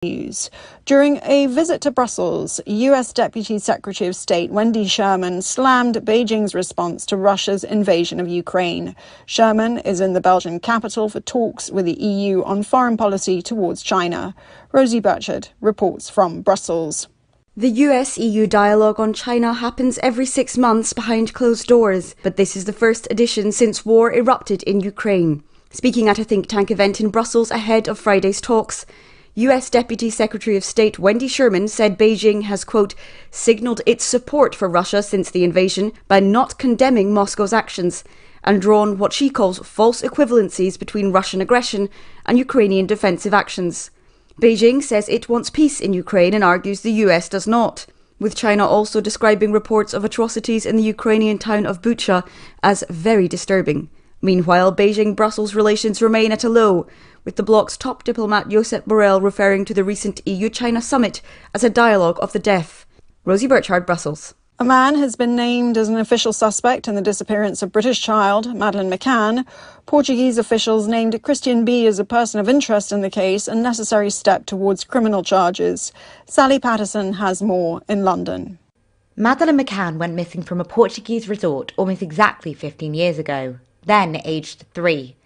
News. During a visit to Brussels, U.S. Deputy Secretary of State Wendy Sherman slammed Beijing's response to Russia's invasion of Ukraine. Sherman is in the Belgian capital for talks with the EU on foreign policy towards China. Rosie Burchard reports from Brussels. The US-EU dialogue on China happens every 6 months behind closed doors, but this is the first edition since war erupted in Ukraine. Speaking at a think tank event in Brussels ahead of Friday's talks, US Deputy Secretary of State Wendy Sherman said Beijing has, quote, signalled its support for Russia since the invasion by not condemning Moscow's actions and drawn what she calls false equivalencies between Russian aggression and Ukrainian defensive actions. Beijing says it wants peace in Ukraine and argues the US does not, with China also describing reports of atrocities in the Ukrainian town of Bucha as very disturbing. Meanwhile, Beijing-Brussels relations remain at a low, with the bloc's top diplomat Josep Borrell referring to the recent EU-China summit as a dialogue of the deaf. Rosie Burchard, Brussels. A man has been named as an official suspect in the disappearance of British child Madeleine Mccann. Portuguese officials named Christian B as a person of interest in the case, a necessary step towards criminal charges. Sally Patterson has more in London. Madeleine Mccann went missing from a Portuguese resort almost exactly 15 years ago, then aged 3.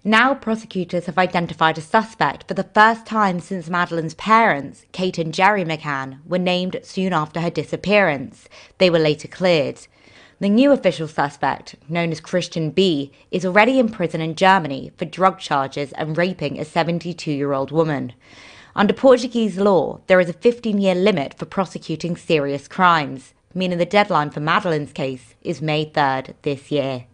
Now prosecutors have identified a suspect for the first time since Madeleine's parents, Kate and Gerry Mccann, were named soon after her disappearance. They were later cleared. The new official suspect, known as Christian B, is already in prison in Germany for drug charges and raping a 72-year-old woman. Under Portuguese law, there is a 15-year limit for prosecuting serious crimes, meaning the deadline for Madeleine's case is May 3rd this year.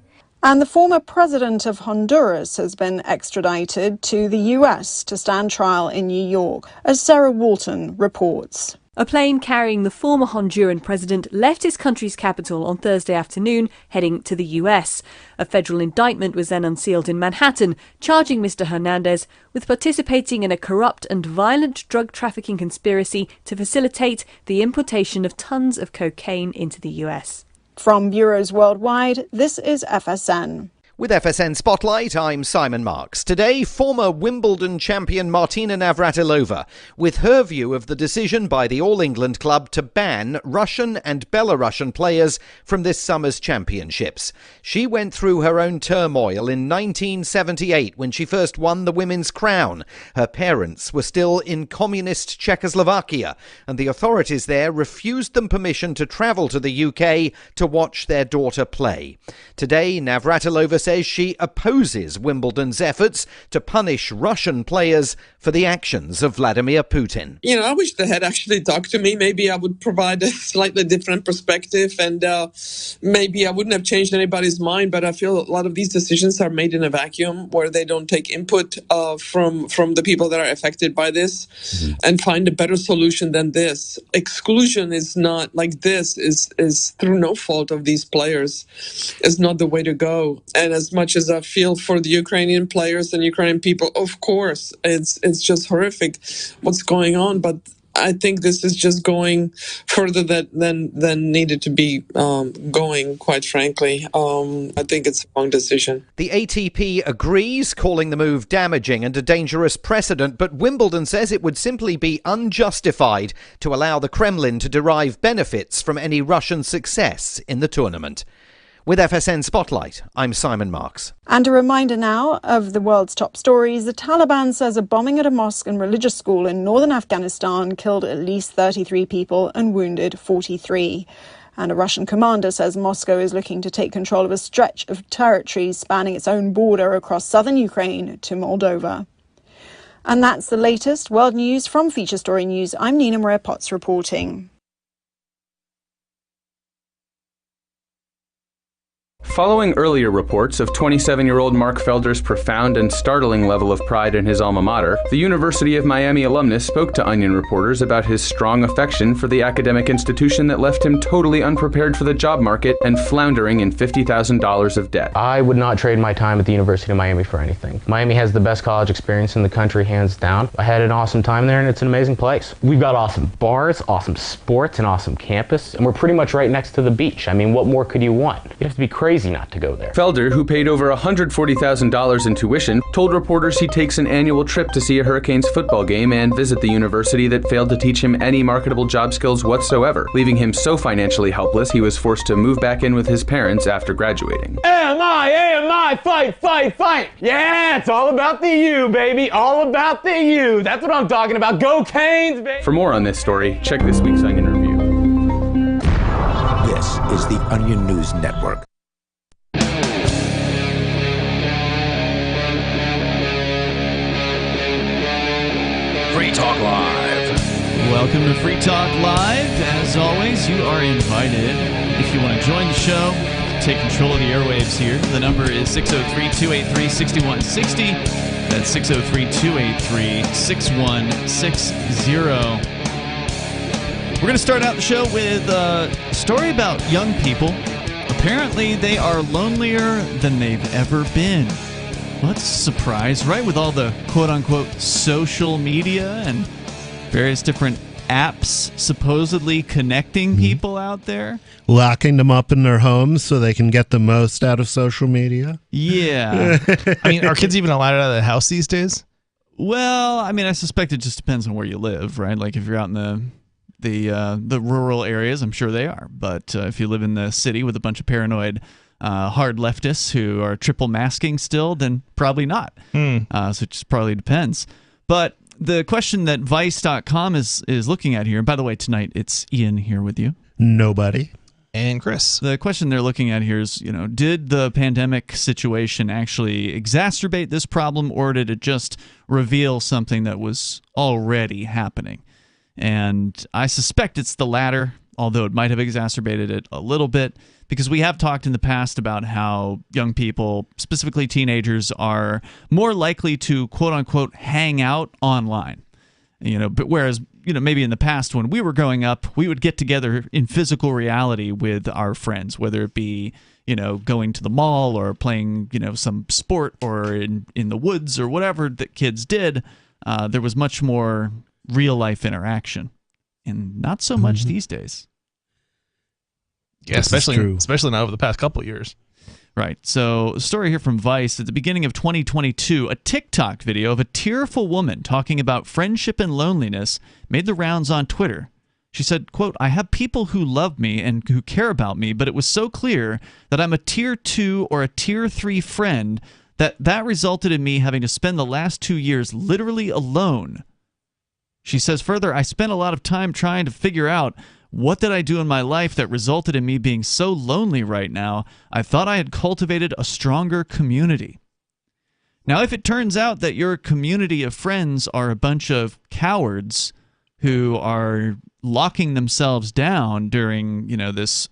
And the former president of Honduras has been extradited to the US to stand trial in New York, as Sarah Walton reports. A plane carrying the former Honduran president left his country's capital on Thursday afternoon, heading to the US. A federal indictment was then unsealed in Manhattan, charging Mr. Hernandez with participating in a corrupt and violent drug trafficking conspiracy to facilitate the importation of tons of cocaine into the US. From bureaus worldwide, this is FSN. With FSN Spotlight, I'm Simon Marks. Today, former Wimbledon champion Martina Navratilova, with her view of the decision by the All England club to ban Russian and Belarusian players from this summer's championships. She went through her own turmoil in 1978 when she first won the women's crown. Her parents were still in communist Czechoslovakia, and the authorities there refused them permission to travel to the UK to watch their daughter play. Today, Navratilova says she opposes Wimbledon's efforts to punish Russian players for the actions of Vladimir Putin. I wish they had actually talked to me. Maybe I would provide a slightly different perspective, and maybe I wouldn't have changed anybody's mind, but I feel a lot of these decisions are made in a vacuum where they don't take input from the people that are affected by this and find a better solution than this. Exclusion is not like this, is through no fault of these players, is not the way to go. And as much as I feel for the Ukrainian players and Ukrainian people, of course, it's just horrific what's going on. But I think this is just going further than needed to be going, quite frankly. I think it's a wrong decision. The ATP agrees, calling the move damaging and a dangerous precedent, but Wimbledon says it would simply be unjustified to allow the Kremlin to derive benefits from any Russian success in the tournament. With FSN Spotlight, I'm Simon Marks. And a reminder now of the world's top stories. The Taliban says a bombing at a mosque and religious school in northern Afghanistan killed at least 33 people and wounded 43. And a Russian commander says Moscow is looking to take control of a stretch of territory spanning its own border across southern Ukraine to Moldova. And that's the latest world news from Feature Story News. I'm Nina Maria Potts reporting. Following earlier reports of 27-year-old Mark Felder's profound and startling level of pride in his alma mater, the University of Miami alumnus spoke to Onion reporters about his strong affection for the academic institution that left him totally unprepared for the job market and floundering in $50,000 of debt. I would not trade my time at the University of Miami for anything. Miami has the best college experience in the country, hands down. I had an awesome time there, and it's an amazing place. We've got awesome bars, awesome sports, an awesome campus, and we're pretty much right next to the beach. I mean, what more could you want? You'd have to be crazy crazy not to go there. Felder, who paid over $140,000 in tuition, told reporters he takes an annual trip to see a Hurricanes football game and visit the university that failed to teach him any marketable job skills whatsoever, leaving him so financially helpless he was forced to move back in with his parents after graduating. AMI, fight, fight, fight. Yeah, it's all about the U, baby. All about the U. That's what I'm talking about. Go Canes, baby. For more on this story, check this week's Onion Review. This is the Onion News Network. Free Talk Live. Welcome to Free Talk Live. As always, you are invited. If you want to join the show, take control of the airwaves here. The number is 603-283-6160. That's 603-283-6160. We're going to start out the show with a story about young people. Apparently, they are lonelier than they've ever been. Well, that's a surprise, right? With all the quote-unquote social media and various different apps supposedly connecting people out there. Locking them up in their homes so they can get the most out of social media. Yeah. I mean, are kids even allowed out of the house these days? Well, I mean, I suspect it just depends on where you live, right? Like if you're out in the rural areas, I'm sure they are. But if you live in the city with a bunch of paranoid hard leftists who are triple masking still, then probably not. So it just probably depends. But the question that Vice.com is looking at here, and by the way, tonight it's Ian here with you. Nobody. And Chris. The question they're looking at here is, did the pandemic situation actually exacerbate this problem, or did it just reveal something that was already happening? And I suspect it's the latter, although it might have exacerbated it a little bit, because we have talked in the past about how young people, specifically teenagers, are more likely to quote-unquote hang out online. But whereas, maybe in the past when we were growing up, we would get together in physical reality with our friends, whether it be, going to the mall or playing, some sport or in the woods or whatever that kids did. There was much more real-life interaction, and not so much these days. Yeah, especially not over the past couple of years. Right. So, a story here from Vice. At the beginning of 2022, a TikTok video of a tearful woman talking about friendship and loneliness made the rounds on Twitter. She said, quote, "I have people who love me and who care about me, but it was so clear that I'm a tier 2 or a tier 3 friend that resulted in me having to spend the last 2 years literally alone." She says further, "I spent a lot of time trying to figure out what did I do in my life that resulted in me being so lonely right now. I thought I had cultivated a stronger community." Now, if it turns out that your community of friends are a bunch of cowards who are locking themselves down during, this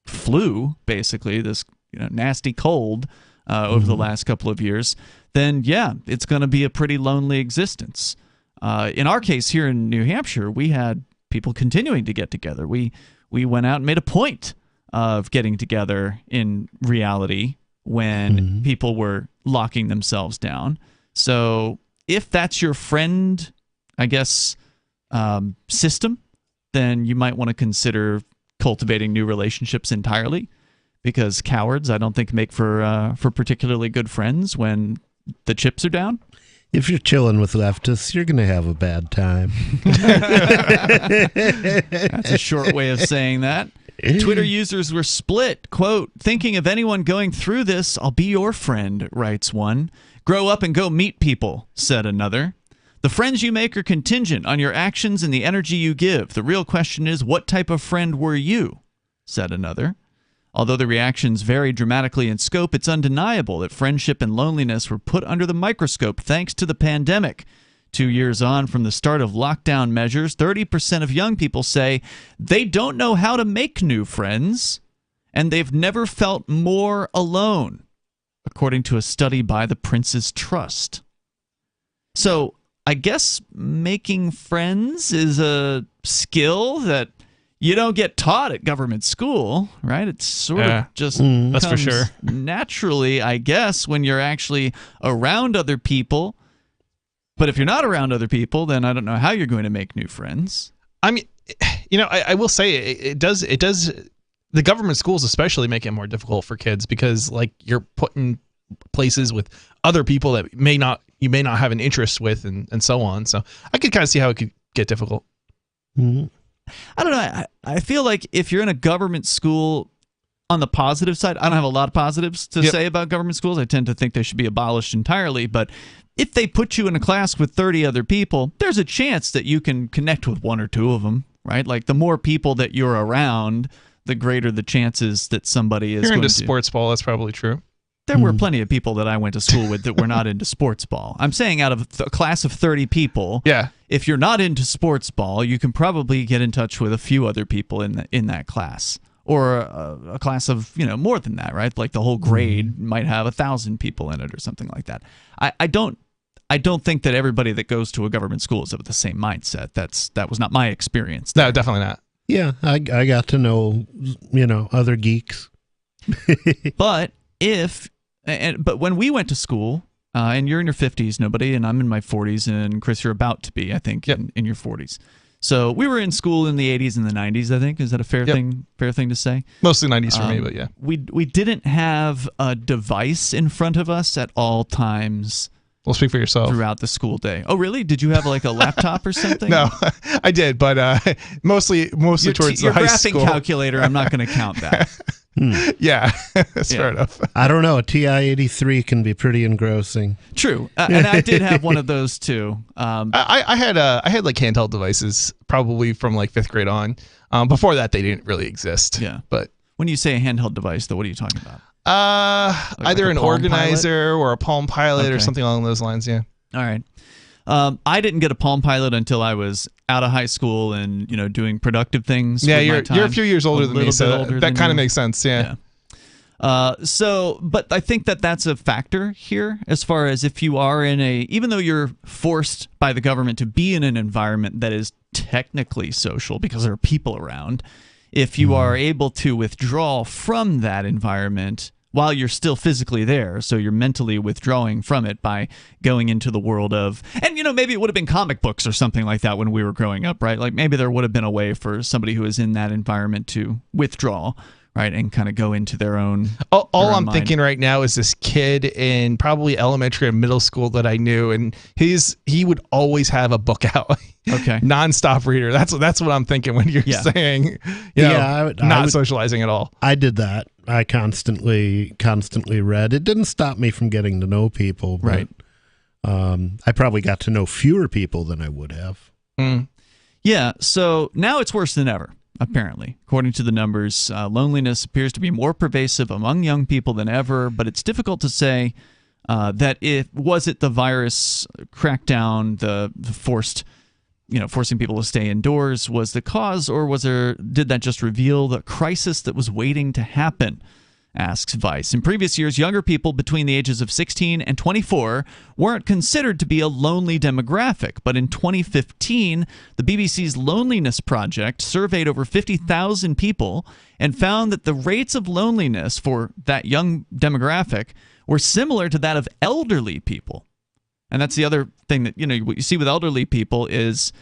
flu, basically, this nasty cold over the last couple of years, then yeah, it's going to be a pretty lonely existence. In our case here in New Hampshire, we had people continuing to get together. We went out and made a point of getting together in reality when people were locking themselves down. So if that's your friend, I guess, system, then you might want to consider cultivating new relationships entirely, because cowards, I don't think, make for particularly good friends when the chips are down. If you're chilling with leftists, you're going to have a bad time. That's a short way of saying that. Twitter users were split. Quote, "Thinking of anyone going through this, I'll be your friend," writes one. "Grow up and go meet people," said another. "The friends you make are contingent on your actions and the energy you give. The real question is, what type of friend were you?" said another. Although the reactions vary dramatically in scope, it's undeniable that friendship and loneliness were put under the microscope thanks to the pandemic. 2 years on from the start of lockdown measures, 30% of young people say they don't know how to make new friends, and they've never felt more alone, according to a study by the Prince's Trust. So I guess making friends is a skill that you don't get taught at government school, right? It's sort of just that's for sure. Naturally, I guess, when you're actually around other people. But if you're not around other people, then I don't know how you're going to make new friends. I mean, I will say it does the government schools especially make it more difficult for kids because like you're put in places with other people that you may not have an interest with and so on. So I could kind of see how it could get difficult. I don't know. I feel like if you're in a government school, on the positive side, I don't have a lot of positives to say about government schools. I tend to think they should be abolished entirely. But if they put you in a class with 30 other people, there's a chance that you can connect with one or two of them, right? Like the more people that you're around, the greater the chances that somebody is You're going into to... sports ball, that's probably true. There were plenty of people that I went to school with that were not into sports ball. I'm saying out of a class of 30 people, if you're not into sports ball, you can probably get in touch with a few other people in that class. Or a class of, more than that, right? Like the whole grade might have 1,000 people in it or something like that. I don't think that everybody that goes to a government school is of the same mindset. That was not my experience. No, definitely not. Yeah, I got to know, other geeks. But when we went to school, and you're in your 50s, nobody, and I'm in my 40s, and Chris, you're about to be, I think, in your 40s. So we were in school in the 80s and the 90s, I think. Is that a fair thing to say? Mostly 90s for me, but yeah. We didn't have a device in front of us at all times. Well, speak for yourself. Throughout the school day. Oh, really? Did you have like a laptop or something? No, I did, but mostly towards the high school. Your graphing calculator, I'm not going to count that. Yeah, fair enough. I don't know. A TI-83 can be pretty engrossing. True, and I did have one of those too. I had like handheld devices probably from like 5th grade on. Before that, they didn't really exist. Yeah, but when you say a handheld device, though, what are you talking about? Either an organizer or a Palm Pilot or something along those lines. Yeah. All right. I didn't get a Palm Pilot until I was out of high school and doing productive things. Yeah, you're a few years older than me, so that kind of makes sense. Yeah. But I think that's a factor here as far as if you are even though you're forced by the government to be in an environment that is technically social because there are people around, if you are able to withdraw from that environment while you're still physically there, so you're mentally withdrawing from it by going into the world of, and maybe it would have been comic books or something like that when we were growing up, right? Like maybe there would have been a way for somebody who is in that environment to withdraw, right, and kind of go into their own. All I'm thinking right now is this kid in probably elementary and middle school that I knew, and he would always have a book out. Okay. Nonstop reader. That's what I'm thinking when you're saying, not socializing at all. I did that. I constantly read. It didn't stop me from getting to know people, but, right? I probably got to know fewer people than I would have. Yeah. So now it's worse than ever. Apparently, according to the numbers, loneliness appears to be more pervasive among young people than ever. But it's difficult to say that was it the virus crackdown, the forced. Forcing people to stay indoors was the cause, or did that just reveal the crisis that was waiting to happen? Asks Vice. In previous years, younger people between the ages of 16 and 24 weren't considered to be a lonely demographic, but in 2015, the BBC's Loneliness Project surveyed over 50,000 people and found that the rates of loneliness for that young demographic were similar to that of elderly people. And that's the other thing that, what you see with elderly people is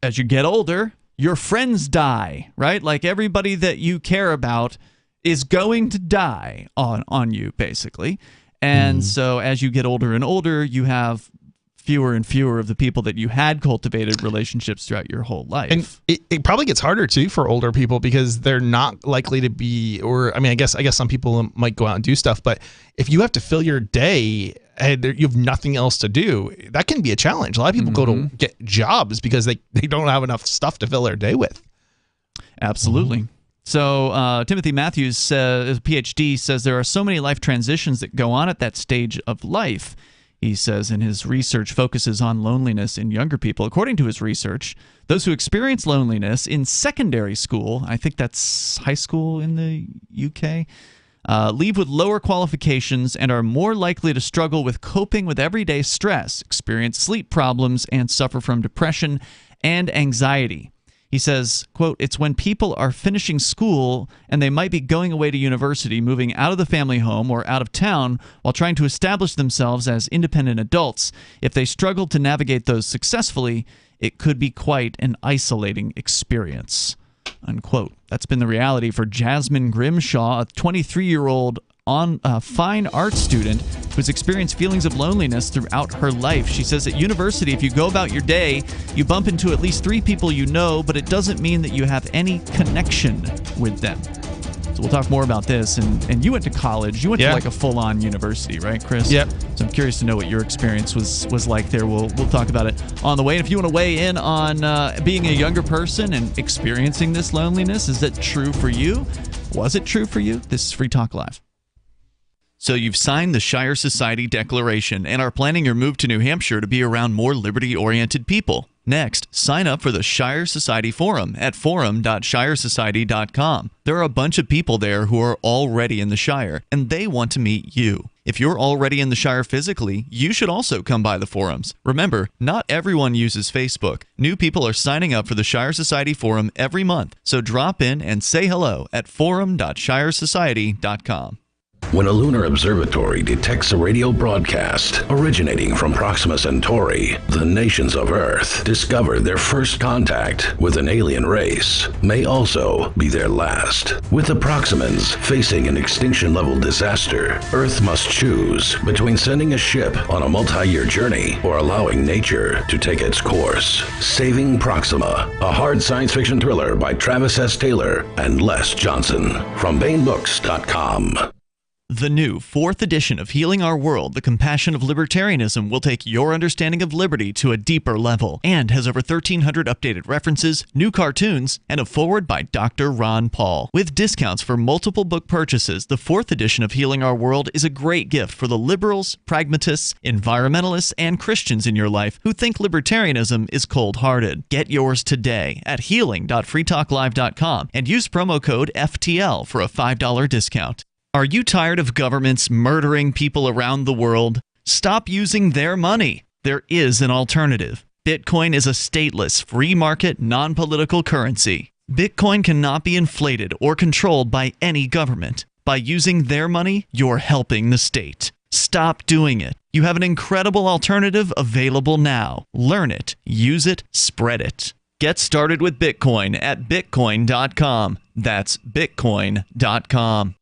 as you get older, your friends die, right? Like everybody that you care about is going to die on you, basically. And so as you get older and older, you have fewer and fewer of the people that you had cultivated relationships throughout your whole life. And it probably gets harder too for older people because they're not likely to be, I guess some people might go out and do stuff, but if you have to fill your day and you have nothing else to do, that can be a challenge. A lot of people go to get jobs because they don't have enough stuff to fill their day with. Absolutely. So Timothy Matthews, a PhD, says there are so many life transitions that go on at that stage of life. He says, and his research focuses on loneliness in younger people. According to his research, those who experience loneliness in secondary school, I think that's high school in the UK, leave with lower qualifications and are more likely to struggle with coping with everyday stress, experience sleep problems, and suffer from depression and anxiety. He says, quote, "It's when people are finishing school and they might be going away to university, moving out of the family home or out of town while trying to establish themselves as independent adults. If they struggle to navigate those successfully, it could be quite an isolating experience." unquote. That's been the reality for Jasmine Grimshaw, a 23-year-old fine art student who's experienced feelings of loneliness throughout her life. She says at university, if you go about your day, you bump into at least 3 people you know, but it doesn't mean that you have any connection with them. So we'll talk more about this. And you went to college. You went to like a full-on university, right, Chris? Yep. So I'm curious to know what your experience was like there. We'll talk about it on the way. And if you want to weigh in on being a younger person and experiencing this loneliness, is that true for you? Was it true for you? This is Free Talk Live. So you've signed the Shire Society Declaration and are planning your move to New Hampshire to be around more liberty-oriented people. Next, sign up for the Shire Society Forum at forum.shiresociety.com. There are a bunch of people there who are already in the Shire, and they want to meet you. If you're already in the Shire physically, you should also come by the forums. Remember, not everyone uses Facebook. New people are signing up for the Shire Society Forum every month, so drop in and say hello at forum.shiresociety.com. When a lunar observatory detects a radio broadcast originating from Proxima Centauri, the nations of Earth discover their first contact with an alien race may also be their last. With the Proximans facing an extinction-level disaster, Earth must choose between sending a ship on a multi-year journey or allowing nature to take its course. Saving Proxima, a hard science fiction thriller by Travis S. Taylor and Les Johnson from BaneBooks.com. The new 4th edition of Healing Our World, The Compassion of Libertarianism, will take your understanding of liberty to a deeper level and has over 1,300 updated references, new cartoons, and a foreword by Dr. Ron Paul. With discounts for multiple book purchases, the 4th edition of Healing Our World is a great gift for the liberals, pragmatists, environmentalists, and Christians in your life who think libertarianism is cold-hearted. Get yours today at healing.freetalklive.com and use promo code FTL for a $5 discount. Are you tired of governments murdering people around the world? Stop using their money. There is an alternative. Bitcoin is a stateless, free market, non-political currency. Bitcoin cannot be inflated or controlled by any government. By using their money, you're helping the state. Stop doing it. You have an incredible alternative available now. Learn it, use it, spread it. Get started with Bitcoin at bitcoin.com. That's bitcoin.com.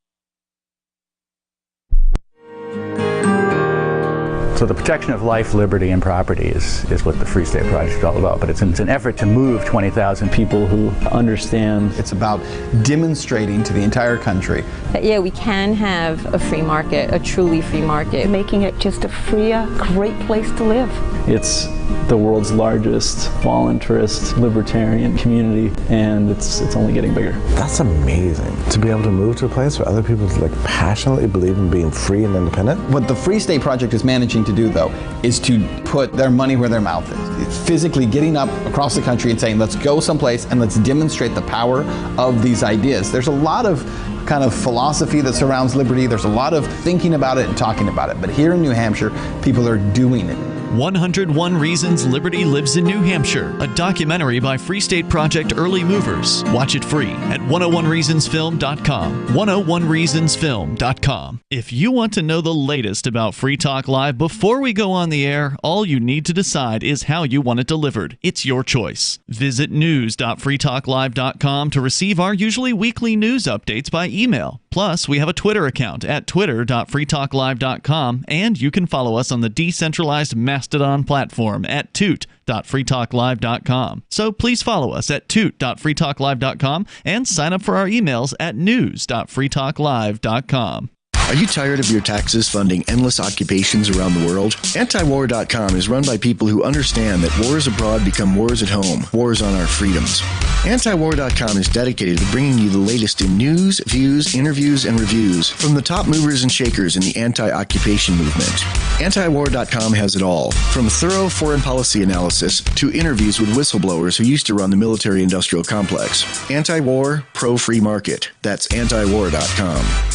So the protection of life, liberty, and property is what the Free State Project is all about. But it's an effort to move 20,000 people who understand. It's about demonstrating to the entire country that, yeah, we can have a free market, a truly free market. Making it just a freer, great place to live. It's the world's largest voluntarist libertarian community, and it's only getting bigger. That's amazing, to be able to move to a place where other people passionately believe in being free and independent. What the Free State Project is managing to do, though, is to put their money where their mouth is. It's physically getting up across the country and saying, let's go someplace and let's demonstrate the power of these ideas. There's a lot of kind of philosophy that surrounds liberty. There's a lot of thinking about it and talking about it. But here in New Hampshire, people are doing it. 101 Reasons Liberty Lives in New Hampshire, a documentary by Free State Project early movers. Watch it free at 101reasonsfilm.com. 101reasonsfilm.com. If you want to know the latest about Free Talk Live before we go on the air, all you need to decide is how you want it delivered. It's your choice. Visit news.freetalklive.com to receive our usually weekly news updates by email. Plus, we have a Twitter account at twitter.freetalklive.com, and you can follow us on the decentralized Mastodon platform at toot.freetalklive.com. So please follow us at toot.freetalklive.com and sign up for our emails at news.freetalklive.com. Are you tired of your taxes funding endless occupations around the world? Antiwar.com is run by people who understand that wars abroad become wars at home, wars on our freedoms. Antiwar.com is dedicated to bringing you the latest in news, views, interviews, and reviews from the top movers and shakers in the anti-occupation movement. Antiwar.com has it all, from thorough foreign policy analysis to interviews with whistleblowers who used to run the military-industrial complex. Anti-war, pro-free market. That's antiwar.com.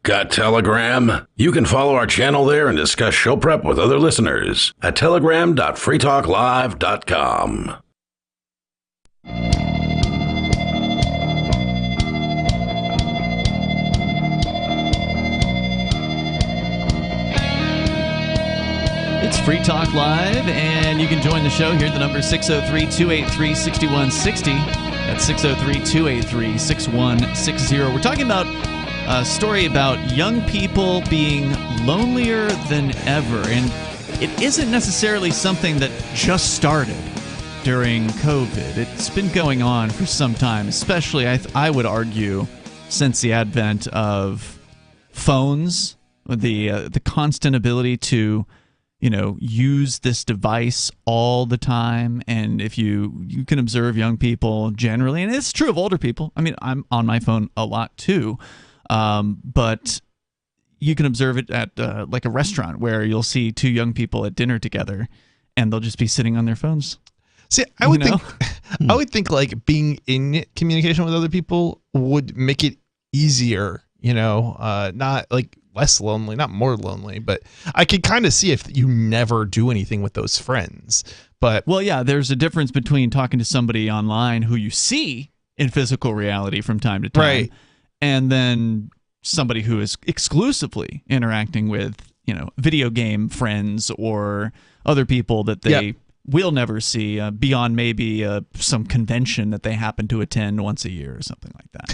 Got Telegram? You can follow our channel there and discuss show prep with other listeners at telegram.freetalklive.com. It's Free Talk Live, and you can join the show here. The number is 603-283-6160. That's 603-283-6160. We're talking about a story about young people being lonelier than ever, and it isn't necessarily something that just started during COVID. It's been going on for some time, especially, I would argue, since the advent of phones, the constant ability to use this device all the time. And if you can observe young people generally, and it's true of older people. I mean, I'm on my phone a lot too, but you can observe it at like a restaurant where you'll see two young people at dinner together, and they'll just be sitting on their phones. See, I would think like being in communication with other people would make it easier, not like less lonely, not more lonely, but I could kind of see if you never do anything with those friends. But well, yeah, there's a difference between talking to somebody online who you see in physical reality from time to time, right, and then somebody who is exclusively interacting with, video game friends or other people that they will never see beyond maybe some convention that they happen to attend once a year or something like that.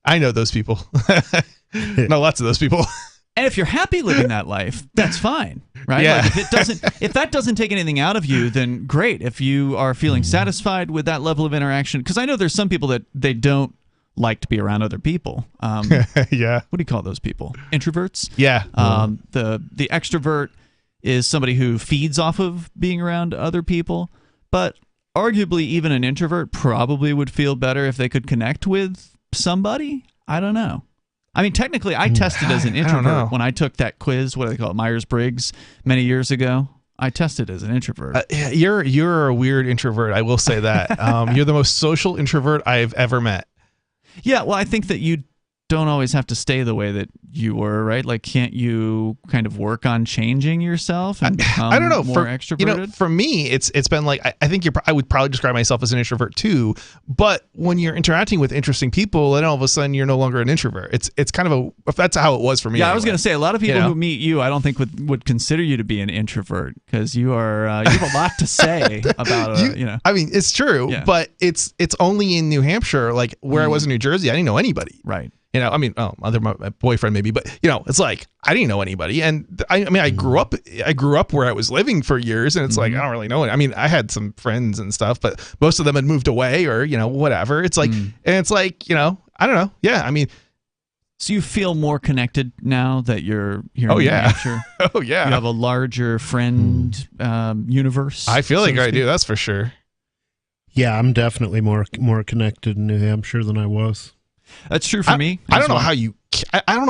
I know those people. No, lots of those people. And if you're happy living that life, that's fine, right? Yeah. Like if that doesn't take anything out of you, then great. If you are feeling satisfied with that level of interaction, because I know there's some people that they don't like to be around other people. Yeah. What do you call those people? Introverts? Yeah. The extrovert is somebody who feeds off of being around other people, but arguably even an introvert probably would feel better if they could connect with somebody. I don't know. I mean, technically, I tested as an introvert when I took that quiz. What do they call it? Myers-Briggs many years ago. I tested as an introvert. You're a weird introvert. I will say that. You're the most social introvert I've ever met. Yeah, well, I think that you don't always have to stay the way that you were, right? Like, can't you kind of work on changing yourself and become I don't know, more extroverted? For me, it's been like, I think I would probably describe myself as an introvert too, but when you're interacting with interesting people, then all of a sudden you're no longer an introvert. It's kind of if that's how it was for me. Yeah, anyway. I was going to say, a lot of people who meet you, I don't think would consider you to be an introvert, because you have a lot to say about, I mean, it's true, but it's only in New Hampshire, like where I was in New Jersey, I didn't know anybody. Right. I mean, other my boyfriend maybe, but it's like I didn't know anybody, and I grew up where I was living for years, and it's like I don't really know it. I mean, I had some friends and stuff, but most of them had moved away or whatever. It's like, and it's like I don't know. Yeah, I mean, so you feel more connected now that you're here in New Hampshire? Oh yeah, you have a larger friend universe. I feel like I do. That's for sure. Yeah, I'm definitely more connected in New Hampshire than I was. That's true for me. I don't know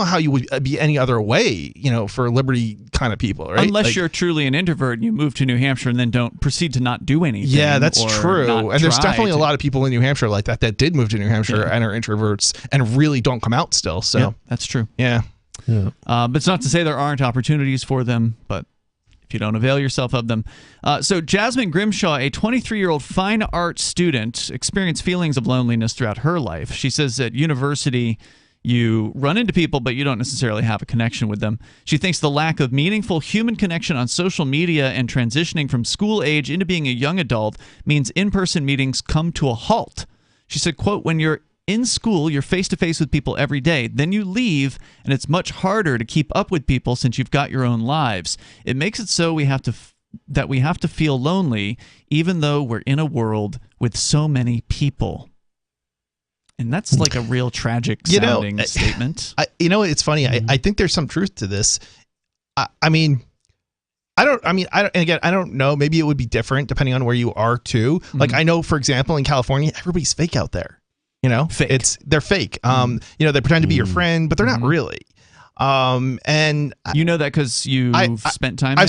how you would be any other way, for Liberty kind of people, right? Unless you're truly an introvert and you move to New Hampshire and then don't proceed to not do anything. Yeah, that's true. And there's definitely a lot of people in New Hampshire like that did move to New Hampshire and are introverts and really don't come out still. So yeah, that's true. Yeah. But it's not to say there aren't opportunities for them, but if you don't avail yourself of them. So Jasmine Grimshaw, a 23-year-old fine art student, experienced feelings of loneliness throughout her life. She says at university, you run into people, but you don't necessarily have a connection with them. She thinks the lack of meaningful human connection on social media and transitioning from school age into being a young adult means in-person meetings come to a halt. She said, quote, when you're in school, you're face-to-face with people every day. Then you leave, and it's much harder to keep up with people since you've got your own lives. It makes it so we have to feel lonely, even though we're in a world with so many people. And that's like a real tragic sounding statement. It's funny. I think there's some truth to this. I don't know. Maybe it would be different depending on where you are too. Like I know, for example, in California, everybody's fake out there. Fake. They're fake. They pretend to be your friend, but they're not really. And you know that because you've spent time there?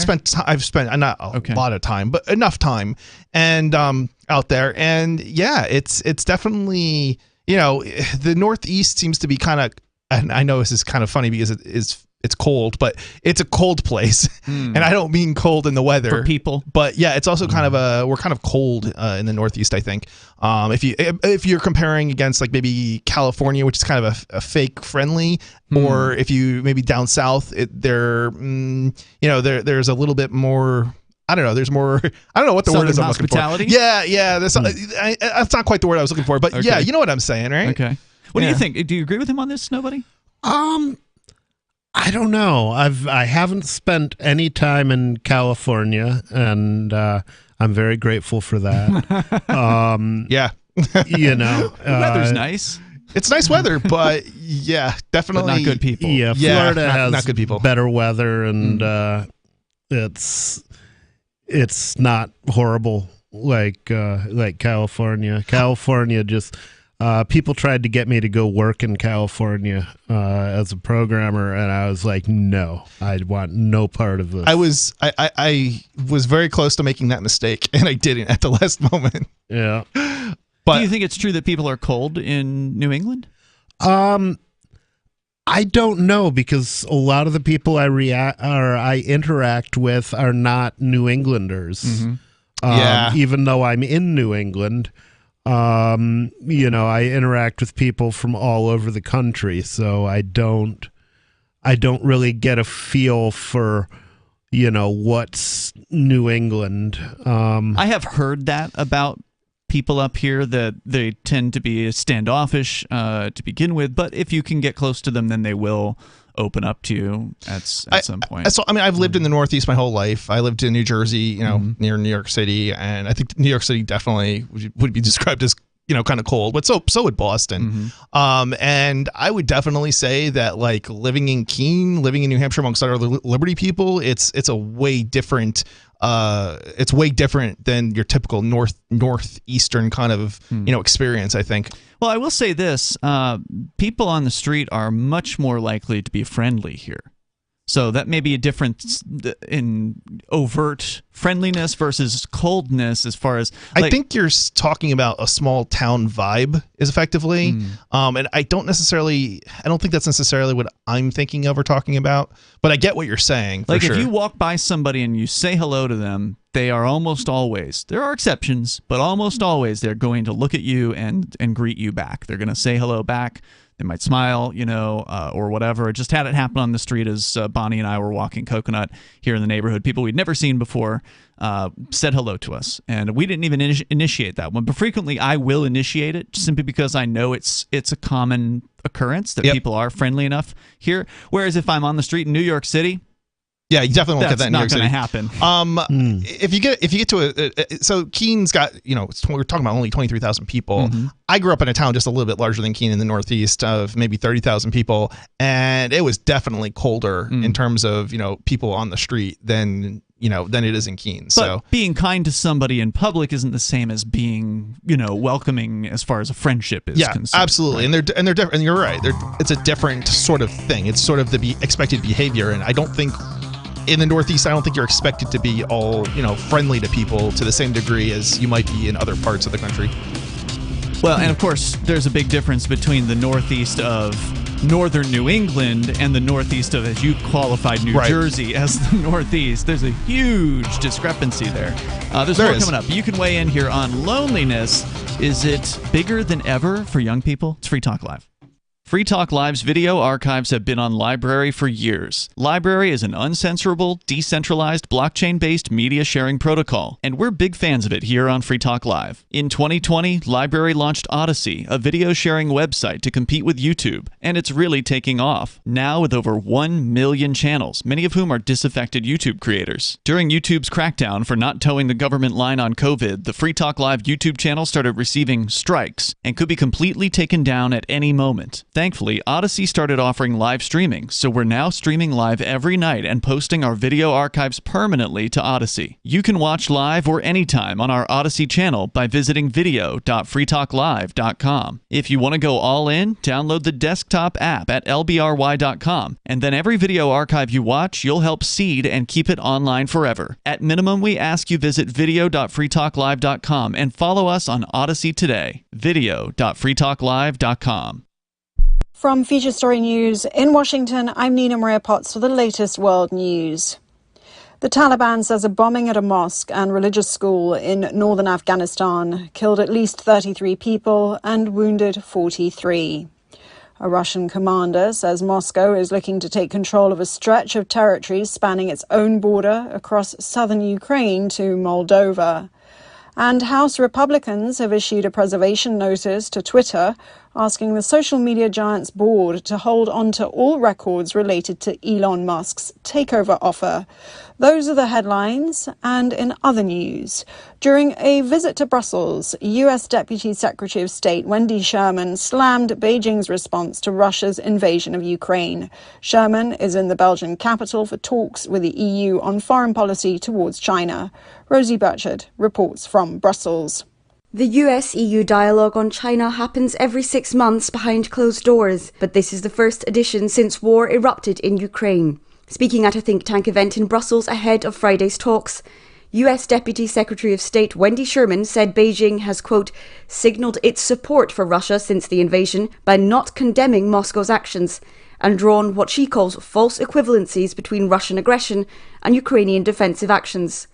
I've spent not a lot of time, but enough time and out there. And yeah, it's definitely, the Northeast seems to be kind of, and I know this is kind of funny because it's it's cold, but it's a cold place. And I don't mean cold in the weather. For people. But yeah, it's also kind of we're kind of cold in the Northeast, I think. If you're comparing against like maybe California, which is kind of a fake friendly, or if you maybe down south, there's a little bit more. I don't know. There's more. I don't know what the word is I'm looking for. Yeah. That's not quite the word I was looking for, but yeah, you know what I'm saying, right? Okay. What do you think? Do you agree with him on this? Nobody? I don't know. I haven't spent any time in California, and I'm very grateful for that. Yeah. The weather's nice. It's nice weather, but yeah, definitely but not good people. Yeah, Florida has not good people. Better weather, and it's not horrible like California. California just people tried to get me to go work in California as a programmer, and I was like, no, I want no part of this. I was very close to making that mistake, and I didn't at the last moment. Yeah. But do you think it's true that people are cold in New England? I don't know, because a lot of the people I interact with are not New Englanders. Even though I'm in New England, I interact with people from all over the country, so I don't really get a feel for what's New England. I have heard that about people up here, that they tend to be standoffish to begin with, but if you can get close to them, then they will open up to you at some point. So, I mean, I've lived in the Northeast my whole life. I lived in New Jersey, near New York City, and I think New York City definitely would be described as kind of cold, but so would Boston. And I would definitely say that, like, living in Keene, living in New Hampshire amongst other Liberty people, it's a way different. It's way different than your typical northeastern kind of experience, I think. Well, I will say this: people on the street are much more likely to be friendly here. So that may be a difference in overt friendliness versus coldness, as far as I think you're talking about a small town vibe is effectively. And I don't think that's necessarily what I'm thinking of or talking about, but I get what you're saying. Like if you walk by somebody and you say hello to them, they are almost always, there are exceptions, but almost always they're going to look at you and greet you back. They're going to say hello back. They might smile, or whatever. I just had it happen on the street as Bonnie and I were walking Coconut here in the neighborhood. People we'd never seen before said hello to us, and we didn't even initiate that one. But frequently, I will initiate it simply because I know it's a common occurrence that people are friendly enough here. Whereas if I'm on the street in New York City, yeah, you definitely won't get that in New York City. That's not going to happen. If you get to so Keene's got, we're talking about only 23,000 people. I grew up in a town just a little bit larger than Keene in the Northeast of maybe 30,000 people, and it was definitely colder in terms of people on the street than it is in Keene. But so being kind to somebody in public isn't the same as being welcoming as far as a friendship is concerned. Absolutely, right? and they're different. And you're right. It's a different sort of thing. It's sort of the expected behavior, and I don't think. In the Northeast, I don't think you're expected to be all, friendly to people to the same degree as you might be in other parts of the country. Well, and of course, there's a big difference between the Northeast of northern New England and the Northeast of, as you qualified, New Jersey as the Northeast. There's a huge discrepancy there. There's more coming up. You can weigh in here on loneliness. Is it bigger than ever for young people? It's Free Talk Live. Free Talk Live's video archives have been on Library for years. Library is an uncensorable, decentralized, blockchain-based media sharing protocol, and we're big fans of it here on Free Talk Live. In 2020, Library launched Odyssey, a video sharing website to compete with YouTube, and it's really taking off. Now with over 1 million channels, many of whom are disaffected YouTube creators. During YouTube's crackdown for not towing the government line on COVID, the Free Talk Live YouTube channel started receiving strikes and could be completely taken down at any moment. Thankfully, Odyssey started offering live streaming, so we're now streaming live every night and posting our video archives permanently to Odyssey. You can watch live or anytime on our Odyssey channel by visiting video.freetalklive.com. If you want to go all in, download the desktop app at lbry.com, and then every video archive you watch, you'll help seed and keep it online forever. At minimum, we ask you visit video.freetalklive.com and follow us on Odyssey today. video.freetalklive.com. From Feature Story News in Washington, I'm Nina Maria Potts for the latest world news. The Taliban says a bombing at a mosque and religious school in northern Afghanistan killed at least 33 people and wounded 43. A Russian commander says Moscow is looking to take control of a stretch of territory spanning its own border across southern Ukraine to Moldova. And House Republicans have issued a preservation notice to Twitter asking the social media giant's board to hold on to all records related to Elon Musk's takeover offer. Those are the headlines. And in other news, during a visit to Brussels, U.S. Deputy Secretary of State Wendy Sherman slammed Beijing's response to Russia's invasion of Ukraine. Sherman is in the Belgian capital for talks with the EU on foreign policy towards China. Rosie Burchard reports from Brussels. The US-EU dialogue on China happens every 6 months behind closed doors, but this is the first edition since war erupted in Ukraine. Speaking at a think tank event in Brussels ahead of Friday's talks, US Deputy Secretary of State Wendy Sherman said Beijing has, quote, signalled its support for Russia since the invasion by not condemning Moscow's actions and drawn what she calls false equivalencies between Russian aggression and Ukrainian defensive actions.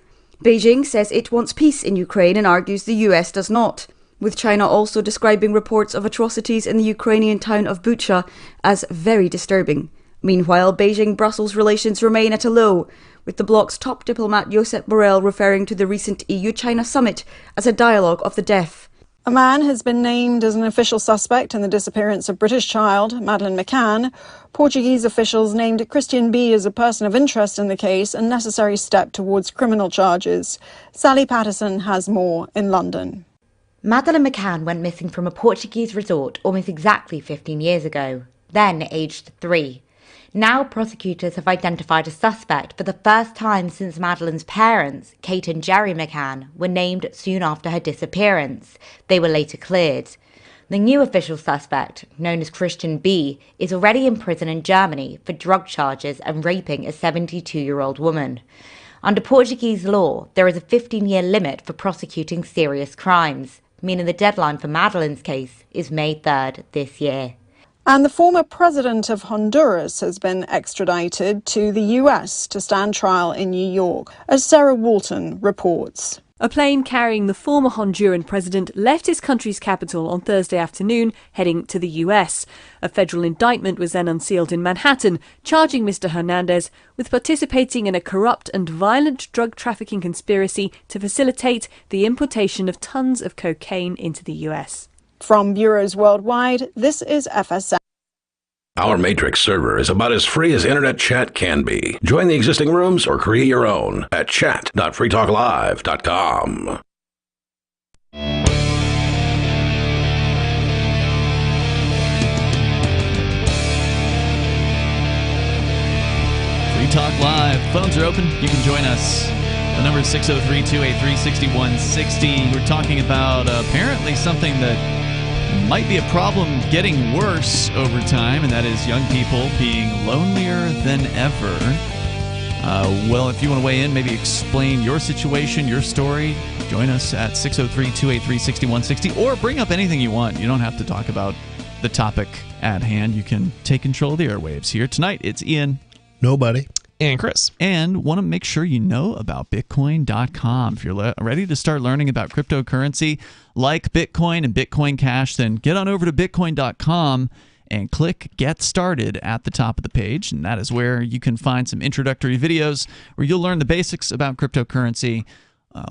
Beijing says it wants peace in Ukraine and argues the US does not, with China also describing reports of atrocities in the Ukrainian town of Bucha as very disturbing. Meanwhile, Beijing-Brussels relations remain at a low, with the bloc's top diplomat Josep Borrell referring to the recent EU-China summit as a dialogue of the deaf. A man has been named as an official suspect in the disappearance of British child, Madeleine Mccann. Portuguese officials named Christian B. as a person of interest in the case, a necessary step towards criminal charges. Sally Patterson has more in London. Madeleine Mccann went missing from a Portuguese resort almost exactly 15 years ago, then aged 3. Now prosecutors have identified a suspect for the first time since Madeleine's parents, Kate and Jerry Mccann, were named soon after her disappearance. They were later cleared. The new official suspect, known as Christian B., is already in prison in Germany for drug charges and raping a 72-year-old woman. Under Portuguese law, there is a 15-year limit for prosecuting serious crimes, meaning the deadline for Madeleine's case is May 3rd this year. And the former president of Honduras has been extradited to the US to stand trial in New York, as Sarah Walton reports. A plane carrying the former Honduran president left his country's capital on Thursday afternoon, heading to the US. A federal indictment was then unsealed in Manhattan, charging Mr. Hernandez with participating in a corrupt and violent drug trafficking conspiracy to facilitate the importation of tons of cocaine into the US. From bureaus worldwide, this is FSM. Our Matrix server is about as free as internet chat can be. Join the existing rooms or create your own at chat.freetalklive.com. Free Talk Live. Phones are open. You can join us. The number is 603-283-6160. We're talking about apparently something that might be a problem getting worse over time, and that is young people being lonelier than ever. Well, if you want to weigh in, maybe explain your situation, your story, join us at 603-283-6160, or bring up anything you want. You don't have to talk about the topic at hand. You can take control of the airwaves here. Tonight, it's Ian. Nobody. And Chris. And want to make sure you know about Bitcoin.com. If you're ready to start learning about cryptocurrency like Bitcoin and Bitcoin Cash, then get on over to Bitcoin.com and click Get Started at the top of the page. And that is where you can find some introductory videos where you'll learn the basics about cryptocurrency,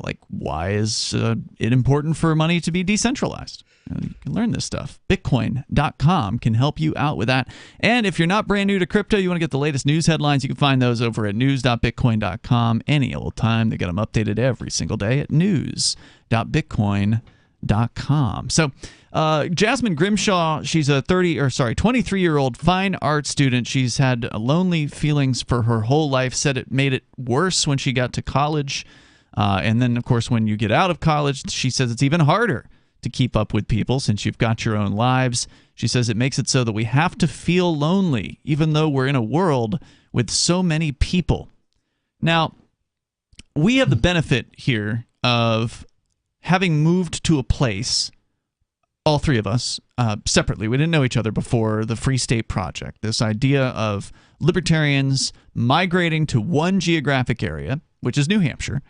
like why is it important for money to be decentralized. You can learn this stuff. Bitcoin.com can help you out with that. And if you're not brand new to crypto, you want to get the latest news headlines, you can find those over at news.bitcoin.com any old time. They get them updated every single day at news.bitcoin.com. So Jasmine Grimshaw, she's a 23-year-old fine art student. She's had lonely feelings for her whole life, said it made it worse when she got to college. And then, of course, when you get out of college, she says it's even harder to keep up with people since you've got your own lives. She says it makes it so that we have to feel lonely, even though we're in a world with so many people. Now, we have the benefit here of having moved to a place, all three of us, separately. We didn't know each other before the Free State Project. This idea of libertarians migrating to one geographic area, which is New Hampshire.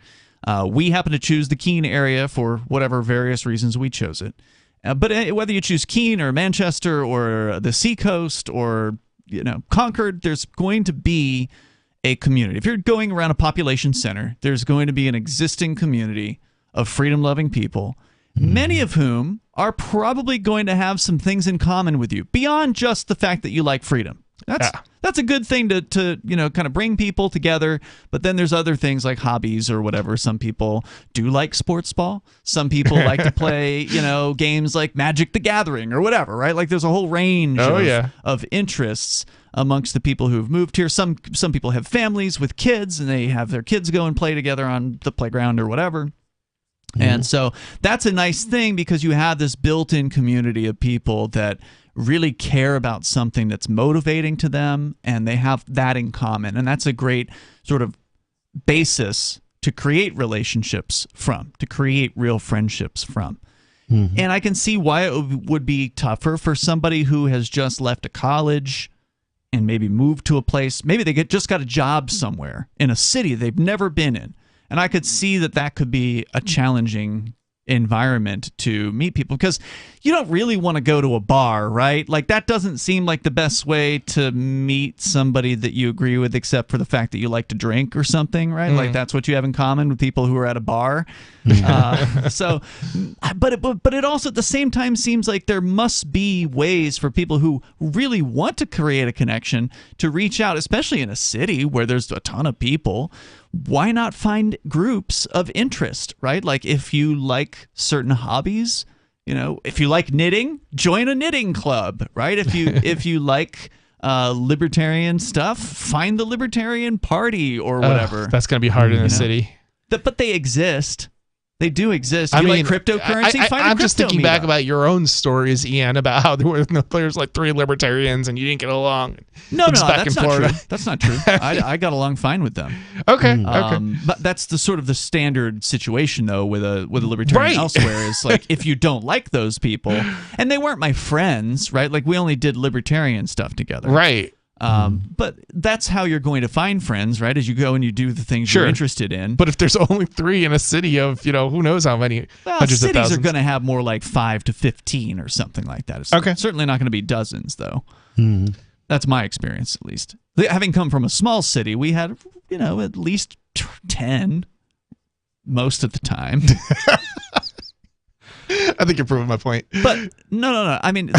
We happen to choose the Keene area for whatever various reasons we chose it. But whether you choose Keene or Manchester or the Seacoast or Concord, there's going to be a community. If you're going around a population center, there's going to be an existing community of freedom-loving people, many of whom are probably going to have some things in common with you beyond just the fact that you like freedom. That's a good thing to kind of bring people together. But then there's other things like hobbies or whatever. Some people do like sports ball. Some people like to play, games like Magic the Gathering or whatever, right? Like there's a whole range of interests amongst the people who've moved here. Some people have families with kids and they have their kids go and play together on the playground or whatever. And so that's a nice thing because you have this built-in community of people that really care about something that's motivating to them, and they have that in common. And that's a great sort of basis to create relationships from, to create real friendships from. And I can see why it would be tougher for somebody who has just left a college and maybe moved to a place. Maybe they just got a job somewhere in a city they've never been in. And I could see that could be a challenging environment to meet people because you don't really want to go to a bar, right? Like that doesn't seem like the best way to meet somebody that you agree with, except for the fact that you like to drink or something, right? Like that's what you have in common with people who are at a bar. But it also at the same time seems like there must be ways for people who really want to create a connection to reach out, especially in a city where there's a ton of people. Why not find groups of interest, right? Like if you like certain hobbies, if you like knitting, join a knitting club, right? If you like libertarian stuff, find the Libertarian Party or whatever. That's going to be hard in a city. But they exist. They do exist. You like cryptocurrency? I'm just thinking back about your own stories, Ian, about how there's like 3 libertarians and you didn't get along. No, that's not true. That's not true. I got along fine with them. Okay. But that's the sort of the standard situation, though, with a libertarian elsewhere is like if you don't like those people, and they weren't my friends, right? Like we only did libertarian stuff together, right? But that's how you're going to find friends, right? As you go and you do the things you're interested in. But if there's only 3 in a city of, who knows how many hundreds of thousands. Cities are going to have more like 5 to 15 or something like that. It's certainly not going to be dozens, though. That's my experience, at least. Having come from a small city, we had, at least 10 most of the time. I think you're proving my point. But no. I mean,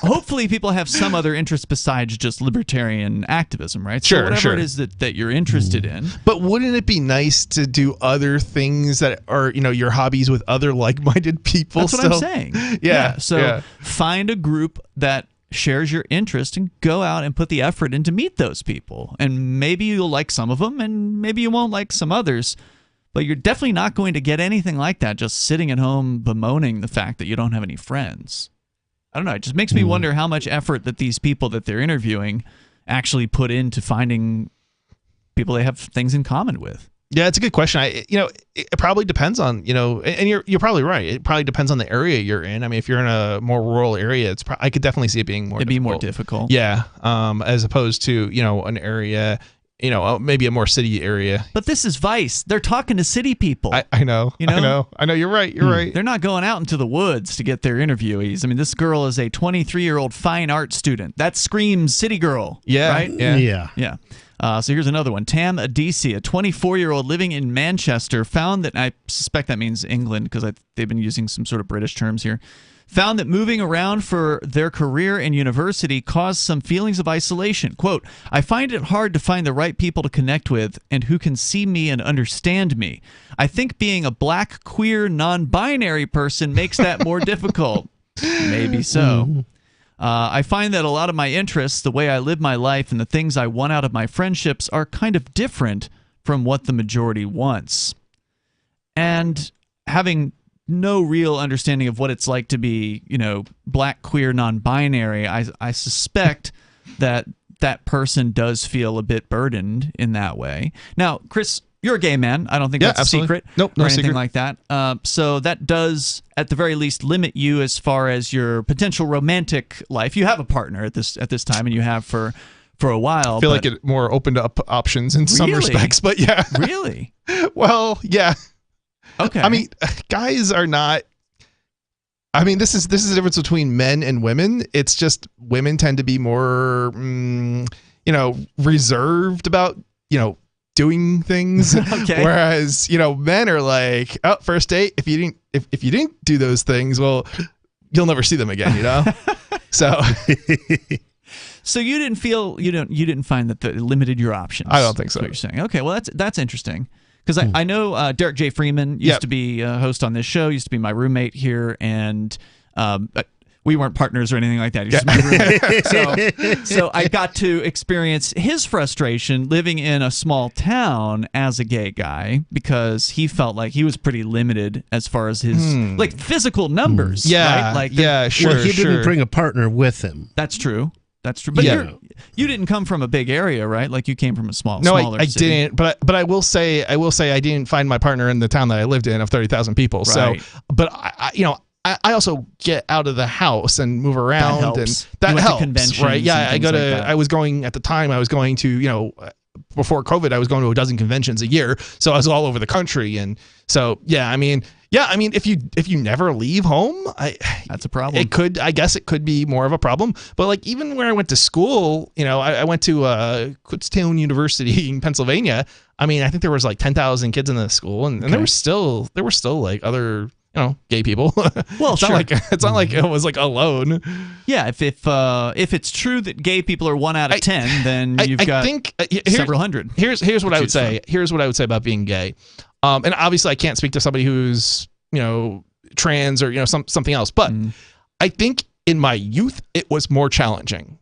hopefully people have some other interest besides just libertarian activism, right? So whatever it is that you're interested in. But wouldn't it be nice to do other things that are, your hobbies with other like-minded people? That's what I'm saying. Yeah. So find a group that shares your interest and go out and put the effort in to meet those people. And maybe you'll like some of them and maybe you won't like some others. But you're definitely not going to get anything like that just sitting at home bemoaning the fact that you don't have any friends. I don't know. It just makes me wonder how much effort that these people that they're interviewing actually put into finding people they have things in common with. Yeah, it's a good question. It probably depends on, and you're probably right. It probably depends on the area you're in. I mean, if you're in a more rural area, I could definitely see it being more difficult. More difficult. Yeah, as opposed to, an area, maybe a more city area. But this is Vice. They're talking to city people. I know. I know. You're right. You're right. They're not going out into the woods to get their interviewees. I mean, this girl is a 23-year-old fine art student. That screams city girl. Yeah. Right? Yeah. So here's another one. Tam Adisi, a 24-year-old living in Manchester, found that, I suspect that means England because they've been using some sort of British terms here, found that moving around for their career and university caused some feelings of isolation. Quote, I find it hard to find the right people to connect with and who can see me and understand me. I think being a black, queer, non-binary person makes that more difficult. Maybe so. I find that a lot of my interests, the way I live my life, and the things I want out of my friendships are kind of different from what the majority wants. And having no real understanding of what it's like to be, black, queer, non-binary, I suspect that person does feel a bit burdened in that way. Now, Chris, you're a gay man. I don't think that's absolutely. a secret. Nope, no or anything secret. like that. So that does, at the very least, limit you as far as your potential romantic life. You have a partner at this time, and you have for a while. I feel like it more opened up options in some respects, but yeah. Really? Well, yeah. Okay. I mean, guys are not. I mean, this is the difference between men and women. It's just women tend to be more, reserved about, doing things. Okay. Whereas, men are like, oh, first date. If you didn't do those things, well, you'll never see them again. So. So you didn't find that it limited your options. I don't think so. What you're saying? Okay, well that's interesting. Because I know Derek J. Freeman used to be a host on this show, used to be my roommate here, and we weren't partners or anything like that. He was my roommate. So I got to experience his frustration living in a small town as a gay guy because he felt like he was pretty limited as far as his physical numbers. Yeah, right? sure. Well, he didn't bring a partner with him. That's true. But you didn't come from a big area, right? Like you came from a smaller I city. didn't. But I will say I didn't find my partner in the town that I lived in of 30,000 people. Right. So, but I also get out of the house and move around, and that helps, conventions, right? Yeah, I go to. I was going at the time. I was going to before COVID, I was going to a dozen conventions a year, so I was all over the country, and so I mean, if you never leave home, that's a problem. I guess it could be more of a problem. But like even where I went to school, I went to Kutztown University in Pennsylvania. I mean, I think there was like 10,000 kids in the school, and there were still like other gay people. Well, it's not like it was like alone. Yeah, if it's true that gay people are 1 out of 10, then you've got several hundred. Here's what I would say. Here's what I would say about being gay. And obviously I can't speak to somebody who's, trans or, something else. But I think in my youth, it was more challenging.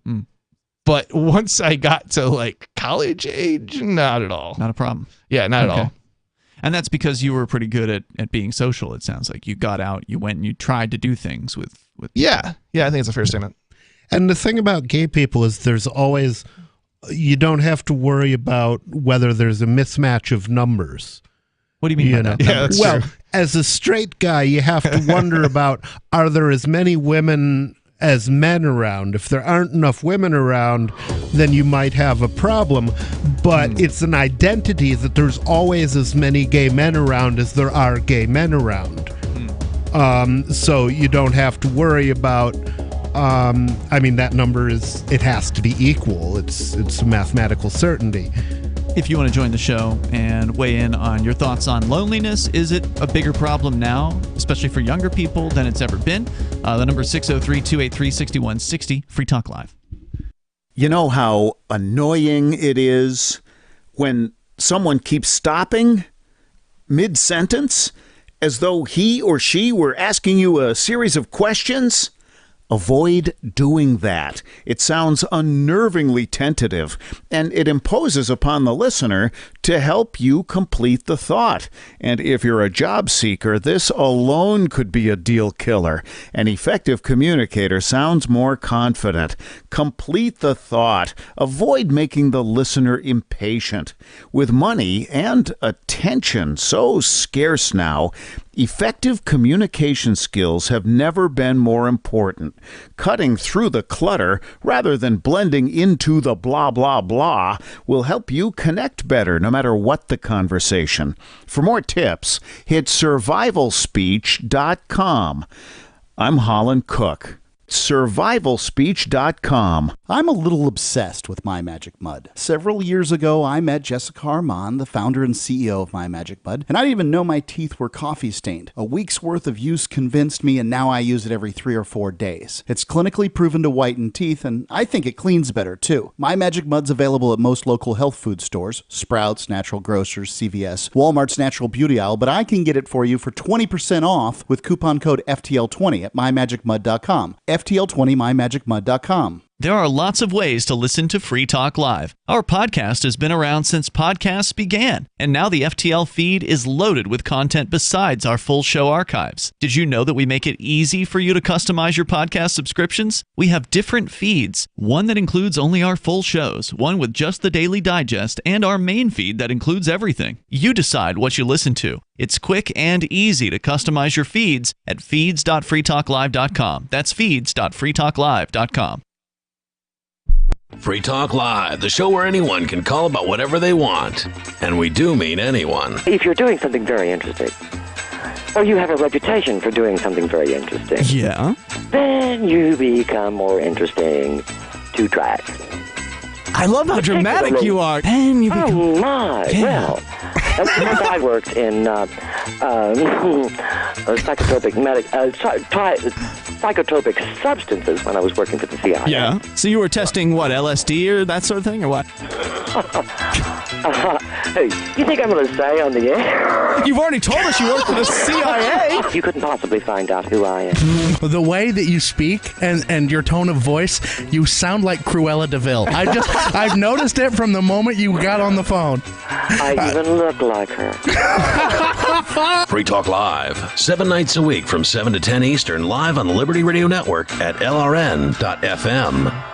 But once I got to like college age, not at all. Not a problem. Yeah, not at all. And that's because you were pretty good at being social, it sounds like. You got out, you went and you tried to do things with Yeah, I think it's a fair statement. And the thing about gay people is you don't have to worry about whether there's a mismatch of numbers. What do you mean by that? Yeah, that's well, true. As a straight guy, you have to wonder about, are there as many women as men around? If there aren't enough women around, then you might have a problem. But it's an identity that there's always as many gay men around as there are gay men around. So you don't have to worry about, that number it has to be equal. It's a mathematical certainty. If you want to join the show and weigh in on your thoughts on loneliness, is it a bigger problem now, especially for younger people, than it's ever been? The number is 603-283-6160, Free Talk Live. You know how annoying it is when someone keeps stopping mid-sentence as though he or she were asking you a series of questions? Avoid doing that. It sounds unnervingly tentative, and it imposes upon the listener to help you complete the thought. And if you're a job seeker, this alone could be a deal killer. An effective communicator sounds more confident. Complete the thought. Avoid making the listener impatient. With money and attention so scarce now, effective communication skills have never been more important. Cutting through the clutter rather than blending into the blah, blah, blah will help you connect better no matter what the conversation. For more tips, hit survivalspeech.com. I'm Holland Cook. survivalspeech.com. I'm a little obsessed with My Magic Mud. Several years ago, I met Jessica Armand, the founder and CEO of My Magic Mud, and I didn't even know my teeth were coffee stained. A week's worth of use convinced me, and now I use it every 3 or 4 days. It's clinically proven to whiten teeth, and I think it cleans better too. My Magic Mud's available at most local health food stores, Sprouts, Natural Grocers, CVS, Walmart's Natural Beauty Aisle, but I can get it for you for 20% off with coupon code FTL20 at mymagicmud.com. FTL20 mymagicmud.com. There are lots of ways to listen to Free Talk Live. Our podcast has been around since podcasts began, and now the FTL feed is loaded with content besides our full show archives. Did you know that we make it easy for you to customize your podcast subscriptions? We have different feeds, one that includes only our full shows, one with just the Daily Digest, and our main feed that includes everything. You decide what you listen to. It's quick and easy to customize your feeds at feeds.freetalklive.com. That's feeds.freetalklive.com. Free Talk Live, the show where anyone can call about whatever they want. And we do mean anyone. If you're doing something very interesting, or you have a reputation for doing something very interesting, yeah, then you become more interesting to track. I love how dramatic you are. Then you become... Oh, my. Yeah. Well, that's because I worked in psychotropic substances when I was working for the CIA. Yeah. So you were testing, what, LSD or that sort of thing, or what? Hey, you think I'm going to say on the air? You've already told us you work for the CIA. You couldn't possibly find out who I am. The way that you speak and your tone of voice, you sound like Cruella DeVille. I've noticed it from the moment you got on the phone. I even look like her. Free Talk Live, 7 nights a week from 7 to 10 Eastern, live on the Liberty Radio Network at LRN.FM.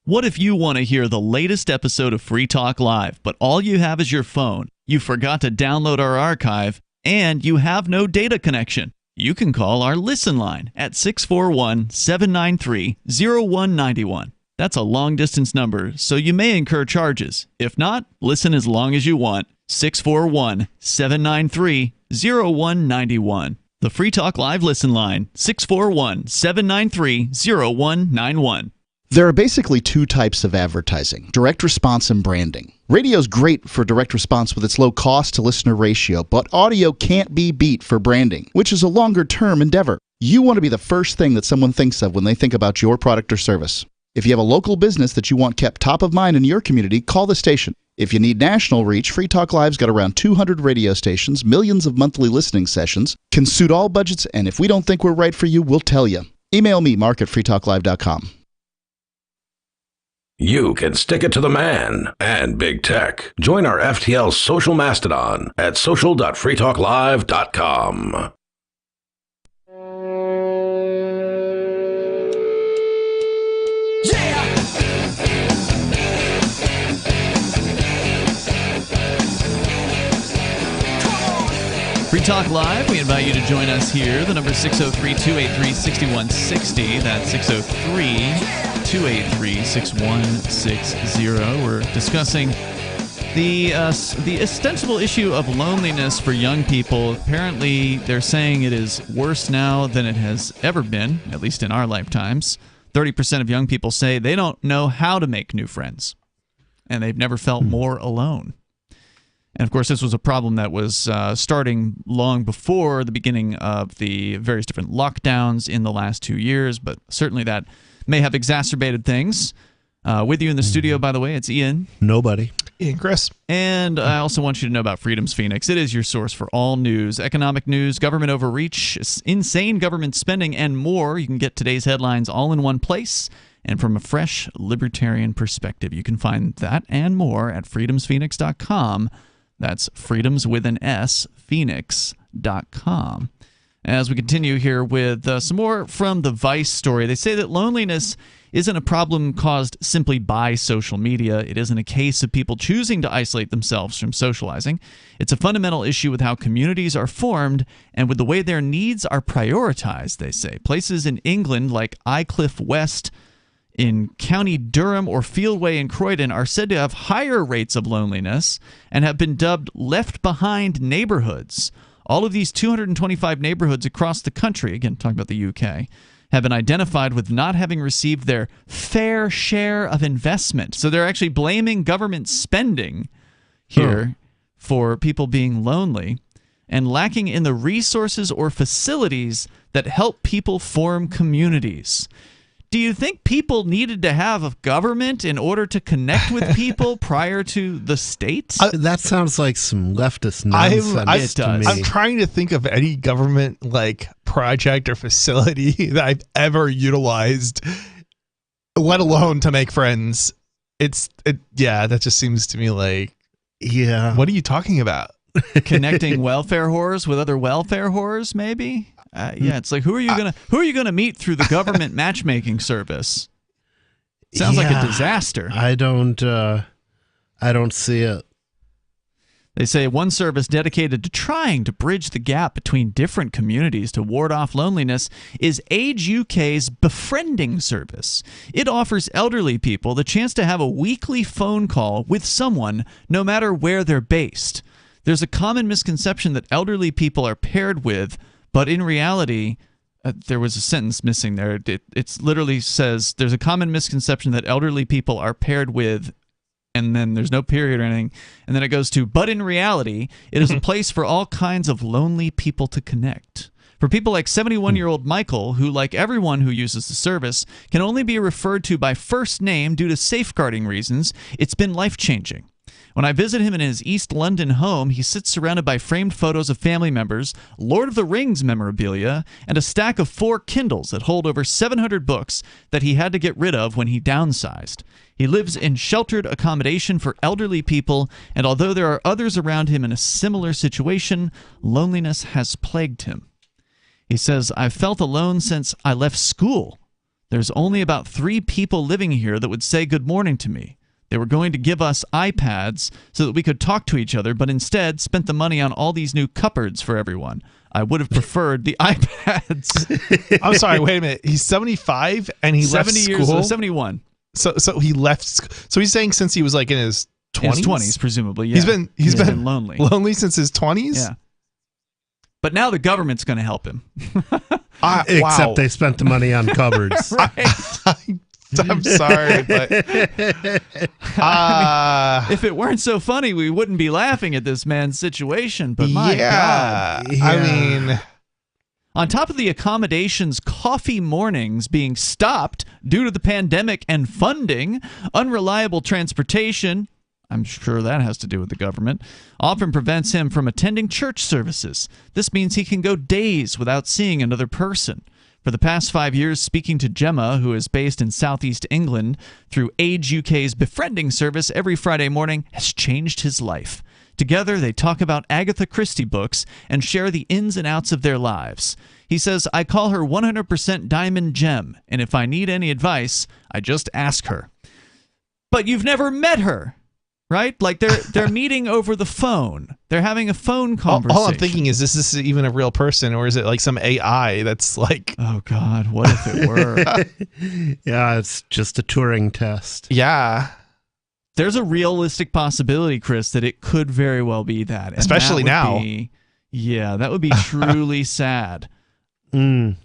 What if you want to hear the latest episode of Free Talk Live, but all you have is your phone, you forgot to download our archive, and you have no data connection? You can call our Listen line at 641-793-0191. That's a long-distance number, so you may incur charges. If not, listen as long as you want. 641-793-0191. The Free Talk Live Listen line, 641-793-0191. There are basically two types of advertising, direct response and branding. Radio's great for direct response with its low cost to listener ratio, but audio can't be beat for branding, which is a longer-term endeavor. You want to be the first thing that someone thinks of when they think about your product or service. If you have a local business that you want kept top of mind in your community, call the station. If you need national reach, Free Talk Live's got around 200 radio stations, millions of monthly listening sessions, can suit all budgets, and if we don't think we're right for you, we'll tell you. Email me, mark@freetalklive.com. You can stick it to the man and big tech. Join our FTL social mastodon at social.freetalklive.com. Free Talk Live, we invite you to join us here. The number is 603-283-6160. That's 603-283-6160. We're discussing the ostensible issue of loneliness for young people. Apparently, they're saying it is worse now than it has ever been, at least in our lifetimes. 30% of young people say they don't know how to make new friends, and they've never felt more alone. And, of course, this was a problem that was starting long before the beginning of the various different lockdowns in the last 2 years, but certainly that may have exacerbated things. With you in the studio, by the way, it's Ian. Nobody. Ian, Chris. And I also want you to know about Freedom's Phoenix. It is your source for all news, economic news, government overreach, insane government spending, and more. You can get today's headlines all in one place and from a fresh libertarian perspective. You can find that and more at freedomsphoenix.com. That's freedoms with an S, phoenix.com. As we continue here with some more from the Vice story, they say that loneliness isn't a problem caused simply by social media. It isn't a case of people choosing to isolate themselves from socializing. It's a fundamental issue with how communities are formed and with the way their needs are prioritized, they say. Places in England like Aycliffe West in County Durham or Fieldway in Croydon are said to have higher rates of loneliness and have been dubbed left-behind neighborhoods. All of these 225 neighborhoods across the country, again, talking about the UK, have been identified with not having received their fair share of investment. So they're actually blaming government spending here for people being lonely and lacking in the resources or facilities that help people form communities. Do you think people needed to have a government in order to connect with people prior to the state? That sounds like some leftist nonsense to me. I'm trying to think of any government like project or facility that I've ever utilized let alone to make friends. That just seems to me like, what are you talking about? Connecting welfare whores with other welfare whores, maybe? It's like, who are you gonna meet through the government matchmaking service? Sounds like a disaster. I don't see it. They say one service dedicated to trying to bridge the gap between different communities to ward off loneliness is Age UK's Befriending Service. It offers elderly people the chance to have a weekly phone call with someone, no matter where they're based. There's a common misconception that elderly people are paired with, but in reality, there was a sentence missing there. It literally says there's a common misconception that elderly people are paired with, and then there's no period or anything, and then it goes to, but in reality, it is a place for all kinds of lonely people to connect. For people like 71-year-old Michael, who, like everyone who uses the service, can only be referred to by first name due to safeguarding reasons, it's been life-changing. When I visit him in his East London home, he sits surrounded by framed photos of family members, Lord of the Rings memorabilia, and a stack of 4 Kindles that hold over 700 books that he had to get rid of when he downsized. He lives in sheltered accommodation for elderly people, and although there are others around him in a similar situation, loneliness has plagued him. He says, I've felt alone since I left school. There's only about 3 people living here that would say good morning to me. They were going to give us iPads so that we could talk to each other, but instead spent the money on all these new cupboards for everyone. I would have preferred the iPads. I'm sorry, wait a minute. He's 75 and he left school? 70 years, 71. So he left. So he's saying since he was like in his 20s? In his 20s, presumably, yeah. He's been lonely. Lonely since his 20s? Yeah. But now the government's going to help him. Except they spent the money on cupboards. I'm sorry, but if it weren't so funny, we wouldn't be laughing at this man's situation. But my God. I mean, on top of the accommodation's coffee mornings being stopped due to the pandemic and funding, unreliable transportation, I'm sure that has to do with the government, often prevents him from attending church services. This means he can go days without seeing another person. For the past 5 years, speaking to Gemma, who is based in southeast England, through Age UK's Befriending Service every Friday morning has changed his life. Together, they talk about Agatha Christie books and share the ins and outs of their lives. He says, I call her 100% Diamond Gem, and if I need any advice, I just ask her. But you've never met her. Right? Like they're meeting over the phone. They're having a phone conversation. All I'm thinking is this even a real person, or is it like some AI that's like, oh God, what if it were? Yeah, it's just a Turing test. Yeah. There's a realistic possibility, Chris, that it could very well be that. And especially now. That would be truly sad.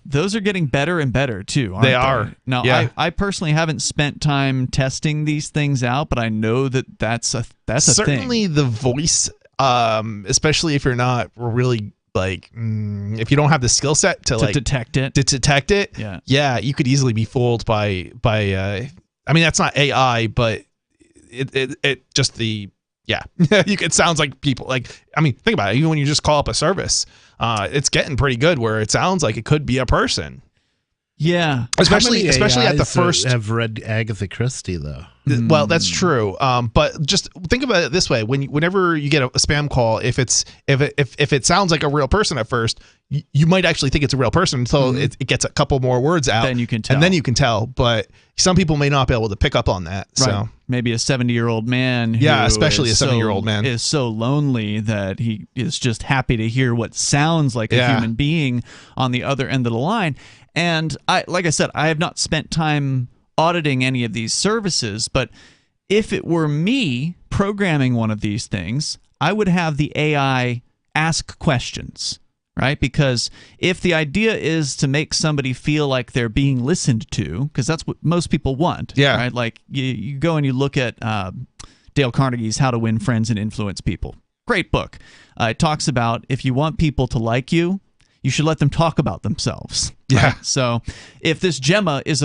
Those are getting better and better too, aren't they? Are. Now, yeah. I personally haven't spent time testing these things out, but I know that that's a thing. Certainly the voice, especially if you're not really like, if you don't have the skill set to like detect it. Yeah, you could easily be fooled by. I mean, that's not AI, but it just the. Yeah, it sounds like people like. I mean, think about it. Even when you just call up a service, it's getting pretty good where it sounds like it could be a person. Yeah, especially at the first. Have read Agatha Christie though. Well, that's true. But just think about it this way: whenever you get a spam call, if it sounds like a real person at first, you might actually think it's a real person until it gets a couple more words out. Then you can tell. And then you can tell. But some people may not be able to pick up on that. Right. So maybe a 70-year-old man. Especially a 70-year-old man is so lonely that he is just happy to hear what sounds like a human being on the other end of the line. And like I said, I have not spent time auditing any of these services, but if it were me programming one of these things, I would have the AI ask questions, right? Because if the idea is to make somebody feel like they're being listened to, because that's what most people want, right? Like you go and you look at Dale Carnegie's How to Win Friends and Influence People. Great book. It talks about if you want people to like you, you should let them talk about themselves. Yeah. Right? So if this Gemma is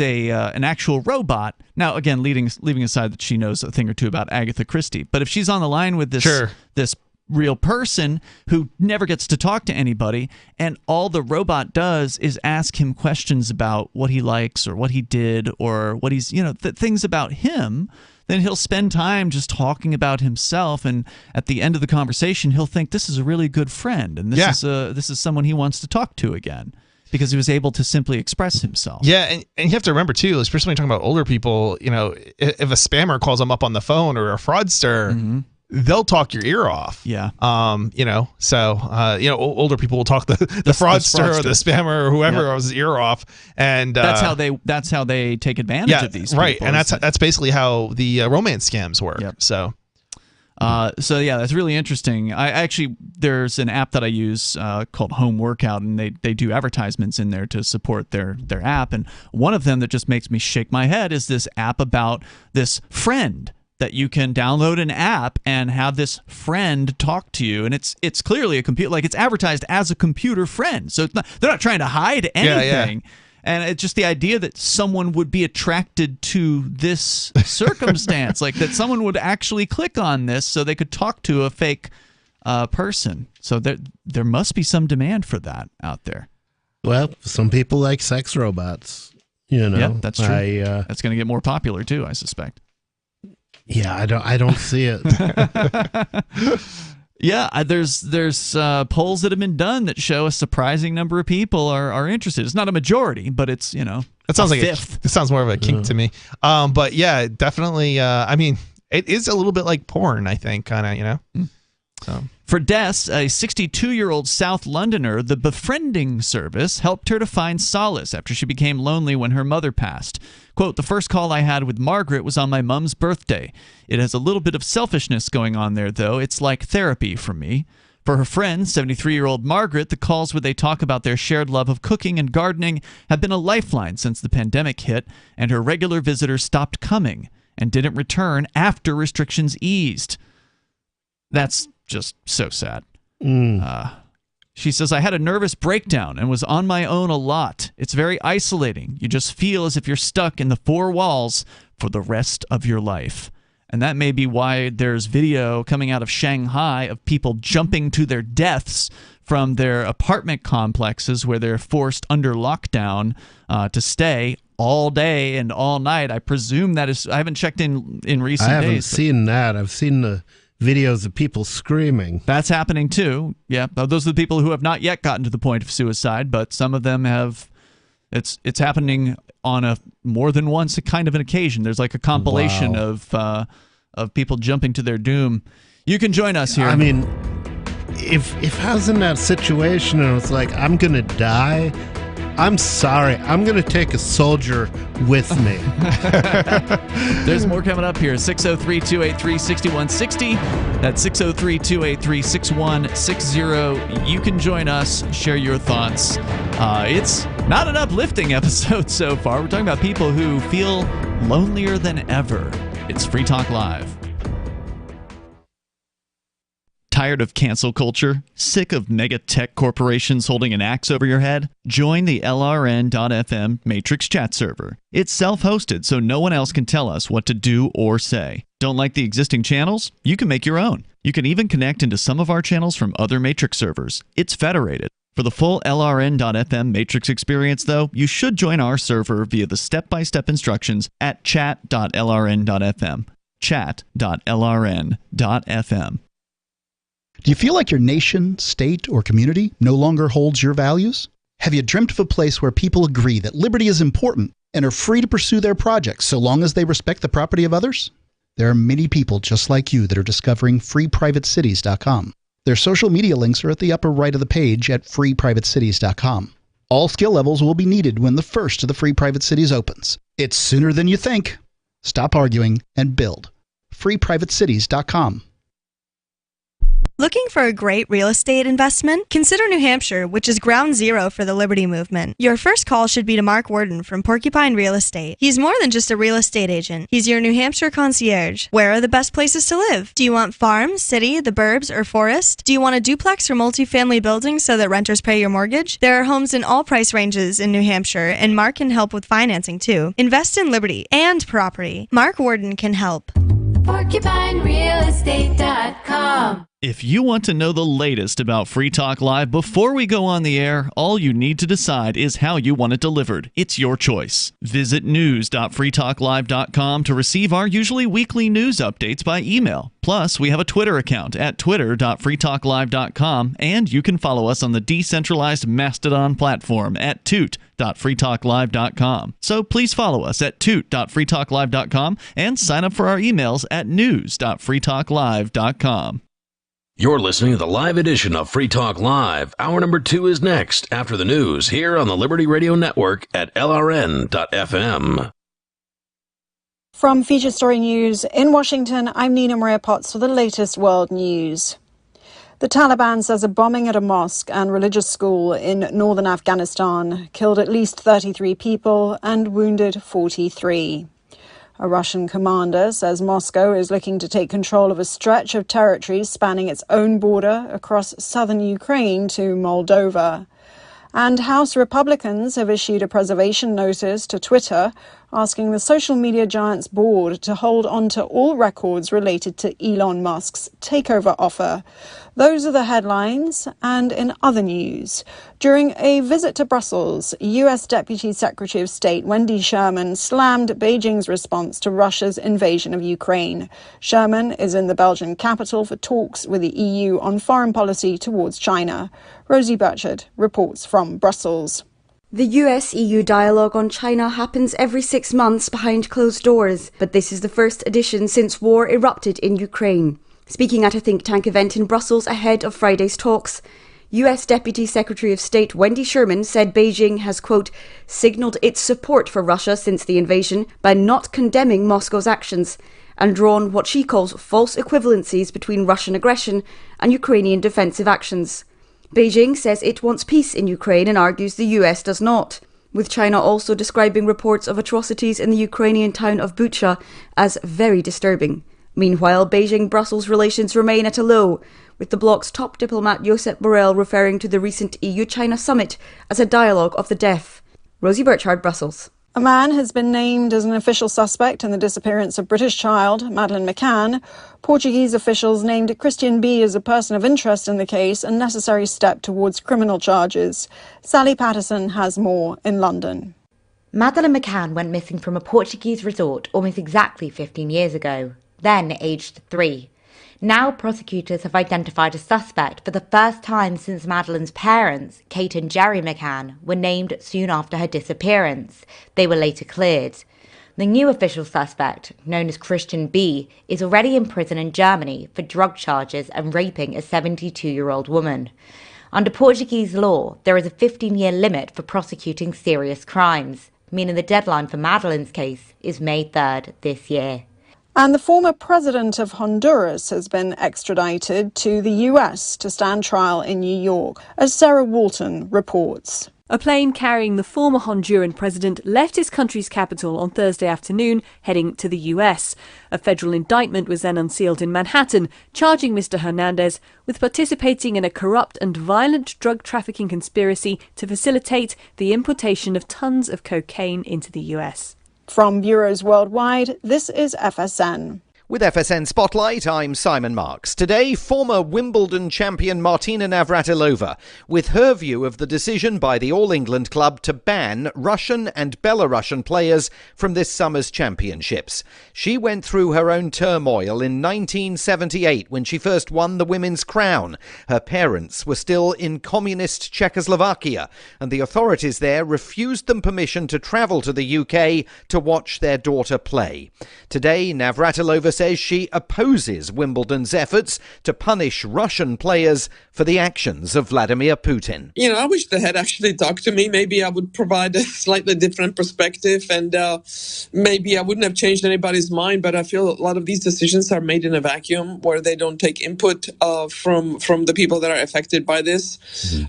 an actual robot, now again leaving aside that she knows a thing or two about Agatha Christie, but if she's on the line with this real person who never gets to talk to anybody, and all the robot does is ask him questions about what he likes or what he did or what he's, things about him. Then he'll spend time just talking about himself, and at the end of the conversation, he'll think this is a really good friend, and this is someone he wants to talk to again because he was able to simply express himself. Yeah, and you have to remember too, especially when you're talking about older people, if a spammer calls them up on the phone or a fraudster, they'll talk your ear off. Yeah. Older people will talk the fraudster or the spammer or whoever his ear off, and that's how they take advantage of these people. Right, and that's basically how the romance scams work. Yep. So that's really interesting. There's an app that I use called Home Workout, and they do advertisements in there to support their app. And one of them that just makes me shake my head is this app about this friend that you can download an app and have this friend talk to you, and it's clearly a computer, like it's advertised as a computer friend. So they're not trying to hide anything. Yeah. And it's just the idea that someone would be attracted to this circumstance, like that someone would actually click on this so they could talk to a fake person. So there must be some demand for that out there. Well, some people like sex robots. Yeah, that's true. That's going to get more popular too, I suspect. Yeah, I don't see it. Yeah, there's polls that have been done that show a surprising number of people are interested. It's not a majority, but it's that sounds like fifth. It sounds more of a kink to me. But yeah, definitely. I mean, it is a little bit like porn, I think, kind of. So. For Des, a 62-year-old South Londoner, the befriending service helped her to find solace after she became lonely when her mother passed. Quote, "The first call I had with Margaret was on my mum's birthday. It has a little bit of selfishness going on there, though. It's like therapy for me." For her friend, 73-year-old Margaret, the calls where they talk about their shared love of cooking and gardening have been a lifeline since the pandemic hit, and her regular visitors stopped coming and didn't return after restrictions eased. That's just so sad. She says, "I had a nervous breakdown and was on my own a lot. It's very isolating. You just feel as if you're stuck in the four walls for the rest of your life." And that may be why there's video coming out of Shanghai of people jumping to their deaths from their apartment complexes where they're forced under lockdown to stay all day and all night. I presume that is... I haven't checked in recent days. I haven't seen that. I've seen the videos of people screaming. That's happening too. Yeah, those are the people who have not yet gotten to the point of suicide, but some of them have. It's happening on a more than once a kind of an occasion. There's like a compilation of people jumping to their doom. You can join us here. I mean, if I was in that situation and it's like I'm gonna die, I'm sorry. I'm going to take a soldier with me. There's more coming up here. 603-283-6160. That's 603-283-6160. You can join us, share your thoughts. It's not an uplifting episode so far. We're talking about people who feel lonelier than ever. It's Free Talk Live. Tired of cancel culture? Sick of mega tech corporations holding an axe over your head? Join the LRN.FM Matrix chat server. It's self-hosted, so no one else can tell us what to do or say. Don't like the existing channels? You can make your own. You can even connect into some of our channels from other Matrix servers. It's federated. For the full LRN.FM Matrix experience, though, you should join our server via the step-by-step instructions at chat.lrn.fm. Chat.lrn.fm. Do you feel like your nation, state, or community no longer holds your values? Have you dreamt of a place where people agree that liberty is important and are free to pursue their projects so long as they respect the property of others? There are many people just like you that are discovering freeprivatecities.com. Their social media links are at the upper right of the page at freeprivatecities.com. All skill levels will be needed when the first of the Free Private Cities opens. It's sooner than you think. Stop arguing and build. freeprivatecities.com. Looking for a great real estate investment? Consider New Hampshire, which is ground zero for the Liberty Movement. Your first call should be to Mark Worden from Porcupine Real Estate. He's more than just a real estate agent. He's your New Hampshire concierge. Where are the best places to live? Do you want farm, city, the burbs, or forest? Do you want a duplex or multifamily building so that renters pay your mortgage? There are homes in all price ranges in New Hampshire, and Mark can help with financing too. Invest in liberty and property. Mark Worden can help. PorcupineRealEstate.com. If you want to know the latest about Free Talk Live before we go on the air, all you need to decide is how you want it delivered. It's your choice. Visit news.freetalklive.com to receive our usually weekly news updates by email. Plus, we have a Twitter account at twitter.freetalklive.com, and you can follow us on the decentralized Mastodon platform at toot.freetalklive.com. So please follow us at toot.freetalklive.com and sign up for our emails at news.freetalklive.com. You're listening to the live edition of Free Talk Live. Hour number 2 is next after the news here on the Liberty Radio Network at LRN.FM. From Feature Story News in Washington, I'm Nina Maria Potts for the latest world news. The Taliban says a bombing at a mosque and religious school in northern Afghanistan killed at least 33 people and wounded 43. A Russian commander says Moscow is looking to take control of a stretch of territory spanning its own border across southern Ukraine to Moldova. And House Republicans have issued a preservation notice to Twitter asking the social media giant's board to hold on to all records related to Elon Musk's takeover offer. Those are the headlines. And in other news, during a visit to Brussels, U.S. Deputy Secretary of State Wendy Sherman slammed Beijing's response to Russia's invasion of Ukraine. Sherman is in the Belgian capital for talks with the EU on foreign policy towards China. Rosie Burchard reports from Brussels. The US-EU dialogue on China happens every 6 months behind closed doors, but this is the first edition since war erupted in Ukraine. Speaking at a think tank event in Brussels ahead of Friday's talks, US Deputy Secretary of State Wendy Sherman said Beijing has, quote, signalled its support for Russia since the invasion by not condemning Moscow's actions and drawn what she calls false equivalencies between Russian aggression and Ukrainian defensive actions. Beijing says it wants peace in Ukraine and argues the US does not, with China also describing reports of atrocities in the Ukrainian town of Bucha as very disturbing. Meanwhile, Beijing-Brussels relations remain at a low, with the bloc's top diplomat Josep Borrell referring to the recent EU-China summit as a dialogue of the deaf. Rosie Burchard, Brussels. A man has been named as an official suspect in the disappearance of British child Madeleine Mccann. Portuguese officials named Christian B. as a person of interest in the case, a necessary step towards criminal charges. Sally Patterson has more in London. Madeleine Mccann went missing from a Portuguese resort almost exactly 15 years ago, then aged 3. Now prosecutors have identified a suspect for the first time since Madeleine's parents, Kate and Jerry Mccann, were named soon after her disappearance. They were later cleared. The new official suspect, known as Christian B., is already in prison in Germany for drug charges and raping a 72-year-old woman. Under Portuguese law, there is a 15-year limit for prosecuting serious crimes, meaning the deadline for Madeleine's case is May 3rd this year. And the former president of Honduras has been extradited to the US to stand trial in New York, as Sarah Walton reports. A plane carrying the former Honduran president left his country's capital on Thursday afternoon, heading to the US. A federal indictment was then unsealed in Manhattan, charging Mr. Hernandez with participating in a corrupt and violent drug trafficking conspiracy to facilitate the importation of tons of cocaine into the US. From bureaus worldwide, this is FSN. With FSN Spotlight, I'm Simon Marks. Today, former Wimbledon champion Martina Navratilova, with her view of the decision by the All England club to ban Russian and Belarusian players from this summer's championships. She went through her own turmoil in 1978 when she first won the women's crown. Her parents were still in communist Czechoslovakia, and the authorities there refused them permission to travel to the UK to watch their daughter play. Today, Navratilova says she opposes Wimbledon's efforts to punish Russian players for the actions of Vladimir Putin. You know, I wish they had actually talked to me. Maybe I would provide a slightly different perspective, and maybe I wouldn't have changed anybody's mind, but I feel a lot of these decisions are made in a vacuum where they don't take input from the people that are affected by this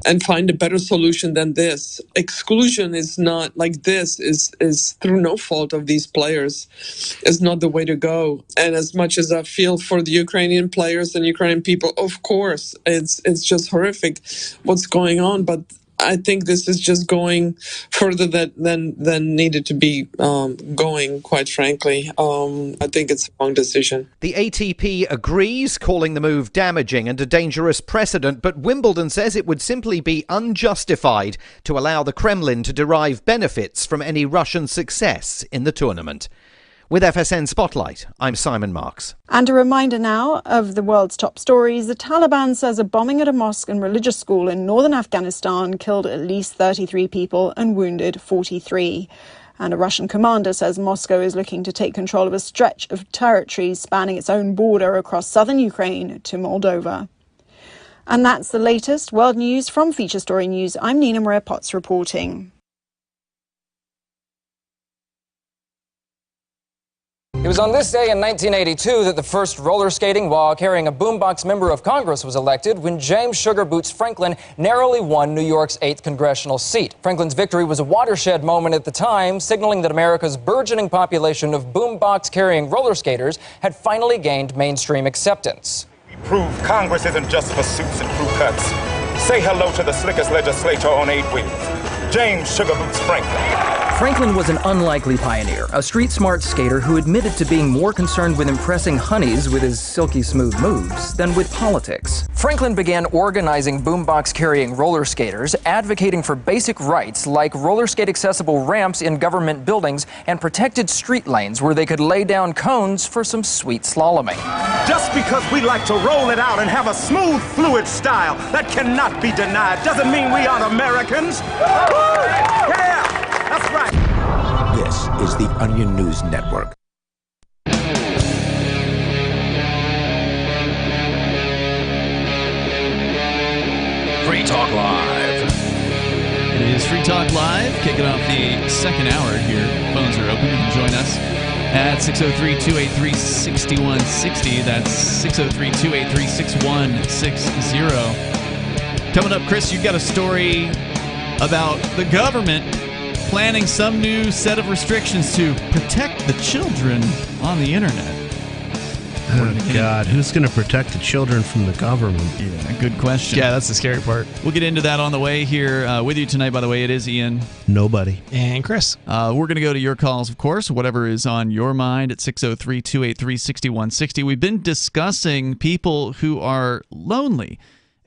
and find a better solution than this. Exclusion is not like this, is through no fault of these players, is not the way to go. And as much as I feel for the Ukrainian players and Ukrainian people, of course, it's just horrific what's going on. But I think this is just going further than needed to be going, quite frankly. I think it's a wrong decision. The ATP agrees, calling the move damaging and a dangerous precedent, but Wimbledon says it would simply be unjustified to allow the Kremlin to derive benefits from any Russian success in the tournament. With FSN Spotlight, I'm Simon Marks. And a reminder now of the world's top stories. The Taliban says a bombing at a mosque and religious school in northern Afghanistan killed at least 33 people and wounded 43. And a Russian commander says Moscow is looking to take control of a stretch of territory spanning its own border across southern Ukraine to Moldova. And that's the latest world news from Feature Story News. I'm Nina Maria Potts reporting. It was on this day in 1982 that the first roller skating while carrying a boombox member of Congress was elected when James Sugar Boots Franklin narrowly won New York's 8th congressional seat. Franklin's victory was a watershed moment at the time, signaling that America's burgeoning population of boombox-carrying roller skaters had finally gained mainstream acceptance. We proved Congress isn't just for suits and crew cuts. Say hello to the slickest legislator on 8 wheels, James Sugar Boots Franklin. Franklin was an unlikely pioneer, a street-smart skater who admitted to being more concerned with impressing honeys with his silky smooth moves than with politics. Franklin began organizing boombox-carrying roller skaters, advocating for basic rights like roller skate-accessible ramps in government buildings and protected street lanes where they could lay down cones for some sweet slaloming. Just because we like to roll it out and have a smooth, fluid style that cannot be denied doesn't mean we aren't Americans. Yeah! That's right. This is the Onion News Network. Free Talk Live. It is Free Talk Live, kicking off the second hour here. Phones are open. You can join us at 603-283-6160. That's 603-283-6160. Coming up, Chris, you've got a story about the government planning some new set of restrictions to protect the children on the internet. Oh, God. Who's going to protect the children from the government? Yeah, good question. Yeah, that's the scary part. We'll get into that on the way here. With you tonight, by the way, it is Ian. Nobody. And Chris. We're going to go to your calls, of course, whatever is on your mind at 603-283-6160. We've been discussing people who are lonely.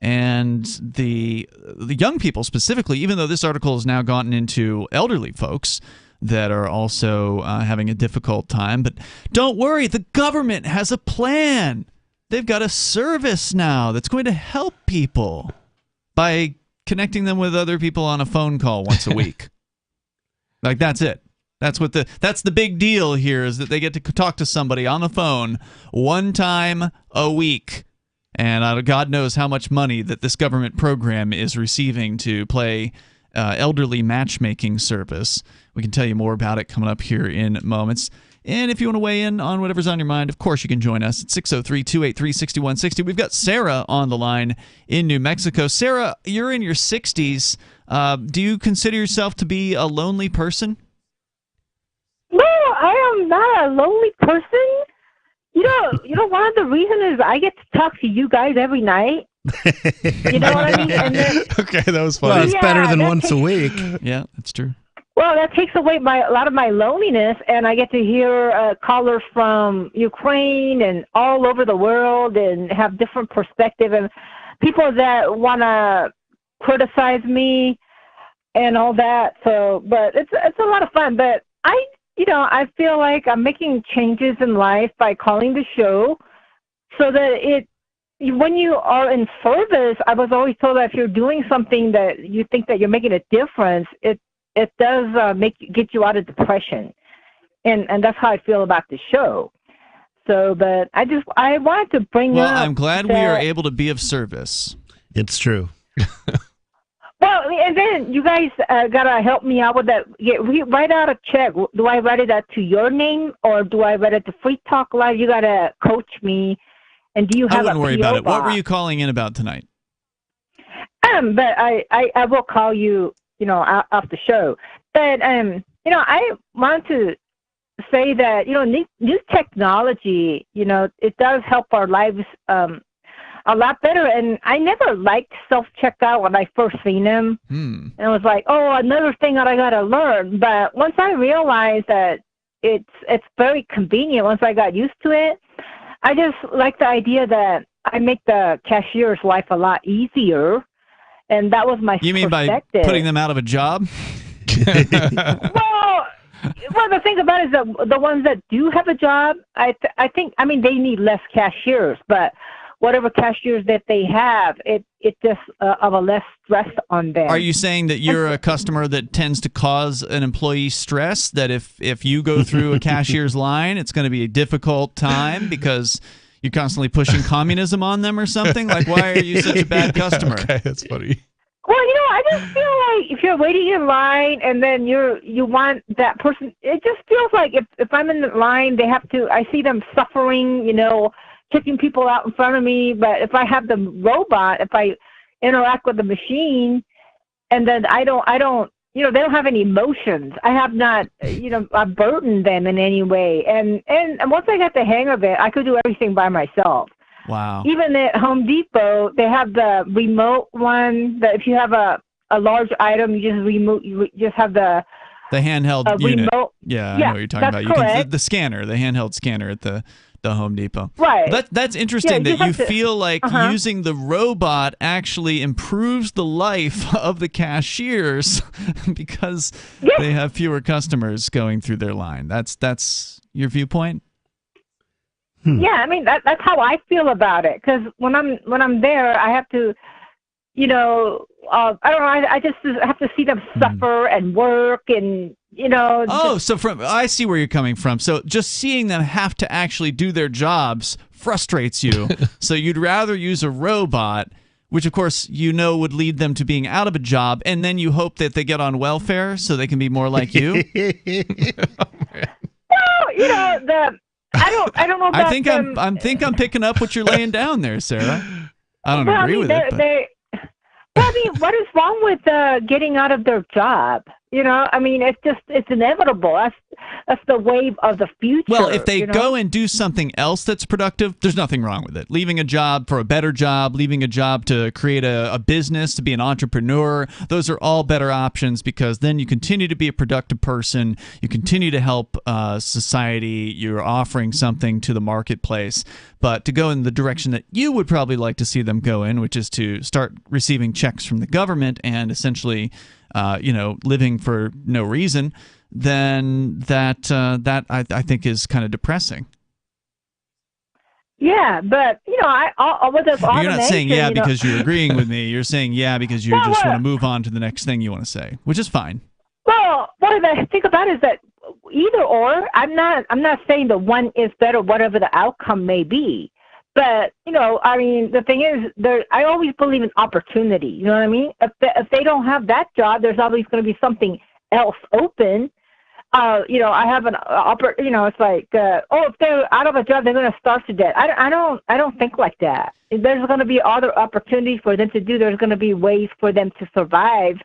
And the young people specifically, even though this article has now gotten into elderly folks that are also having a difficult time. But don't worry, the government has a plan. They've got a service now that's going to help people by connecting them with other people on a phone call once a week. Like, that's it. That's the big deal here, is that they get to talk to somebody on the phone one time a week. And God knows how much money that this government program is receiving to play elderly matchmaking service. We can tell you more about it coming up here in moments. And if you want to weigh in on whatever's on your mind, of course you can join us at 603-283-6160. We've got Sarah on the line in New Mexico. Sarah, you're in your 60s. Do you consider yourself to be a lonely person? No, I am not a lonely person. You know, one of the reasons is I get to talk to you guys every night. You know what I mean? And then, okay, that was funny. Well, it's better than once a week. Yeah, that's true. Well, that takes away a lot of my loneliness, and I get to hear callers from Ukraine and all over the world and have different perspective, and people that want to criticize me and all that. So, but it's a lot of fun. But I feel like I'm making changes in life by calling the show, so that when you are in service, I was always told that if you're doing something that you think that you're making a difference, it does get you out of depression, and that's how I feel about the show. So, but I wanted to bring up. Well, I'm glad we are able to be of service. It's true. Well, and then you guys gotta help me out with that. Write out a check. Do I write it out to your name, or do I write it to Free Talk Live? You gotta coach me. And do you have I wouldn't worry about it. box? What were you calling in about tonight? But I will call you, off the show. But I want to say that new technology, it does help our lives a lot better. And I never liked self-checkout when I first seen them. And it was like, oh, another thing that I got to learn. But once I realized that it's very convenient, once I got used to it, I just like the idea that I make the cashier's life a lot easier. And that was my You mean by putting them out of a job? Well, the thing about it is that the ones that do have a job, I think, I mean, they need less cashiers, but whatever cashiers that they have, it just of a less stress on them. Are you saying that you're a customer that tends to cause an employee stress, that if you go through a cashier's line, it's going to be a difficult time because you're constantly pushing communism on them or something? Like, why are you such a bad customer? Okay, that's funny. Well, I just feel like if you're waiting in line and then you want that person, it just feels like if I'm in the line, I see them suffering, kicking people out in front of me. But if I have the robot, if I interact with the machine, and then I don't, they don't have any emotions. I have not, burdened them in any way. And once I got the hang of it, I could do everything by myself. Wow. Even at Home Depot, they have the remote one that if you have a large item, you just have the handheld unit. Remote. Yeah, I know what you're talking about. Correct. The scanner, the handheld scanner at the Home Depot. Right. That's interesting that you feel like Uh-huh. using the robot actually improves the life of the cashiers because they have fewer customers going through their line. That's your viewpoint? Yeah, I mean that's how I feel about it. Because when I'm there, I have to, I don't know. I just have to see them suffer and work and I see where you're coming from. So just seeing them have to actually do their jobs frustrates you. So you'd rather use a robot, which of course would lead them to being out of a job, and then you hope that they get on welfare so they can be more like you. Well, I don't know about I think I'm picking up what you're laying down there, Sarah. I don't agree with it. But what is wrong with getting out of their job? I mean, it's inevitable. That's the wave of the future. Well, if they go and do something else that's productive, there's nothing wrong with it. Leaving a job for a better job, leaving a job to create a business, to be an entrepreneur, those are all better options because then you continue to be a productive person. You continue to help society. You're offering something to the marketplace. But to go in the direction that you would probably like to see them go in, which is to start receiving checks from the government and essentially living for no reason, then that I think is kind of depressing. Yeah, but with this automation, you're not saying because you're agreeing with me. You're saying because you just want to move on to the next thing you want to say, which is fine. Well, what I think about it is that either or. I'm not saying the one is better, whatever the outcome may be. But, I mean, the thing is, I always believe in opportunity. You know what I mean? If they don't have that job, there's always going to be something else open. I have it's like, if they're out of a job, they're going to starve to death. I don't think like that. There's going to be other opportunities for them to do. There's going to be ways for them to survive.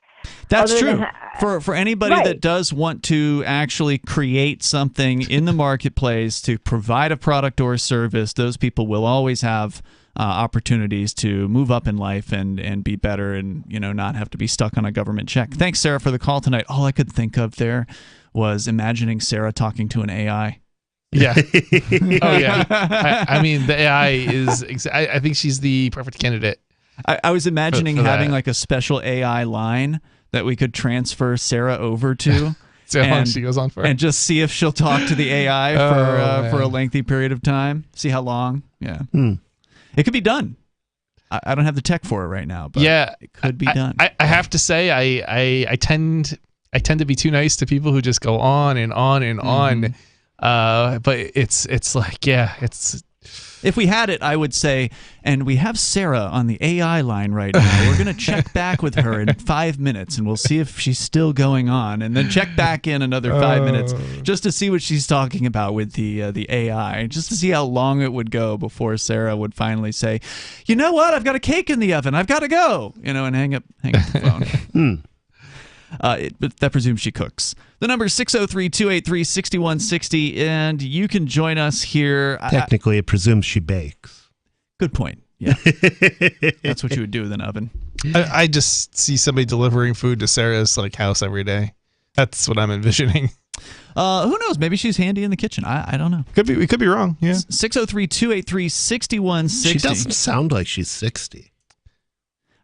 That's true. For anybody that does want to actually create something in the marketplace to provide a product or a service, those people will always have opportunities to move up in life and be better and not have to be stuck on a government check. Thanks, Sarah, for the call tonight. All I could think of there was imagining Sarah talking to an AI. Yeah. Oh, yeah. I mean, the AI is I think she's the perfect candidate. I was imagining having like a special AI line that we could transfer Sarah over to. See how long she goes on for. And just see if she'll talk to the AI for a lengthy period of time. See how long. Yeah. It could be done. I don't have the tech for it right now, but it could be done. I have to say, I tend to be too nice to people who just go on and on and on. But it's like, it's... If we had it, I would say, and we have Sarah on the AI line right now. We're going to check back with her in 5 minutes, and we'll see if she's still going on, and then check back in another 5 minutes just to see what she's talking about with the AI, just to see how long it would go before Sarah would finally say, you know what, I've got a cake in the oven, I've got to go, and hang up the phone. But that presumes she cooks. The number is 603-283-6160, and you can join us here. Technically, it presumes she bakes. Good point. Yeah. That's what you would do with an oven. I just see somebody delivering food to Sarah's house every day. That's what I'm envisioning. Who knows? Maybe she's handy in the kitchen. I don't know. We could be wrong. Yeah. 603-283-6160. She doesn't sound like she's 60. I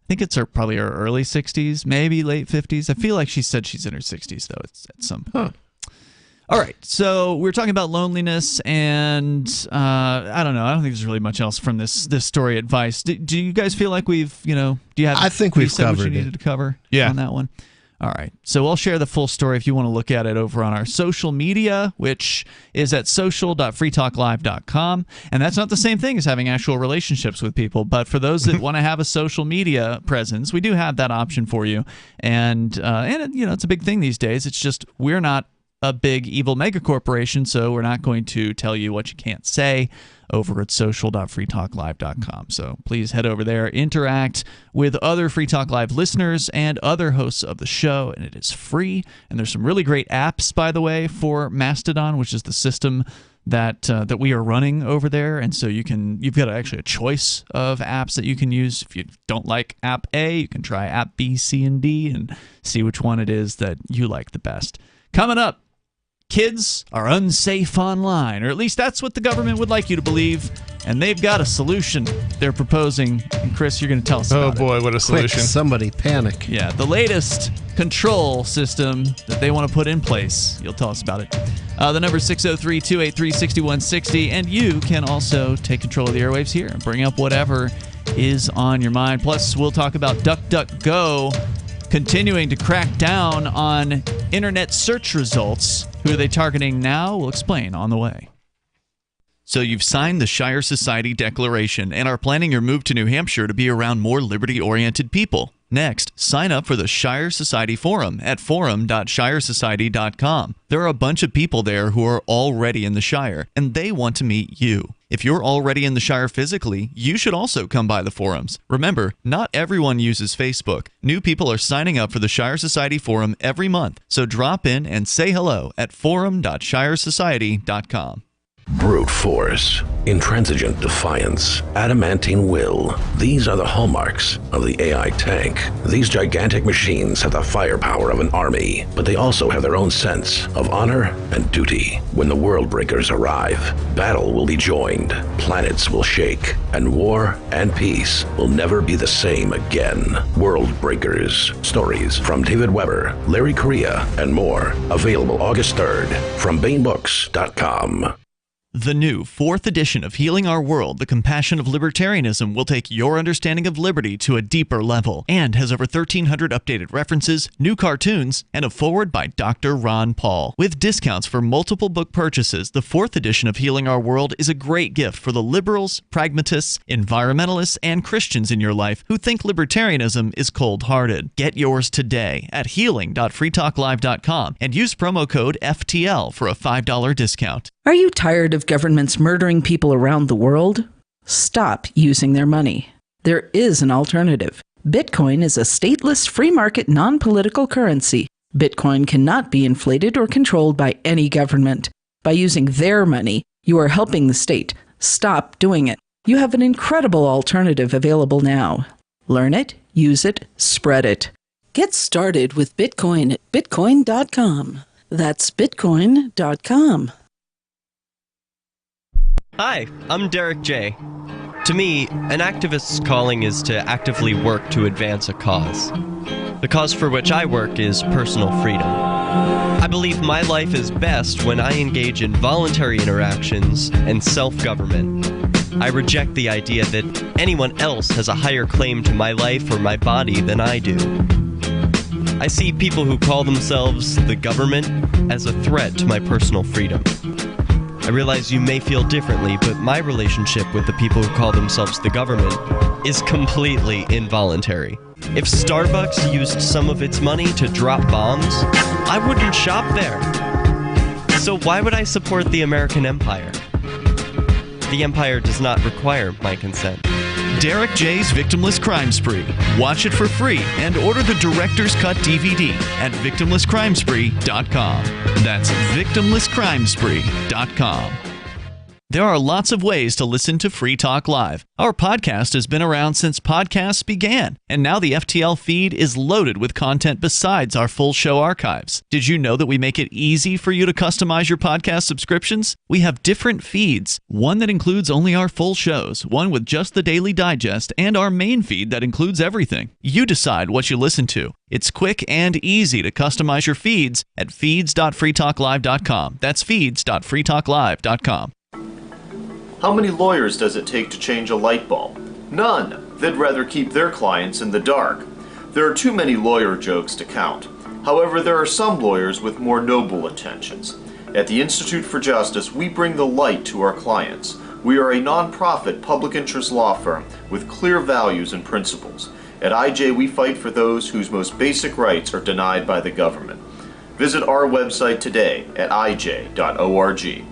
think it's probably her early 60s, maybe late 50s. I feel like she said she's in her 60s, though, at some point. All right, so we're talking about loneliness, and I don't know. I don't think there's really much else from this story advice. Do you guys feel like we've, do you have? I think we've said what covered you needed it. to cover Yeah. on that one? All right, so we'll share the full story if you want to look at it over on our social media, which is at social.freetalklive.com. And that's not the same thing as having actual relationships with people. But for those that want to have a social media presence, we do have that option for you. And it's a big thing these days. It's just we're not a big evil mega corporation, so we're not going to tell you what you can't say over at social.freetalklive.com. So please head over there, interact with other Free Talk Live listeners and other hosts of the show, and it is free. And there's some really great apps, by the way, for Mastodon, which is the system that we are running over there. And so you've got actually a choice of apps that you can use. If you don't like app A, you can try app B, C, and D and see which one it is that you like the best. Coming up, kids are unsafe online, or at least that's what the government would like you to believe, and they've got a solution they're proposing. And Chris, you're going to tell us about it. Oh boy, what a solution. Quick, somebody panic. Yeah, the latest control system that they want to put in place. You'll tell us about it. The number is 603-283-6160, and you can also take control of the airwaves here and bring up whatever is on your mind. Plus, we'll talk about DuckDuckGo continuing to crack down on internet search results. Who are they targeting now? We'll explain on the way. So you've signed the Shire Society Declaration and are planning your move to New Hampshire to be around more liberty-oriented people. Next, sign up for the Shire Society Forum at forum.shiresociety.com. There are a bunch of people there who are already in the Shire, and they want to meet you. If you're already in the Shire physically, you should also come by the forums. Remember, not everyone uses Facebook. New people are signing up for the Shire Society Forum every month, so drop in and say hello at forum.shiresociety.com. Brute force, intransigent defiance, adamantine will. These are the hallmarks of the AI tank. These gigantic machines have the firepower of an army, but they also have their own sense of honor and duty. When the world breakers arrive, battle will be joined, planets will shake, and war and peace will never be the same again. World Breakers. Stories from David Weber, Larry Correa, and more. Available August 3rd from BaneBooks.com. The new 4th edition of Healing Our World, The Compassion of Libertarianism, will take your understanding of liberty to a deeper level and has over 1,300 updated references, new cartoons, and a foreword by Dr. Ron Paul. With discounts for multiple book purchases, the 4th edition of Healing Our World is a great gift for the liberals, pragmatists, environmentalists, and Christians in your life who think libertarianism is cold-hearted. Get yours today at healing.freetalklive.com and use promo code FTL for a $5 discount. Are you tired of governments murdering people around the world? Stop using their money. There is an alternative. Bitcoin is a stateless, free market, non-political currency. Bitcoin cannot be inflated or controlled by any government. By using their money, you are helping the state. Stop doing it. You have an incredible alternative available now. Learn it, use it, spread it. Get started with Bitcoin at bitcoin.com. That's bitcoin.com. Hi, I'm Derek J. To me, an activist's calling is to actively work to advance a cause. The cause for which I work is personal freedom. I believe my life is best when I engage in voluntary interactions and self-government. I reject the idea that anyone else has a higher claim to my life or my body than I do. I see people who call themselves the government as a threat to my personal freedom. I realize you may feel differently, but my relationship with the people who call themselves the government is completely involuntary. If Starbucks used some of its money to drop bombs, I wouldn't shop there. So why would I support the American empire? The empire does not require my consent. Derek J's Victimless Crime Spree. Watch it for free and order the Director's Cut DVD at victimlesscrimespree.com. That's victimlesscrimespree.com. There are lots of ways to listen to Free Talk Live. Our podcast has been around since podcasts began, and now the FTL feed is loaded with content besides our full show archives. Did you know that we make it easy for you to customize your podcast subscriptions? We have different feeds, one that includes only our full shows, one with just the Daily Digest, and our main feed that includes everything. You decide what you listen to. It's quick and easy to customize your feeds at feeds.freetalklive.com. That's feeds.freetalklive.com. How many lawyers does it take to change a light bulb? None. They'd rather keep their clients in the dark. There are too many lawyer jokes to count. However, there are some lawyers with more noble intentions. At the Institute for Justice, we bring the light to our clients. We are a non-profit public interest law firm with clear values and principles. At IJ, we fight for those whose most basic rights are denied by the government. Visit our website today at ij.org.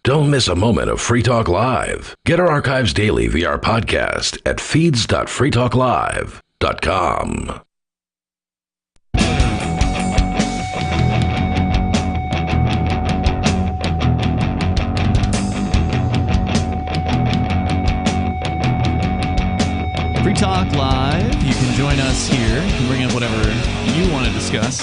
Don't miss a moment of Free Talk Live. Get our archives daily via our podcast at feeds.freetalklive.com. Free Talk Live. You can join us here. You can bring up whatever you want to discuss.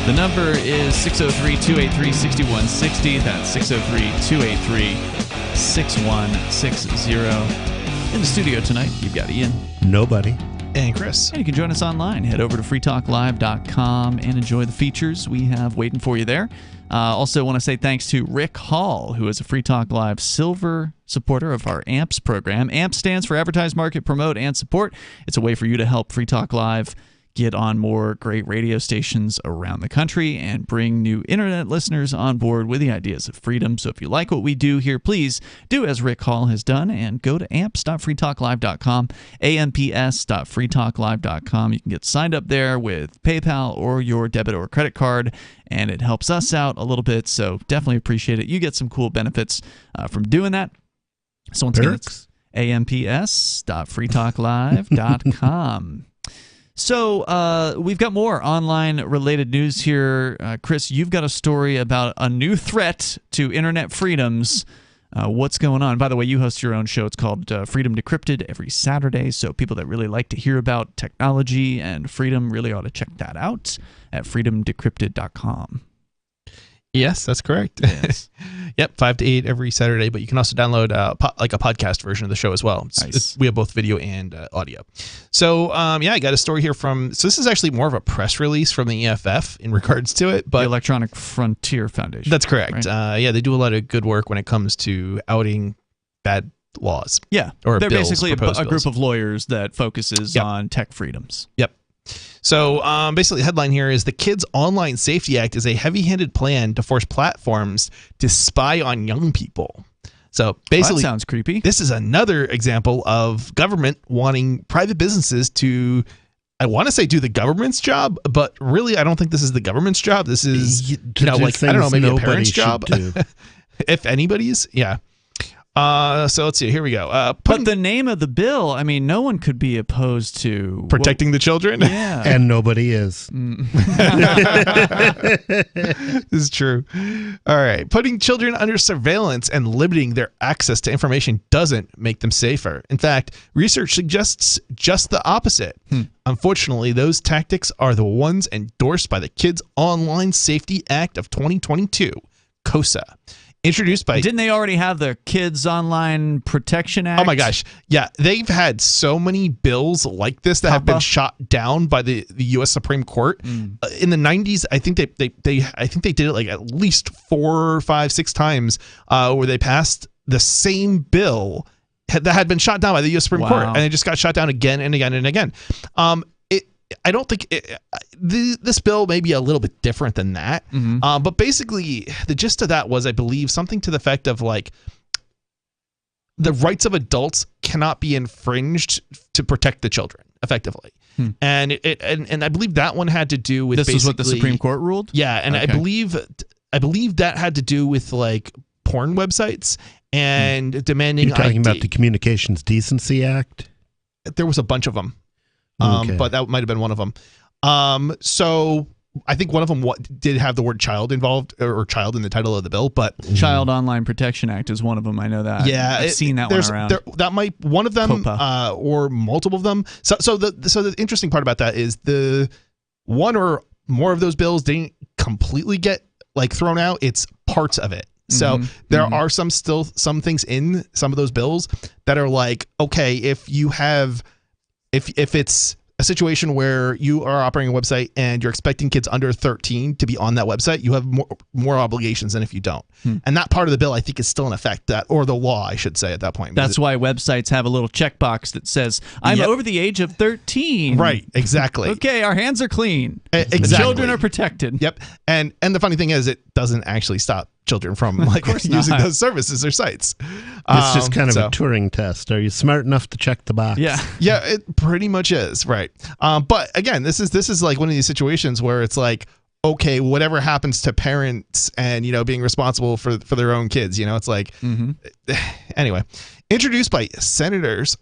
The number is 603-283-6160. That's 603-283-6160. In the studio tonight, you've got Ian. Nobody. And Chris. And you can join us online. Head over to freetalklive.com and enjoy the features we have waiting for you there. Also want to say thanks to Rick Hall, who is a Free Talk Live Silver supporter of our AMPS program. AMPS stands for Advertise, Market, Promote, and Support. It's a way for you to help Free Talk Live get on more great radio stations around the country and bring new internet listeners on board with the ideas of freedom. So if you like what we do here, please do as Rick Hall has done and go to amps.freetalklive.com, amps.freetalklive.com. You can get signed up there with PayPal or your debit or credit card, and it helps us out a little bit, so definitely appreciate it. You get some cool benefits from doing that. So once again, it's amps.freetalklive.com. So we've got more online-related news here. Chris, you've got a story about a new threat to internet freedoms. What's going on? By the way, you host your own show. It's called Freedom Decrypted every Saturday, so people that really like to hear about technology and freedom really ought to check that out at freedomdecrypted.com. Yes, that's correct. Yes. Yep, 5 to 8 every Saturday, but you can also download like a podcast version of the show as well. Nice. We have both video and audio. So, I got a story here so this is actually more of a press release from the EFF in regards to it. But the Electronic Frontier Foundation. That's correct. Right? They do a lot of good work when it comes to outing bad laws. Yeah, or they're bills, basically a bills. group of lawyers that focuses on tech freedoms. Yep. So basically the headline here is the Kids Online Safety Act is a heavy-handed plan to force platforms to spy on young people. So basically, that sounds creepy. This is another example of government wanting private businesses to, I want to say, do the government's job, but really I don't think this is the government's job. This is, I don't know, maybe a parent's job, if anybody's. Yeah. So let's see. Here we go. But the name of the bill, I mean, no one could be opposed to protecting the children. Yeah. And nobody is. This is true. All right. Putting children under surveillance and limiting their access to information doesn't make them safer. In fact, research suggests just the opposite. Unfortunately, those tactics are the ones endorsed by the Kids Online Safety Act of 2022, KOSA. Introduced by... Didn't they already have the Kids Online Protection Act? Oh my gosh. Yeah, they've had so many bills like this that have been shot down by the U.S. Supreme Court. In the 90s, I think they did it like at least 4, 5, 6 times where they passed the same bill that had been shot down by the U.S. Supreme Court, and it just got shot down again and again and again. I don't think this bill may be a little bit different than that. But basically, the gist of that was, I believe, something to the effect of like the rights of adults cannot be infringed to protect the children effectively. And I believe that one had to do with this is what the Supreme Court ruled. Yeah, and okay. I believe that had to do with like porn websites and demanding. You're talking about the Communications Decency Act? There was a bunch of them. Okay. But that might have been one of them. So I think one of them did have the word child involved or child in the title of the bill, but Child Online Protection Act is one of them. I know that. Yeah, I've seen that one around. That might one of them or multiple of them. So the interesting part about that is the one or more of those bills didn't completely get like thrown out. It's parts of it. So there are some things in some of those bills that are like, okay, if it's a situation where you are operating a website and you're expecting kids under 13 to be on that website, you have more obligations than if you don't. And that part of the bill, I think, is still in effect, or the law, I should say, at that point. That's why websites have a little checkbox that says, I'm over the age of 13. Right, exactly. Okay, our hands are clean. Exactly. The children are protected. Yep. And the funny thing is, it doesn't actually stop children from like using those services or sites. It's just kind of a Turing test. Are you smart enough to check the box? Yeah, it pretty much is, right. But again, this is like one of these situations where it's like, okay, whatever happens to parents and, being responsible for their own kids, it's like, anyway, introduced by Senators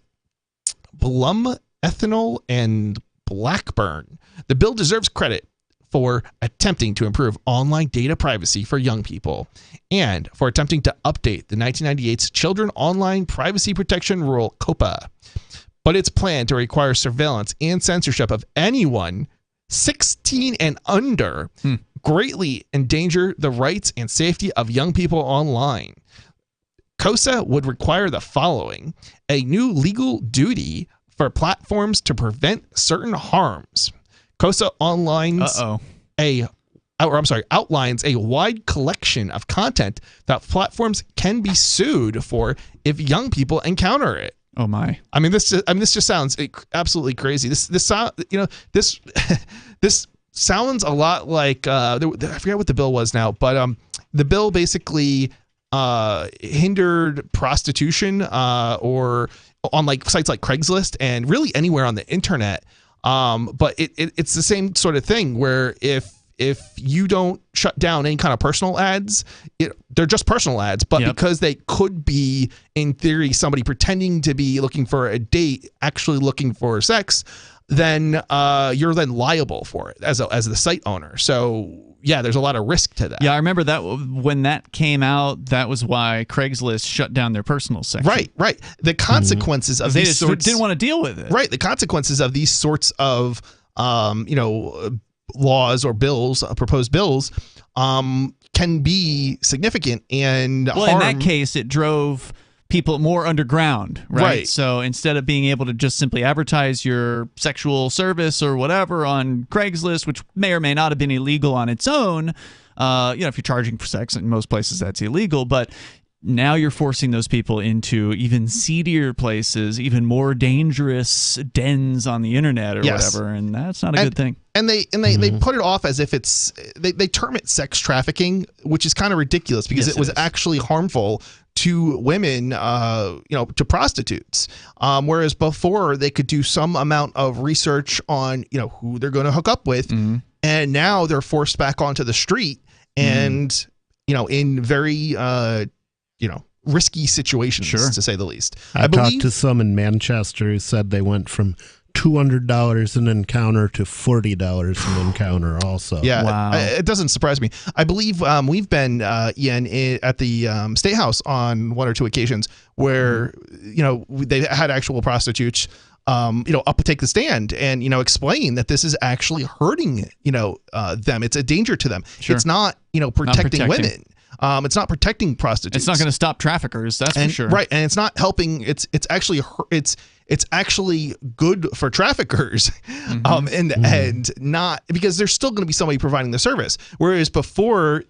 Blum, Ethanol, and Blackburn. The bill deserves credit for attempting to improve online data privacy for young people and for attempting to update the 1998's Children Online Privacy Protection Rule, COPPA. But its plan to require surveillance and censorship of anyone 16 and under greatly endanger the rights and safety of young people online. COSA would require the following: a new legal duty for platforms to prevent certain harms. COSA outlines a wide collection of content that platforms can be sued for if young people encounter it. Oh my! I mean, this just sounds absolutely crazy. This sounds a lot like I forget what the bill was now, but the bill basically hindered prostitution or on like sites like Craigslist and really anywhere on the internet. But it's the same sort of thing where if you don't shut down any kind of personal ads, they're just personal ads, but because they could be, in theory, somebody pretending to be looking for a date, actually looking for sex, then you're then liable for it as the site owner. So yeah, there's a lot of risk to that. Yeah, I remember that when that came out, that was why Craigslist shut down their personal section. Right. The consequences of these sorts didn't want to deal with it. Right. The consequences of these sorts of laws or bills, proposed bills, can be significant and in that case, it drove people more underground, right? So instead of being able to just simply advertise your sexual service or whatever on Craigslist, which may or may not have been illegal on its own, if you're charging for sex, in most places that's illegal, but now you're forcing those people into even seedier places, even more dangerous dens on the internet or whatever, and that's not a good thing. And they put it off as if it's they term it sex trafficking, which is kind of ridiculous because it was actually harmful to women, to prostitutes. Whereas before they could do some amount of research on who they're going to hook up with, and now they're forced back onto the street and in very risky situations, to say the least. I talked to some in Manchester who said they went from $200 an encounter to $40 an encounter also. Yeah, wow. It doesn't surprise me. I believe we've been, Ian, at the State House on one or two occasions where, they had actual prostitutes, up to take the stand and, explain that this is actually hurting, them. It's a danger to them. Sure. It's not, protecting women. It's not protecting prostitutes. It's not going to stop traffickers. That's for sure. Right, and it's not helping. It's actually good for traffickers, and not because there's still going to be somebody providing the service. Whereas before,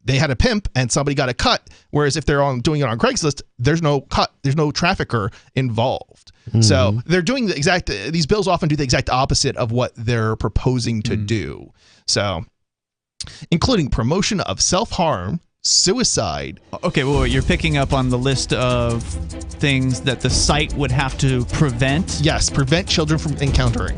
they had a pimp and somebody got a cut. Whereas if they're doing it on Craigslist, there's no cut. There's no trafficker involved. So they're doing these bills often do the exact opposite of what they're proposing to do. So, including promotion of self-harm, suicide. Okay, well, you're picking up on the list of things that the site would have to prevent? Yes, prevent children from encountering.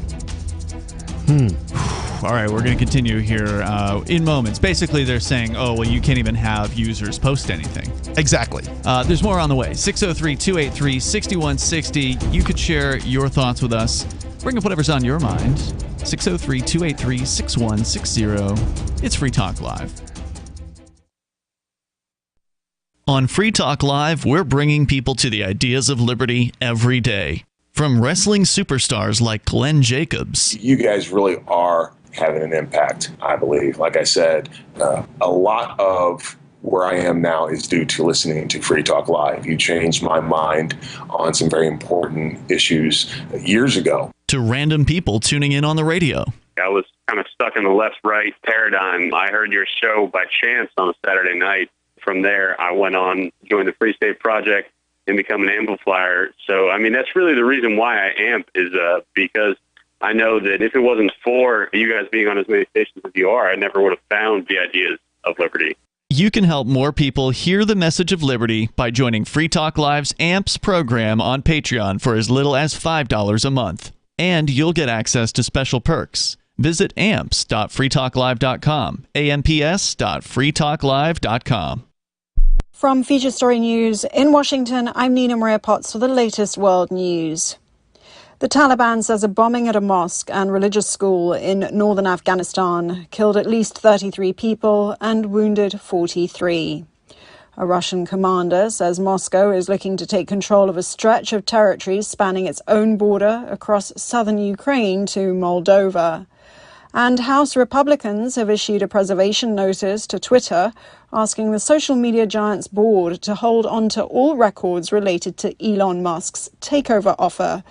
All right, we're going to continue here in moments. Basically, they're saying, you can't even have users post anything. Exactly. There's more on the way. 603-283-6160. You could share your thoughts with us. Bring up whatever's on your mind. 603-283-6160. It's Free Talk Live. On Free Talk Live, we're bringing people to the ideas of liberty every day. From wrestling superstars like Glenn Jacobs. You guys really are having an impact, I believe. Like I said, a lot of where I am now is due to listening to Free Talk Live. You changed my mind on some very important issues years ago. To random people tuning in on the radio. I was kind of stuck in the left-right paradigm. I heard your show by chance on a Saturday night. From there, I went on, joined the Free State Project, and become an amplifier. So, I mean, that's really the reason why I amp is because I know that if it wasn't for you guys being on as many stations as you are, I never would have found the ideas of liberty. You can help more people hear the message of liberty by joining Free Talk Live's AMPS program on Patreon for as little as $5 a month. And you'll get access to special perks. Visit amps.freetalklive.com, amps.freetalklive.com. From Feature Story News in Washington, I'm Nina Maria Potts for the latest world news. The Taliban says a bombing at a mosque and religious school in northern Afghanistan killed at least 33 people and wounded 43. A Russian commander says Moscow is looking to take control of a stretch of territory spanning its own border across southern Ukraine to Moldova. And House Republicans have issued a preservation notice to Twitter asking the social media giant's board to hold on to all records related to Elon Musk's takeover offer.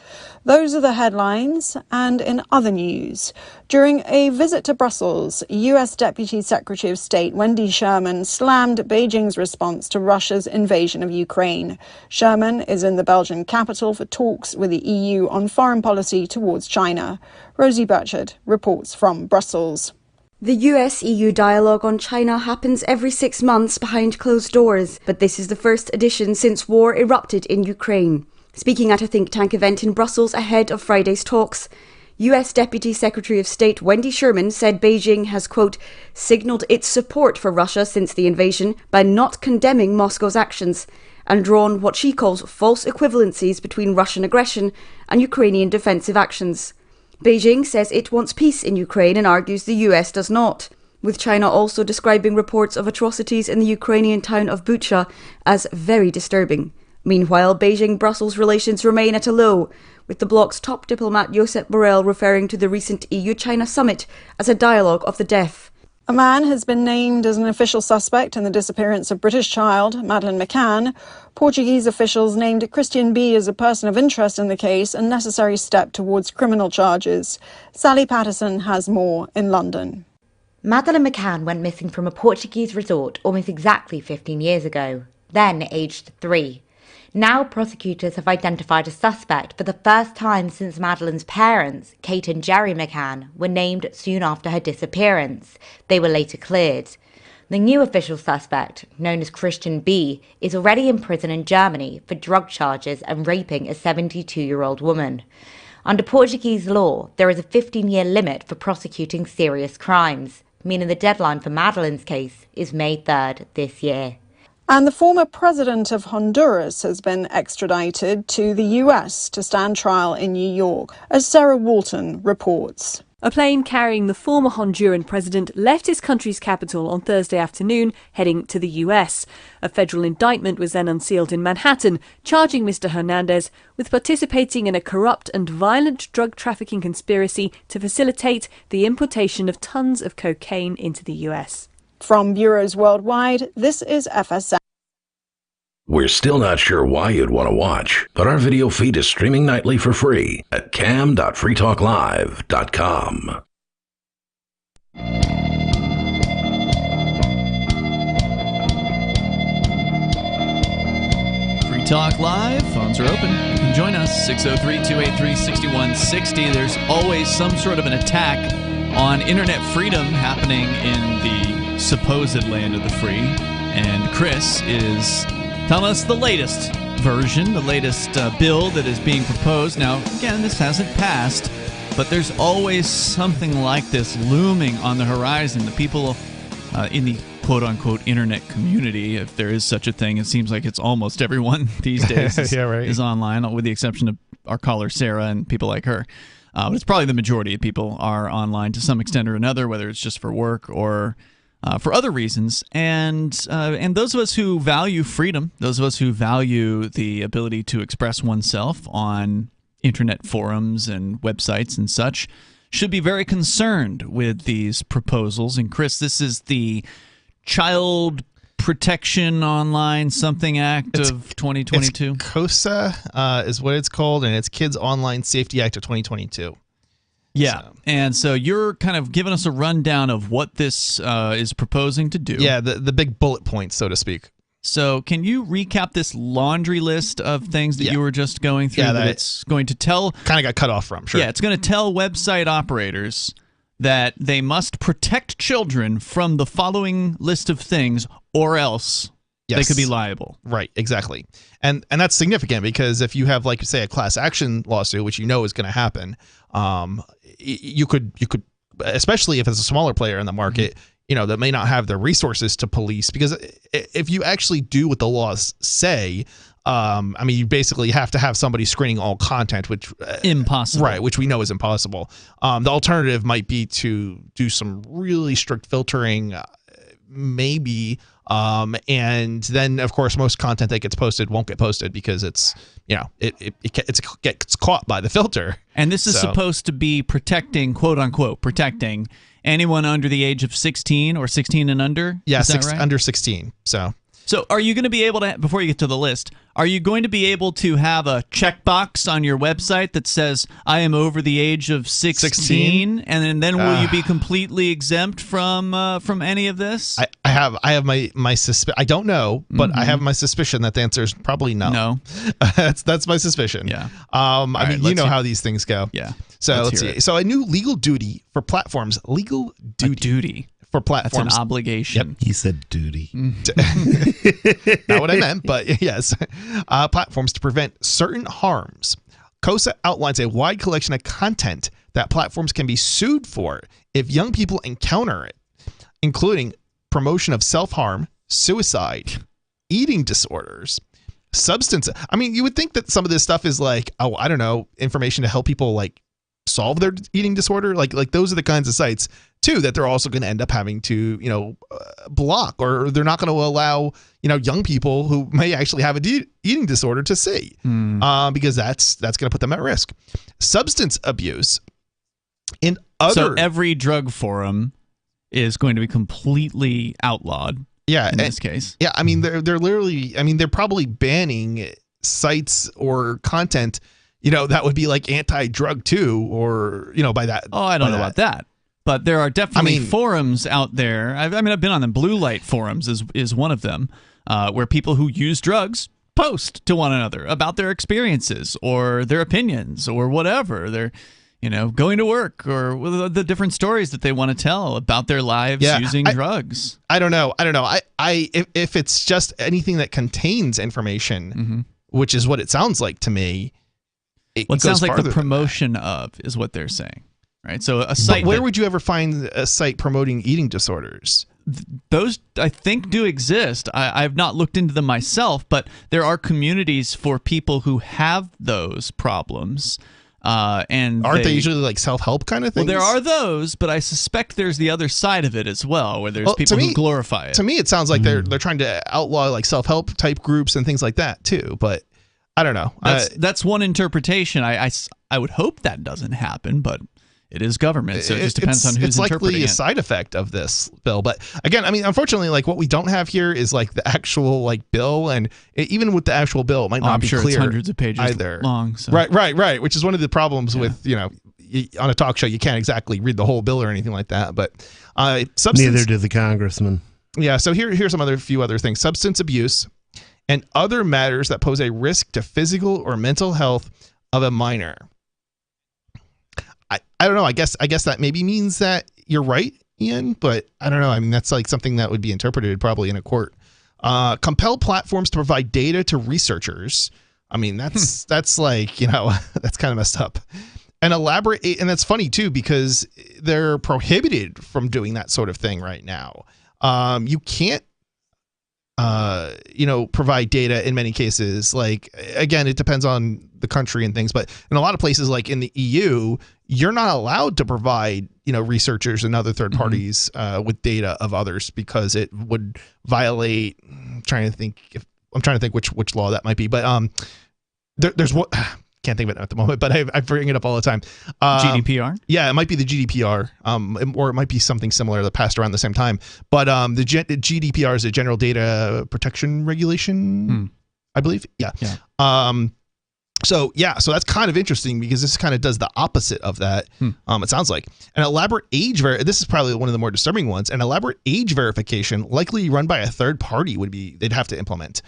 Those are the headlines. And in other news, during a visit to Brussels, U.S. Deputy Secretary of State Wendy Sherman slammed Beijing's response to Russia's invasion of Ukraine. Sherman is in the Belgian capital for talks with the EU on foreign policy towards China. Rosie Burchard reports from Brussels. The US-EU dialogue on China happens every 6 months behind closed doors, but this is the first edition since war erupted in Ukraine. Speaking at a think tank event in Brussels ahead of Friday's talks, US Deputy Secretary of State Wendy Sherman said Beijing has, quote, signalled its support for Russia since the invasion by not condemning Moscow's actions and drawn what she calls false equivalencies between Russian aggression and Ukrainian defensive actions. Beijing says it wants peace in Ukraine and argues the US does not, with China also describing reports of atrocities in the Ukrainian town of Bucha as very disturbing. Meanwhile, Beijing-Brussels relations remain at a low, with the bloc's top diplomat Josep Borrell referring to the recent EU-China summit as a dialogue of the deaf. A man has been named as an official suspect in the disappearance of British child, Madeleine Mccann. Portuguese officials named Christian B. as a person of interest in the case, a necessary step towards criminal charges. Sally Patterson has more in London. Madeleine Mccann went missing from a Portuguese resort almost exactly 15 years ago, then aged 3. Now prosecutors have identified a suspect for the first time since Madeleine's parents, Kate and Jerry Mccann, were named soon after her disappearance. They were later cleared. The new official suspect, known as Christian B., is already in prison in Germany for drug charges and raping a 72-year-old woman. Under Portuguese law, there is a 15-year limit for prosecuting serious crimes, meaning the deadline for Madeleine's case is May 3rd this year. And the former president of Honduras has been extradited to the US to stand trial in New York, as Sarah Walton reports. A plane carrying the former Honduran president left his country's capital on Thursday afternoon, heading to the US. A federal indictment was then unsealed in Manhattan, charging Mr. Hernandez with participating in a corrupt and violent drug trafficking conspiracy to facilitate the importation of tons of cocaine into the US. From bureaus worldwide, this is FSM. We're still not sure why you'd want to watch, but our video feed is streaming nightly for free at cam.freetalklive.com. Free Talk Live, phones are open. You can join us, 603-283-6160. There's always some sort of an attack on internet freedom happening in the supposed land of the free, and Chris is telling us the latest version, the latest bill that is being proposed. Now, again, this hasn't passed, but there's always something like this looming on the horizon. The people in the quote-unquote internet community, if there is such a thing, it seems like it's almost everyone these days is online, with the exception of our caller Sarah and people like her. But it's probably the majority of people are online to some extent or another, whether it's just for work or for other reasons. And those of us who value freedom, those of us who value the ability to express oneself on internet forums and websites and such, should be very concerned with these proposals. And Chris, this is the Child Protection Online Something Act of 2022. It's COSA is what it's called, and it's Kids Online Safety Act of 2022. Yeah, and so you're kind of giving us a rundown of what this is proposing to do. Yeah, the big bullet points, so to speak. So can you recap this laundry list of things that you were just going through that it's going to tell? Kind of got cut off from, sure. Yeah, it's going to tell website operators that they must protect children from the following list of things, or else they could be liable. Right, exactly. And that's significant because if you have, like, say, a class action lawsuit, which you know is going to happen, you could, especially if it's a smaller player in the market, that may not have the resources to police, because if you actually do what the laws say, you basically have to have somebody screening all content, which impossible, right? Which we know is impossible. The alternative might be to do some really strict filtering, maybe, and then of course most content that gets posted won't get posted because it's it gets caught by the filter. And this is supposed to be protecting, quote unquote, protecting anyone under the age of 16 or 16 and under? Yeah, is that right? Under 16. So are you going to be able to, before you get to the list, are you going to be able to have a checkbox on your website that says, I am over the age of 16? And then will you be completely exempt from any of this? I have my suspicion. I don't know, but I have my suspicion that the answer is probably no. No. that's my suspicion. Yeah. You know how these things go. Yeah. So let's see. So a new legal duty for platforms. Legal duty. For platforms. That's an obligation. Yep. He said duty. Not what I meant, but yes. Platforms to prevent certain harms. COSA outlines a wide collection of content that platforms can be sued for if young people encounter it, including promotion of self-harm, suicide, eating disorders, substance. You would think that some of this stuff is like, information to help people like solve their eating disorder. Like those are the kinds of sites too that they're also going to end up having to block, or they're not going to allow young people who may actually have a eating disorder to see, because that's going to put them at risk. Substance abuse in other. So every drug forum is going to be completely outlawed. Yeah, in this case. Yeah, they're literally. They're probably banning sites or content that would be like anti-drug too, or by that. Oh, I don't know about that. But there are definitely forums out there. I've been on the Blue Light forums is one of them, where people who use drugs post to one another about their experiences or their opinions or whatever. They're, going to work, or the different stories that they want to tell about their lives using drugs. I don't know. If it's just anything that contains information, which is what it sounds like to me. It sounds like the promotion of is what they're saying. Right, so a site. But where would you ever find a site promoting eating disorders? Those, I think, do exist. I've not looked into them myself, but there are communities for people who have those problems. And aren't they usually like self-help kind of things? Well, there are those, but I suspect there's the other side of it as well, where there's people who glorify it. To me, it sounds like they're trying to outlaw like self-help type groups and things like that too. But I don't know. That's one interpretation. I would hope that doesn't happen, but it is government, so it just depends on who's interpreting it. It's likely a side effect of this bill. But again, unfortunately, like what we don't have here is like the actual like bill, and even with the actual bill, it might not be clear. It's hundreds of pages either. Long. So. Right. Which is one of the problems with on a talk show, you can't exactly read the whole bill or anything like that. But neither do the congressman. Yeah. So here's some few other things: substance abuse and other matters that pose a risk to physical or mental health of a minor. I don't know. I guess that maybe means that you're right, Ian, but I don't know. That's like something that would be interpreted probably in a court. Compel platforms to provide data to researchers. That's like, that's kind of messed up. And elaborate, and that's funny too, because they're prohibited from doing that sort of thing right now. You can't provide data in many cases. Like, again, it depends on the country and things, but in a lot of places, like in the EU, you're not allowed to provide, researchers and other third parties with data of others because it would violate. I'm trying to think which law that might be, but there's what. Can't think of it at the moment, but I bring it up all the time. GDPR? Yeah, it might be the GDPR, or it might be something similar that passed around the same time. But the GDPR is a General Data Protection Regulation, I believe. Yeah. So that's kind of interesting because this kind of does the opposite of that. It sounds like an elaborate age this is probably one of the more disturbing ones. An elaborate age verification, likely run by a third party, they'd have to implement.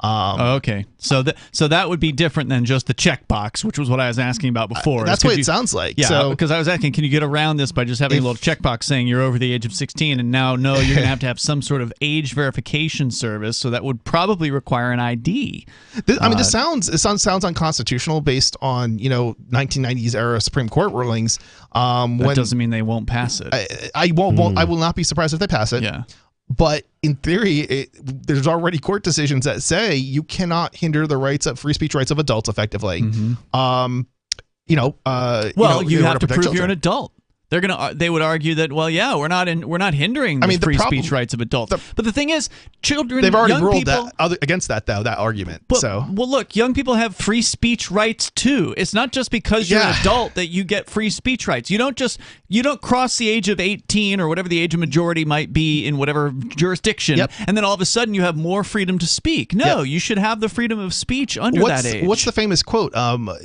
Okay, so that would be different than just the checkbox, which was what I was asking about before. That's what it sounds like. Yeah, because I was asking, can you get around this by just having a little checkbox saying you're over the age of 16? And now, no, you're going to have some sort of age verification service. So that would probably require an ID. This sounds unconstitutional based on 1990s era Supreme Court rulings. That doesn't mean they won't pass it. I will not be surprised if they pass it. Yeah. But in theory, there's already court decisions that say you cannot hinder the free speech rights of adults effectively. You have to prove you're an adult. They would argue that, well, yeah, we're not hindering the free speech rights of adults. But the thing is, children, they've already ruled people, against that argument. Well, look, young people have free speech rights too. It's not just because you're an adult that you get free speech rights. You don't cross the age of 18 or whatever the age of majority might be in whatever jurisdiction, and then all of a sudden you have more freedom to speak. No, you should have the freedom of speech under that age. What's the famous quote?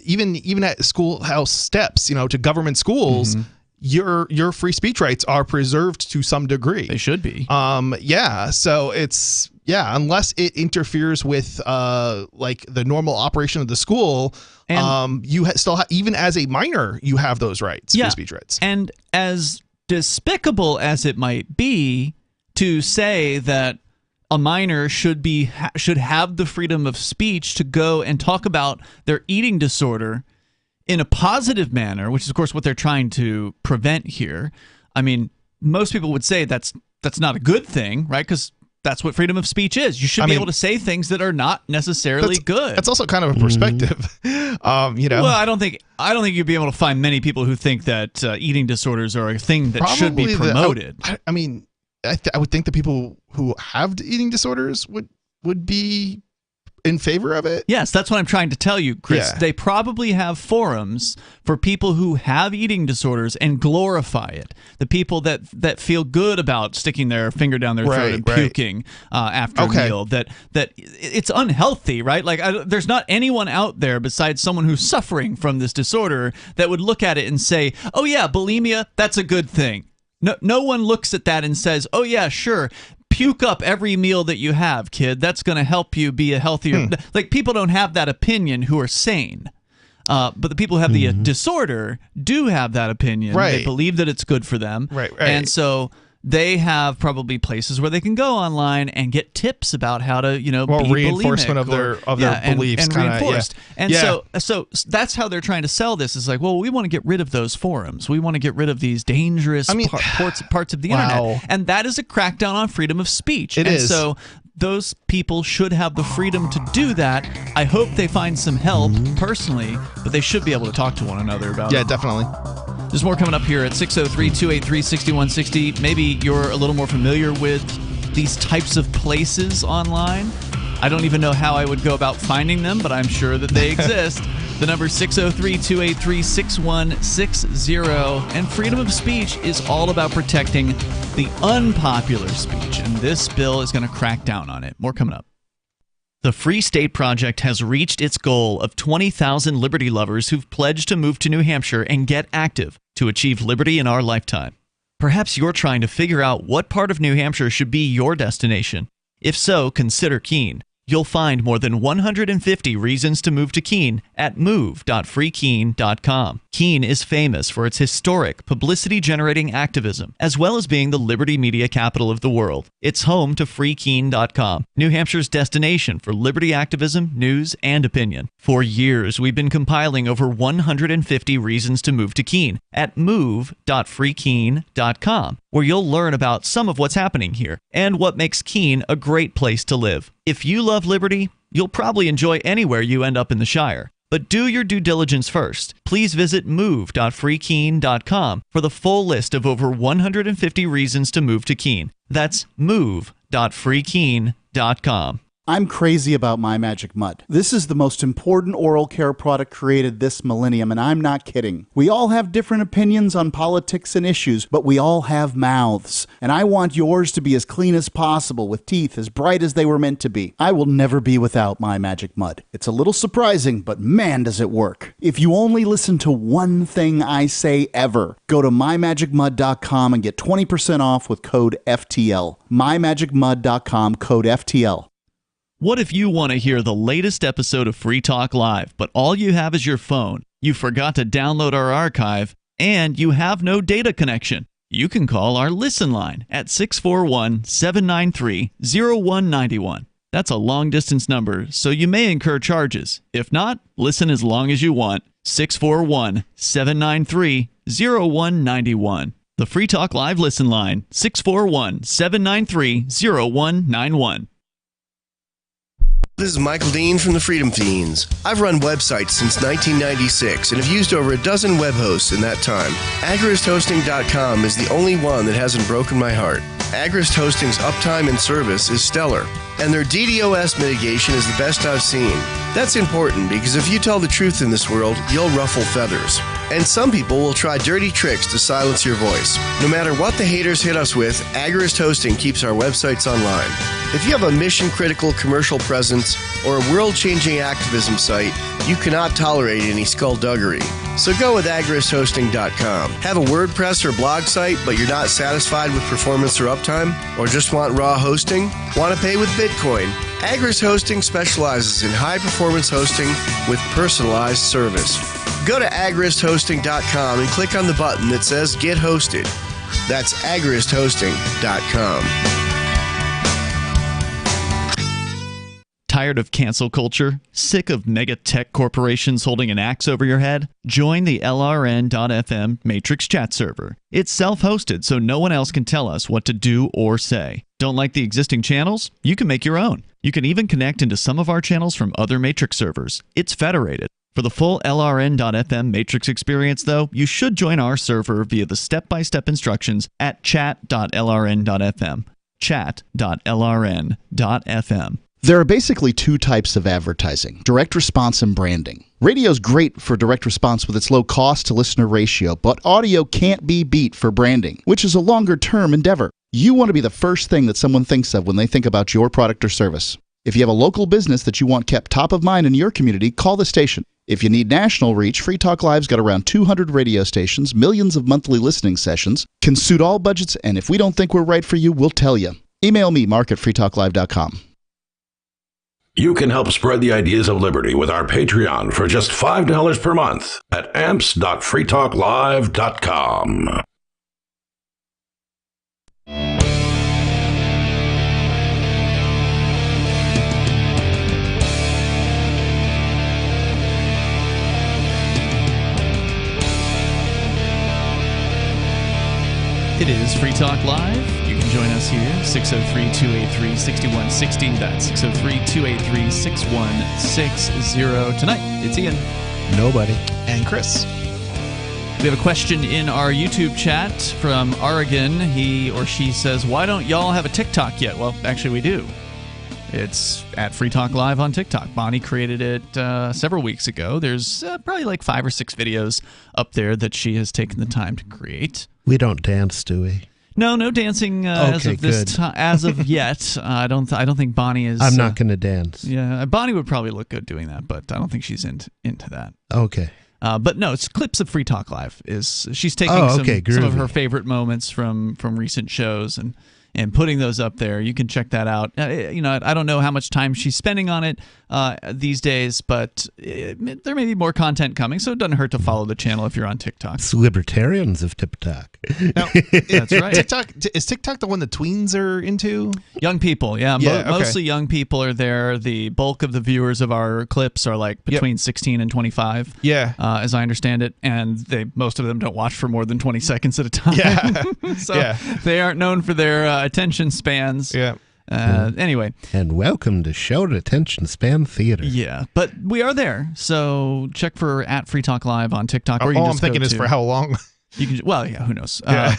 Even at schoolhouse steps, to government schools. Your free speech rights are preserved to some degree. They should be. So it's unless it interferes with like the normal operation of the school, you even as a minor you have those rights, free speech rights. And as despicable as it might be to say that a minor should have the freedom of speech to go and talk about their eating disorder in a positive manner, which is, of course, what they're trying to prevent here. I mean, most people would say that's not a good thing, right? Because that's what freedom of speech is. You should be able to say things that are not necessarily good. That's also kind of a perspective, Well, I don't think you'd be able to find many people who think that eating disorders are a thing that should be promoted. I would think the people who have eating disorders would be in favor of it. Yes, that's what I'm trying to tell you, Chris. They probably have forums for people who have eating disorders and glorify it. The people that feel good about sticking their finger down their throat and puking after a meal. That it's unhealthy, right? Like there's not anyone out there besides someone who's suffering from this disorder that would look at it and say, "Oh yeah, bulimia, that's a good thing." No one looks at that and says, "Oh yeah, sure. Puke up every meal that you have, kid. That's going to help you be a healthier..." Like, people don't have that opinion who are sane. But the people who have the disorder do have that opinion. Right. They believe that it's good for them. Right. And so they have probably places where they can go online and get tips about how to, be reinforcement bulimic of their beliefs, and reinforced. And so that's how they're trying to sell this. Is like, well, we want to get rid of those forums. We want to get rid of these dangerous parts of the internet, and that is a crackdown on freedom of speech. It is. So those people should have the freedom to do that. I hope they find some help personally, but they should be able to talk to one another about it. Yeah, definitely. There's more coming up here at 603-283-6160. Maybe you're a little more familiar with these types of places online. I don't even know how I would go about finding them, but I'm sure that they exist. The number is 603-283-6160. And freedom of speech is all about protecting the unpopular speech, and this bill is going to crack down on it. More coming up. The Free State Project has reached its goal of 20,000 liberty lovers who've pledged to move to New Hampshire and get active to achieve liberty in our lifetime. Perhaps you're trying to figure out what part of New Hampshire should be your destination. If so, consider Keene. You'll find more than 150 reasons to move to Keene at move.freekeene.com. Keene is famous for its historic, publicity-generating activism, as well as being the liberty media capital of the world. It's home to freekeene.com, New Hampshire's destination for liberty activism, news, and opinion. For years, we've been compiling over 150 reasons to move to Keene at move.freekeene.com, where you'll learn about some of what's happening here and what makes Keene a great place to live. If you love liberty, you'll probably enjoy anywhere you end up in the Shire. But do your due diligence first. Please visit move.freekeene.com for the full list of over 150 reasons to move to Keene. That's move.freekeene.com. I'm crazy about My Magic Mud. This is the most important oral care product created this millennium, and I'm not kidding. We all have different opinions on politics and issues, but we all have mouths. And I want yours to be as clean as possible, with teeth as bright as they were meant to be. I will never be without My Magic Mud. It's a little surprising, but man, does it work. If you only listen to one thing I say ever, go to mymagicmud.com and get 20% off with code FTL. mymagicmud.com, code FTL. What if you want to hear the latest episode of Free Talk Live, but all you have is your phone, you forgot to download our archive, and you have no data connection? You can call our Listen line at 641-793-0191. That's a long-distance number, so you may incur charges. If not, listen as long as you want. 641-793-0191. The Free Talk Live Listen line, 641-793-0191. This is Michael Dean from the Freedom Fiends. I've run websites since 1996 and have used over a dozen web hosts in that time. AgristHosting.com is the only one that hasn't broken my heart. Agrist Hosting's uptime and service is stellar, and their DDoS mitigation is the best I've seen. That's important because if you tell the truth in this world, you'll ruffle feathers. And some people will try dirty tricks to silence your voice. No matter what the haters hit us with, Agrist Hosting keeps our websites online. If you have a mission-critical commercial presence or a world-changing activism site, you cannot tolerate any skullduggery. So go with agristhosting.com. Have a WordPress or blog site, but you're not satisfied with performance or uptime? Or just want raw hosting? Want to pay with Bitcoin? Agrist Hosting specializes in high-performance hosting with personalized service. Go to agristhosting.com and click on the button that says Get Hosted. That's agristhosting.com. Tired of cancel culture? Sick of mega tech corporations holding an axe over your head? Join the LRN.FM Matrix chat server. It's self-hosted, so no one else can tell us what to do or say. Don't like the existing channels? You can make your own. You can even connect into some of our channels from other Matrix servers. It's federated. For the full LRN.FM Matrix experience, though, you should join our server via the step-by-step instructions at chat.lrn.fm. Chat.lrn.fm. There are basically two types of advertising, direct response and branding. Radio's great for direct response with its low cost to listener ratio, but audio can't be beat for branding, which is a longer term endeavor. You want to be the first thing that someone thinks of when they think about your product or service. If you have a local business that you want kept top of mind in your community, call the station. If you need national reach, Free Talk Live's got around 200 radio stations, millions of monthly listening sessions, can suit all budgets, and if we don't think we're right for you, we'll tell you. Email me, mark@freetalklive.com. You can help spread the ideas of liberty with our Patreon for just $5 per month at amps.freetalklive.com. It is Free Talk Live. You can join us here, 603-283-6160. That's 603-283-6160. Tonight, it's Ian. Nobody. And Chris. We have a question in our YouTube chat from Oregon. He or she says, why don't y'all have a TikTok yet? Well, actually, we do. It's at Free Talk Live on TikTok. Bonnie created it several weeks ago. There's probably like 5 or 6 videos up there that she has taken the time to create. We don't dance, do we? No dancing as of this as of yet. I don't think Bonnie is. I'm not going to dance. Yeah, Bonnie would probably look good doing that, but I don't think she's into that. Okay. But no, it's clips of Free Talk Live. She's taking some of her favorite moments from recent shows and and putting those up there. You can check that out. I don't know how much time she's spending on it these days, but there may be more content coming, so it doesn't hurt to follow the channel if you're on TikTok. It's libertarians of TikTok. That's right. Is TikTok the one the tweens are into? Young people, yeah. Mostly young people are there. The bulk of the viewers of our clips are like between 16 and 25. Yeah. As I understand it, and most of them don't watch for more than 20 seconds at a time. Yeah. So they aren't known for their attention spans. Yeah. Anyway. And welcome to Short Attention Span Theater. Yeah, but we are there. So check for @FreeTalkLive on TikTok. Or you can All just I'm thinking is for how long? You can. Well, yeah, who knows? Yeah.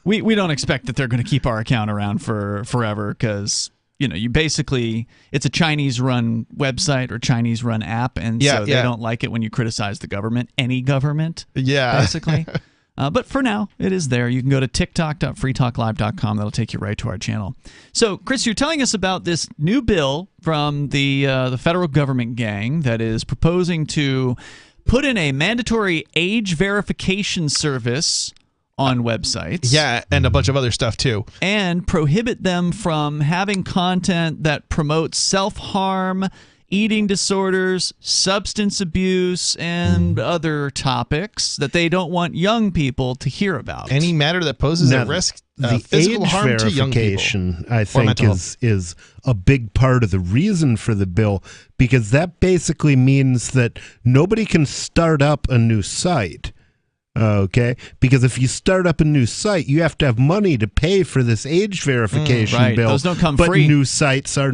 We don't expect that they're going to keep our account around for forever because, you basically, it's a Chinese-run website or Chinese-run app, and so they don't like it when you criticize the government, any government, basically. But for now, it is there. You can go to tiktok.freetalklive.com. That'll take you right to our channel. So, Chris, you're telling us about this new bill from the federal government gang that is proposing to put in a mandatory age verification service on websites. Yeah, and a bunch of other stuff, too. And prohibit them from having content that promotes self-harm, eating disorders, substance abuse, and other topics that they don't want young people to hear about. Any matter that poses a risk the physical age harm to young people. verification, I think, is a big part of the reason for the bill, because that basically means that nobody can start up a new site. Okay, because if you start up a new site, you have to have money to pay for this age verification bill. Those don't come but free. New sites are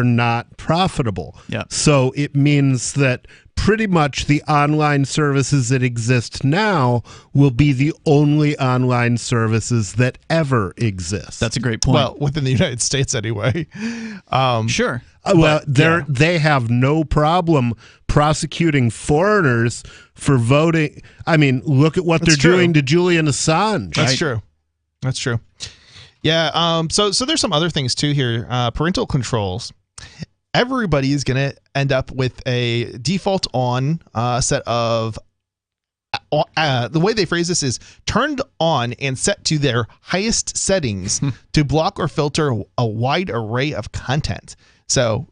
not profitable. Yeah. So it means that pretty much the online services that exist now will be the only online services that ever exist. That's a great point. Well, within the United States anyway. Sure. They have no problem prosecuting foreigners for voting. I mean, look at what they're doing to Julian Assange. That's true. That's true. Yeah. So there's some other things too here. Parental controls. Everybody is going to end up with a default on set of. The way they phrase this is turned on and set to their highest settings to block or filter a wide array of content. So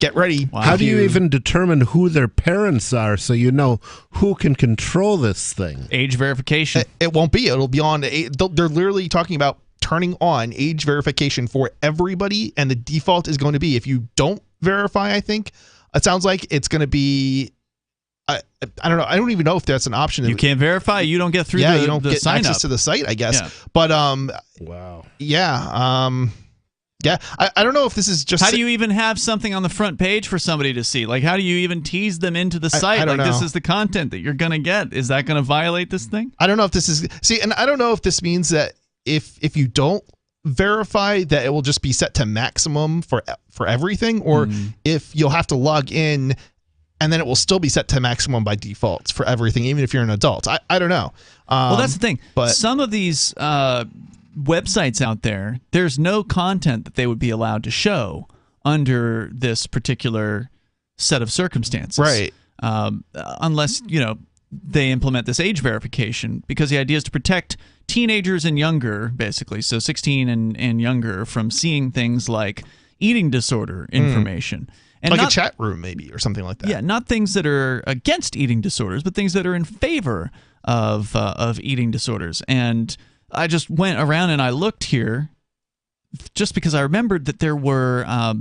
get ready. How do you even determine who their parents are so you know who can control this thing? Age verification. It won't be. It'll be on. They're literally talking about turning on age verification for everybody, and the default is going to be if you don't verify. I think it sounds like it's going to be. I don't know. I don't even know if that's an option. You can't verify. You don't get through. You don't the get sign access up to the site, I guess. Yeah. But wow. Yeah. Yeah. I don't know if this is just. How do you even have something on the front page for somebody to see? Like, how do you even tease them into the site? I don't know. This is the content that you're going to get. Is that going to violate this thing? I don't know if this is. See, and I don't know if this means that if you don't verify that it will just be set to maximum for everything, or if you'll have to log in and then it will still be set to maximum by default for everything, even if you're an adult. I don't know. Well, that's the thing. But some of these websites out there, there's no content that they would be allowed to show under this particular set of circumstances. Right. Unless, they implement this age verification, because the idea is to protect teenagers and younger, basically, so 16 and younger, from seeing things like eating disorder information. And like a chat room, maybe, or something like that. Yeah, not things that are against eating disorders, but things that are in favor of eating disorders. And I just went around and I looked here just because I remembered that there were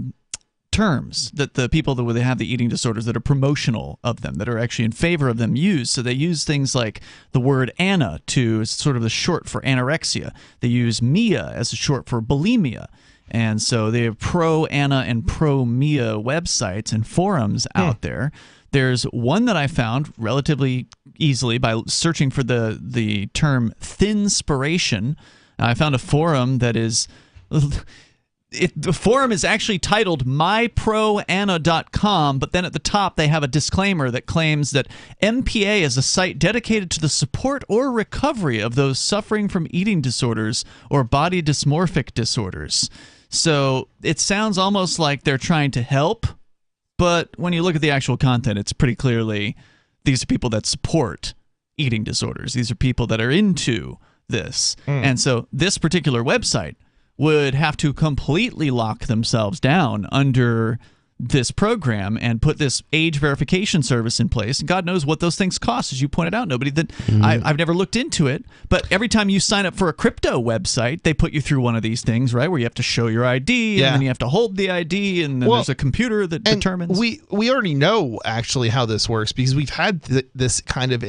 terms that the people that would have the eating disorders that are promotional of them, that are actually in favor of them, use. So they use things like the word Anna to sort of the short for anorexia. They use Mia as a short for bulimia. And so they have pro-Anna and pro-Mia websites and forums out there. There's one that I found relatively easily by searching for the term thinspiration. I found a forum that is... the forum is actually titled myproanna.com, but then at the top they have a disclaimer that claims that MPA is a site dedicated to the support or recovery of those suffering from eating disorders or body dysmorphic disorders. So it sounds almost like they're trying to help, but when you look at the actual content, it's pretty clearly these are people that support eating disorders. These are people that are into this. And so this particular website would have to completely lock themselves down under this program and put this age verification service in place. And God knows what those things cost, as you pointed out. I've never looked into it, but every time you sign up for a crypto website, they put you through one of these things, right, where you have to show your ID, and then you have to hold the ID, and then there's a computer that determines. We already know actually how this works, because we've had this kind of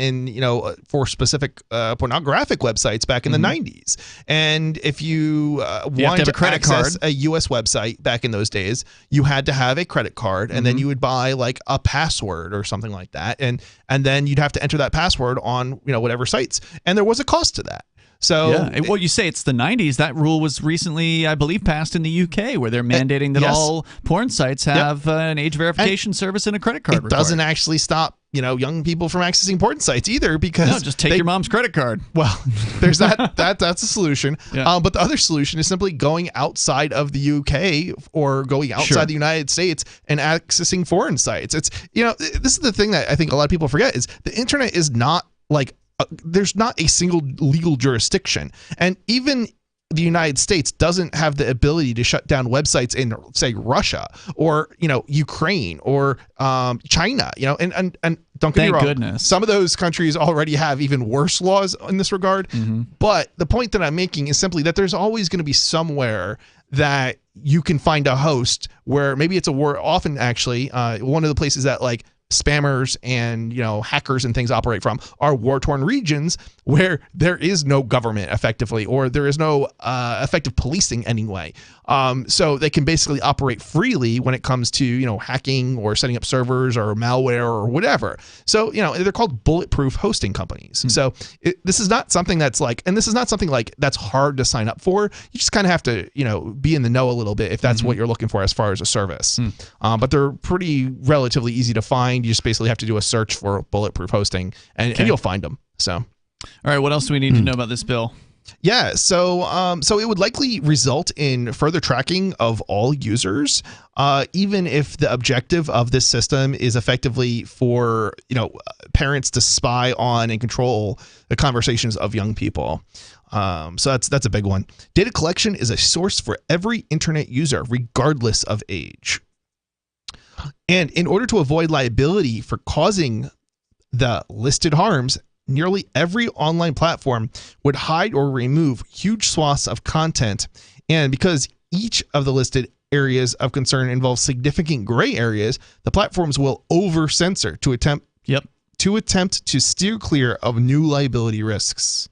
for specific pornographic websites back in the 90s. And if you wanted to access a U.S. website back in those days, you had to have a credit card, and then you would buy like a password or something like that, and then you'd have to enter that password on whatever sites, and there was a cost to that. So well, you say it's the 90s. That rule was recently, I believe, passed in the UK, where they're mandating that all porn sites have an age verification service and a credit card. It doesn't actually stop young people from accessing porn sites either, because just take your mom's credit card. Well, there's that's a solution. But the other solution is simply going outside of the UK or going outside the United States and accessing foreign sites. It's this is the thing that I think a lot of people forget, is the internet is not like there's not a single legal jurisdiction, and even the United States doesn't have the ability to shut down websites in, say, Russia or Ukraine or China. And don't get me wrong, goodness. Some of those countries already have even worse laws in this regard. But the point that I'm making is simply that there's always going to be somewhere that you can find a host where maybe it's a war. Often, actually, one of the places that like spammers and hackers and things operate from are war-torn regions where there is no government effectively, or there is no effective policing anyway. So they can basically operate freely when it comes to hacking or setting up servers or malware or whatever. So they're called bulletproof hosting companies. So this is not something that's like, and this is not something like that's hard to sign up for. You just kind of have to be in the know a little bit if that's what you're looking for as far as a service. But they're pretty relatively easy to find. You just basically have to do a search for bulletproof hosting, and you'll find them. So, all right, what else do we need to know about this bill? Yeah, so it would likely result in further tracking of all users, even if the objective of this system is effectively for parents to spy on and control the conversations of young people. So that's a big one. Data collection is a source for every internet user, regardless of age. And in order to avoid liability for causing the listed harms, nearly every online platform would hide or remove huge swaths of content. And because each of the listed areas of concern involves significant gray areas, the platforms will over-censor to attempt to steer clear of new liability risks.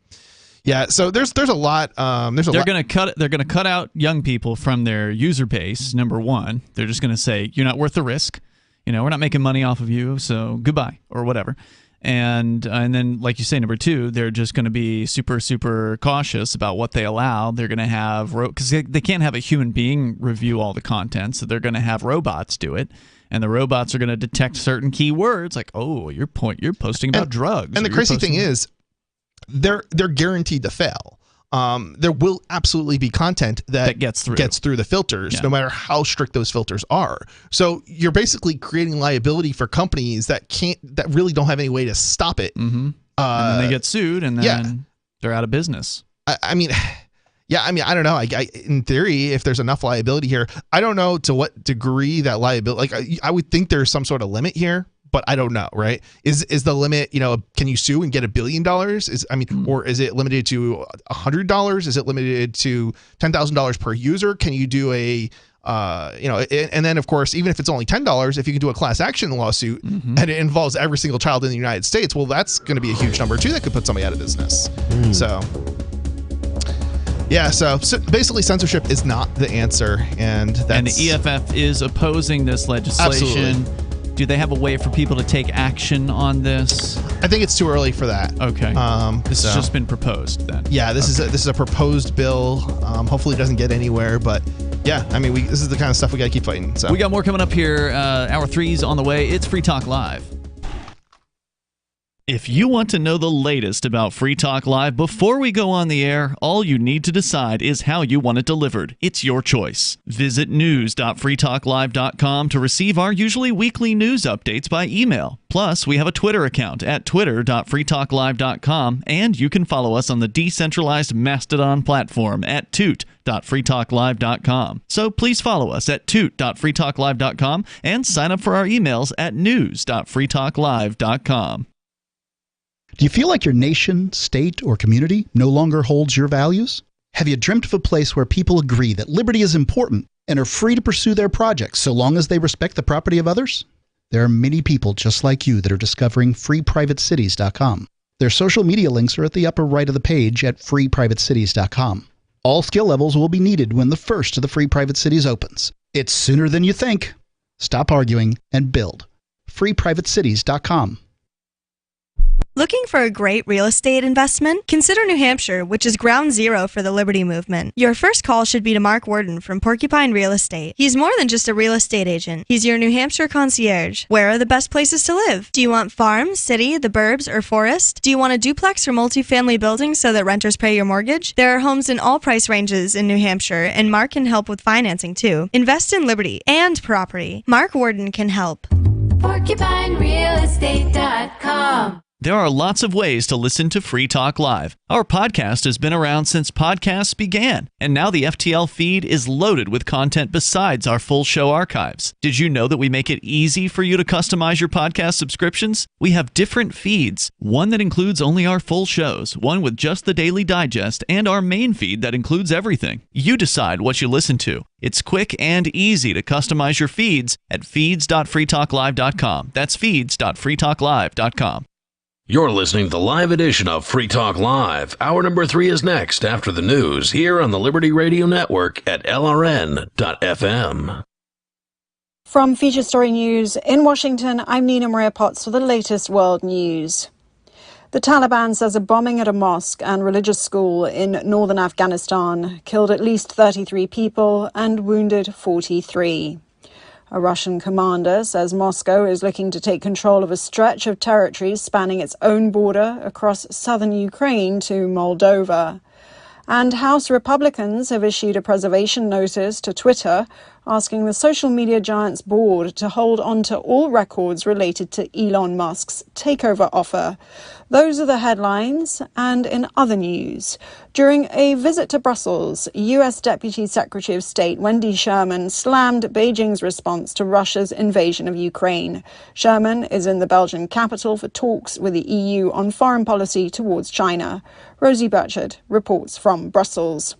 Yeah, so there's a lot. They're going to cut out young people from their user base. Number one, they're just going to say you're not worth the risk. We're not making money off of you, so goodbye or whatever. And then, like you say, number two, they're just going to be super, super cautious about what they allow. They're going to have because they can't have a human being review all the content, so they're going to have robots do it. And the robots are going to detect certain keywords, like, oh, you're posting about drugs. And the crazy thing is, they're guaranteed to fail. There will absolutely be content that gets through the filters, no matter how strict those filters are. So you're basically creating liability for companies that really don't have any way to stop it. And then they get sued, and then they're out of business. I mean, I don't know. In theory, if there's enough liability here, I don't know to what degree that liability. Like, I would think there's some sort of limit here, but I don't know. Right? Is the limit? Can you sue and get $1 billion? Or is it limited to $100? Is it limited to $10,000 per user? Can you do a and then of course, even if it's only $10, if you can do a class action lawsuit and it involves every single child in the United States, well, that's going to be a huge number too. That could put somebody out of business. So. Yeah, so basically censorship is not the answer, and the EFF is opposing this legislation. Absolutely. Do they have a way for people to take action on this? I think it's too early for that. Okay. This has just been proposed then. Yeah, this is a proposed bill. Hopefully it doesn't get anywhere, but yeah, this is the kind of stuff we got to keep fighting. So we got more coming up here. Hour 3's on the way. It's Free Talk Live. If you want to know the latest about Free Talk Live before we go on the air, all you need to decide is how you want it delivered. It's your choice. Visit news.freetalklive.com to receive our usually weekly news updates by email. Plus, we have a Twitter account at twitter.freetalklive.com, and you can follow us on the decentralized Mastodon platform at toot.freetalklive.com. So please follow us at toot.freetalklive.com and sign up for our emails at news.freetalklive.com. Do you feel like your nation, state, or community no longer holds your values? Have you dreamt of a place where people agree that liberty is important and are free to pursue their projects so long as they respect the property of others? There are many people just like you that are discovering freeprivatecities.com. Their social media links are at the upper right of the page at freeprivatecities.com. All skill levels will be needed when the first of the Free Private Cities opens. It's sooner than you think. Stop arguing and build. freeprivatecities.com. Looking for a great real estate investment? Consider New Hampshire, which is ground zero for the Liberty Movement. Your first call should be to Mark Worden from Porcupine Real Estate. He's more than just a real estate agent. He's your New Hampshire concierge. Where are the best places to live? Do you want farm, city, the burbs, or forest? Do you want a duplex or multifamily building so that renters pay your mortgage? There are homes in all price ranges in New Hampshire, and Mark can help with financing too. Invest in liberty and property. Mark Worden can help. PorcupineRealEstate.com. There are lots of ways to listen to Free Talk Live. Our podcast has been around since podcasts began, and now the FTL feed is loaded with content besides our full show archives. Did you know that we make it easy for you to customize your podcast subscriptions? We have different feeds, one that includes only our full shows, one with just the Daily Digest, and our main feed that includes everything. You decide what you listen to. It's quick and easy to customize your feeds at feeds.freetalklive.com. That's feeds.freetalklive.com. You're listening to the live edition of Free Talk Live. Hour number 3 is next after the news here on the Liberty Radio Network at LRN.FM. From Feature Story News in Washington, I'm Nina Maria Potts for the latest world news. The Taliban says a bombing at a mosque and religious school in northern Afghanistan killed at least 33 people and wounded 43. A Russian commander says Moscow is looking to take control of a stretch of territory spanning its own border across southern Ukraine to Moldova. And House Republicans have issued a preservation notice to Twitter asking the social media giant's board to hold on to all records related to Elon Musk's takeover offer. Those are the headlines. And in other news, during a visit to Brussels, U.S. Deputy Secretary of State Wendy Sherman slammed Beijing's response to Russia's invasion of Ukraine. Sherman is in the Belgian capital for talks with the EU on foreign policy towards China. Rosie Burchard reports from Brussels.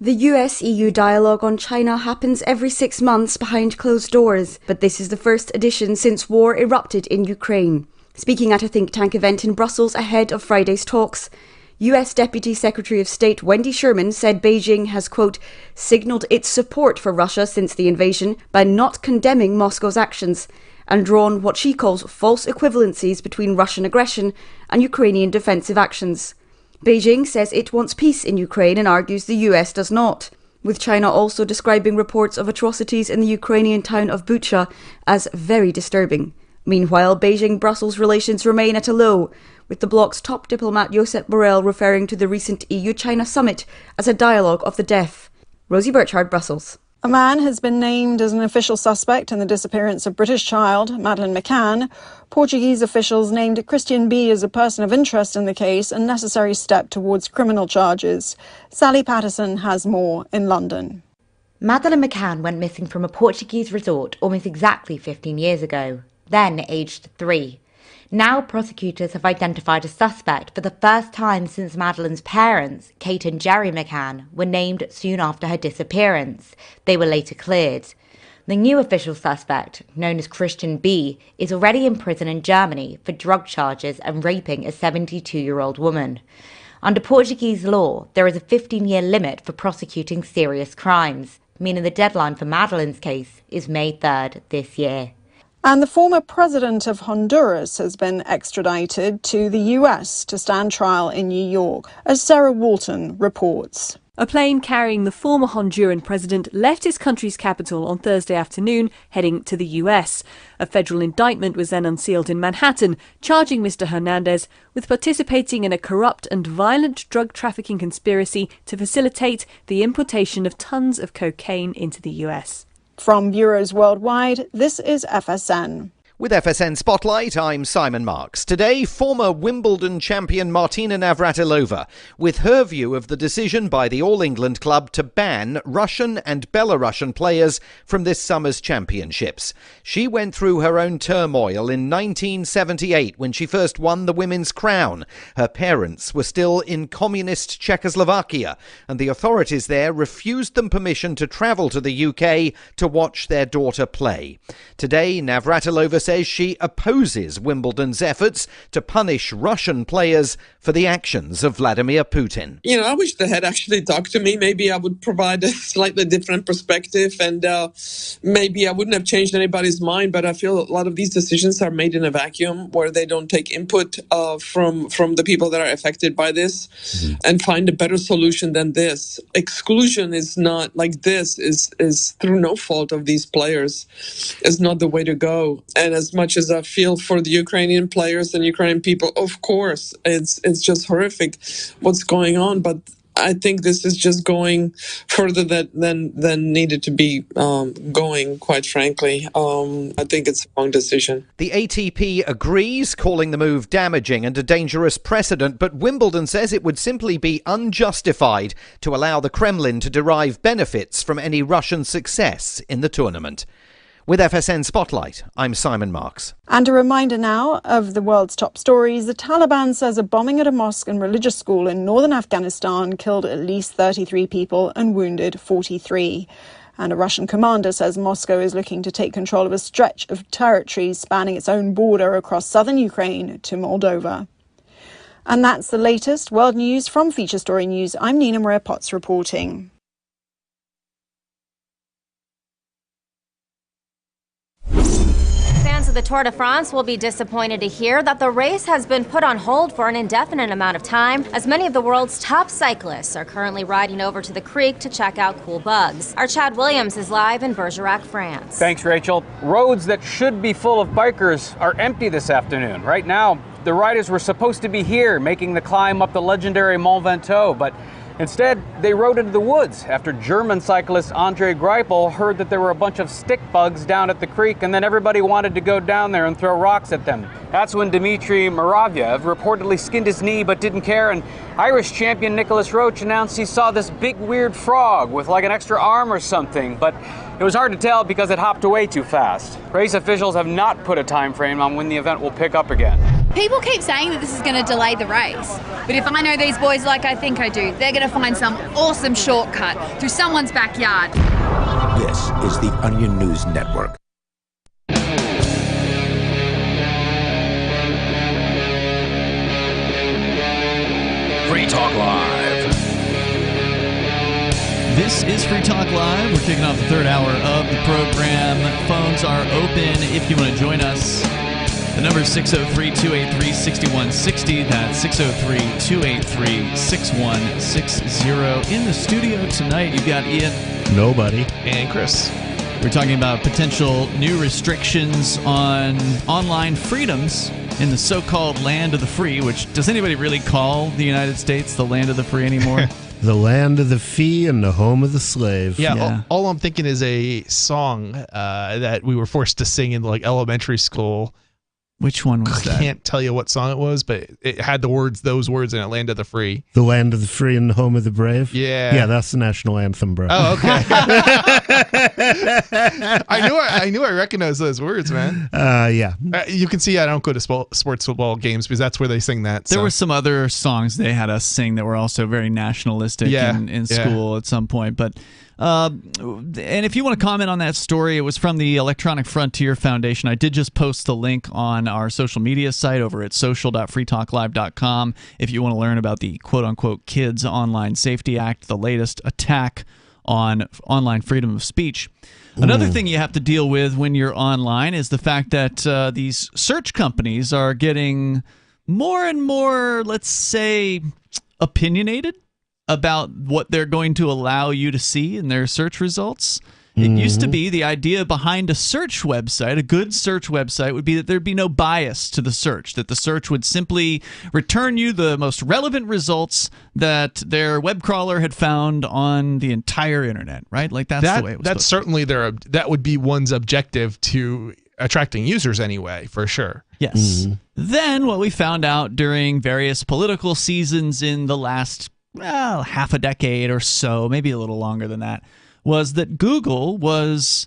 The US-EU dialogue on China happens every 6 months behind closed doors, but this is the first edition since war erupted in Ukraine. Speaking at a think tank event in Brussels ahead of Friday's talks, US Deputy Secretary of State Wendy Sherman said Beijing has, quote, signalled its support for Russia since the invasion by not condemning Moscow's actions and drawn what she calls false equivalencies between Russian aggression and Ukrainian defensive actions. Beijing says it wants peace in Ukraine and argues the US does not, with China also describing reports of atrocities in the Ukrainian town of Bucha as very disturbing. Meanwhile, Beijing-Brussels relations remain at a low, with the bloc's top diplomat Josep Borrell referring to the recent EU-China summit as a dialogue of the deaf. Rosie Burchard, Brussels. A man has been named as an official suspect in the disappearance of British child Madeleine Mccann. Portuguese officials named Christian B. as a person of interest in the case, a necessary step towards criminal charges. Sally Patterson has more in London. Madeleine Mccann went missing from a Portuguese resort almost exactly 15 years ago, then aged 3. Now prosecutors have identified a suspect for the first time since Madeleine's parents, Kate and Jerry Mccann, were named soon after her disappearance. They were later cleared. The new official suspect, known as Christian B., is already in prison in Germany for drug charges and raping a 72-year-old woman. Under Portuguese law, there is a 15-year limit for prosecuting serious crimes, meaning the deadline for Madeleine's case is May 3rd this year. And the former president of Honduras has been extradited to the US to stand trial in New York, as Sarah Walton reports. A plane carrying the former Honduran president left his country's capital on Thursday afternoon, heading to the US. A federal indictment was then unsealed in Manhattan, charging Mr. Hernandez with participating in a corrupt and violent drug trafficking conspiracy to facilitate the importation of tons of cocaine into the US. From bureaus worldwide, this is FSN. With FSN Spotlight, I'm Simon Marks. Today, former Wimbledon champion Martina Navratilova, with her view of the decision by the All England club to ban Russian and Belarusian players from this summer's championships. She went through her own turmoil in 1978 when she first won the women's crown. Her parents were still in communist Czechoslovakia, and the authorities there refused them permission to travel to the UK to watch their daughter play. Today, Navratilova says she opposes Wimbledon's efforts to punish Russian players for the actions of Vladimir Putin. I wish they had actually talked to me. Maybe I would provide a slightly different perspective, and maybe I wouldn't have changed anybody's mind, but I feel a lot of these decisions are made in a vacuum where they don't take input from the people that are affected by this and find a better solution than this. Exclusion is not like this, is through no fault of these players, is not the way to go. And as much as I feel for the Ukrainian players and Ukrainian people, of course, it's just horrific what's going on. But I think this is just going further than needed to be going, quite frankly. I think it's a wrong decision. The ATP agrees, calling the move damaging and a dangerous precedent, but Wimbledon says it would simply be unjustified to allow the Kremlin to derive benefits from any Russian success in the tournament. With FSN Spotlight, I'm Simon Marks. And a reminder now of the world's top stories. The Taliban says a bombing at a mosque and religious school in northern Afghanistan killed at least 33 people and wounded 43. And a Russian commander says Moscow is looking to take control of a stretch of territory spanning its own border across southern Ukraine to Moldova. And that's the latest world news from Feature Story News. I'm Nina Maria Potts reporting. Fans of the Tour de France will be disappointed to hear that the race has been put on hold for an indefinite amount of time, as many of the world's top cyclists are currently riding over to the creek to check out cool bugs. Our Chad Williams is live in Bergerac, France. Thanks, Rachel. Roads that should be full of bikers are empty this afternoon. Right now, the riders were supposed to be here, making the climb up the legendary Mont Ventoux, but instead, they rode into the woods after German cyclist Andre Greipel heard that there were a bunch of stick bugs down at the creek, and then everybody wanted to go down there and throw rocks at them. That's when Dmitry Muravyev reportedly skinned his knee but didn't care, and Irish champion Nicholas Roach announced he saw this big weird frog with like an extra arm or something, but it was hard to tell because it hopped away too fast. Race officials have not put a time frame on when the event will pick up again. People keep saying that this is going to delay the race, but if I know these boys like I think I do, they're going to find some awesome shortcut through someone's backyard. This is the Onion News Network. Free Talk Live. This is Free Talk Live. We're kicking off the third hour of the program. Phones are open if you want to join us. The number is 603-283-6160. That's 603-283-6160. In the studio tonight, you've got Ian. Nobody. And Chris. We're talking about potential new restrictions on online freedoms in the so-called land of the free, which does anybody really call the United States the land of the free anymore? The land of the fee and the home of the slave. Yeah. All I'm thinking is a song that we were forced to sing in like elementary school. Which one was that? I can't tell you what song it was, but it had those words in it, Land of the Free. The land of the free and the home of the brave? Yeah. Yeah, that's the national anthem, bro. Oh, okay. I knew I recognized those words, man. Yeah. You can see I don't go to sports football games because that's where they sing that. There were some other songs they had us sing that were also very nationalistic in school at some point, but and if you want to comment on that story, it was from the Electronic Frontier Foundation. I did just post the link on our social media site over at social.freetalklive.com if you want to learn about the quote-unquote Kids Online Safety Act, the latest attack on online freedom of speech. Another thing you have to deal with when you're online is the fact that these search companies are getting more and more, let's say, opinionated about what they're going to allow you to see in their search results. It used to be the idea behind a search website, a good search website, would be that there'd be no bias to the search, that the search would simply return you the most relevant results that their web crawler had found on the entire internet, right? Like that's the way it was. That's certainly that would be one's objective to attracting users anyway, for sure. Yes. Then what we found out during various political seasons in the last, half a decade or so, maybe a little longer than that, was that Google was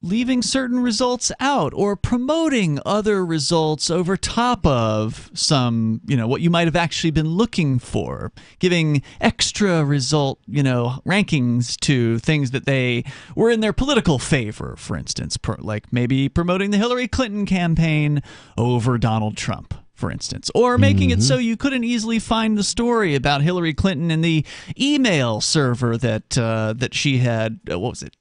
leaving certain results out or promoting other results over top of some, what you might have actually been looking for, giving extra result, rankings to things that they were in their political favor, for instance, like maybe promoting the Hillary Clinton campaign over Donald Trump, for instance, or making it so you couldn't easily find the story about Hillary Clinton in the email server that she had,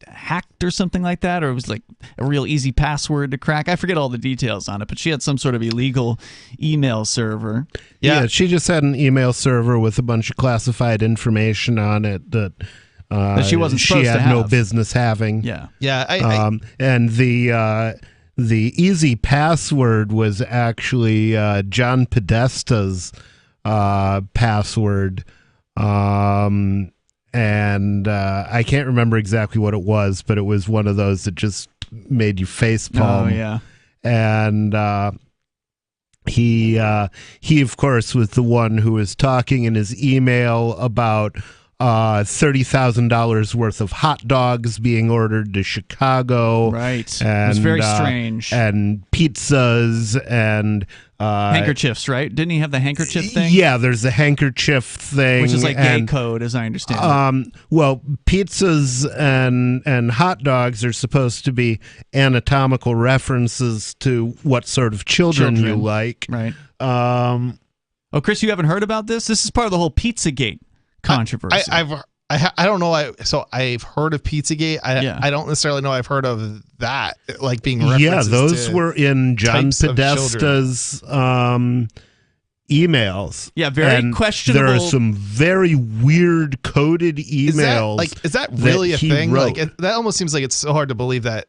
hacked or something like that, or it was like a real easy password to crack. I forget all the details on it, but she had some sort of illegal email server. Yeah, she just had an email server with a bunch of classified information on it that she wasn't supposed to have. She had no business having. Yeah. And the easy password was actually John Podesta's password. And I can't remember exactly what it was, but it was one of those that just made you facepalm. Oh, yeah. And he, of course, was the one who was talking in his email about $30,000 worth of hot dogs being ordered to Chicago. Right. And, it was very strange. And pizzas and handkerchiefs, right? Didn't he have the handkerchief thing? Yeah, there's the handkerchief thing. Which is like gay code, as I understand it. Well, pizzas and hot dogs are supposed to be anatomical references to what sort of children you like. Right. Chris, you haven't heard about this? This is part of the whole Pizzagate controversy. I don't know. I've heard of Pizzagate. I don't necessarily know I've heard of that, like being references. Yeah, those were in John Podesta's emails. Yeah, very questionable. There are some very weird coded emails. Is that really a thing? Wrote. Like that almost seems like it's so hard to believe that.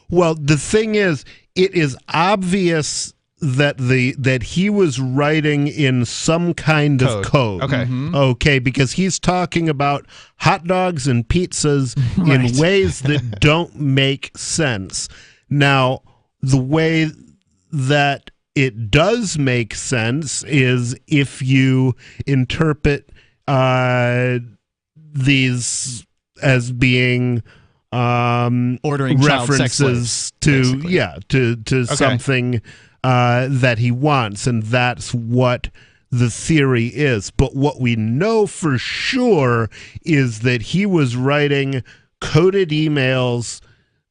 Well, the thing is, it is obvious that he was writing in some kind of code. Okay. Okay, because he's talking about hot dogs and pizzas in ways that don't make sense. Now, the way that it does make sense is if you interpret these as being ordering references to something that he wants, and that's what the theory is. But what we know for sure is that he was writing coded emails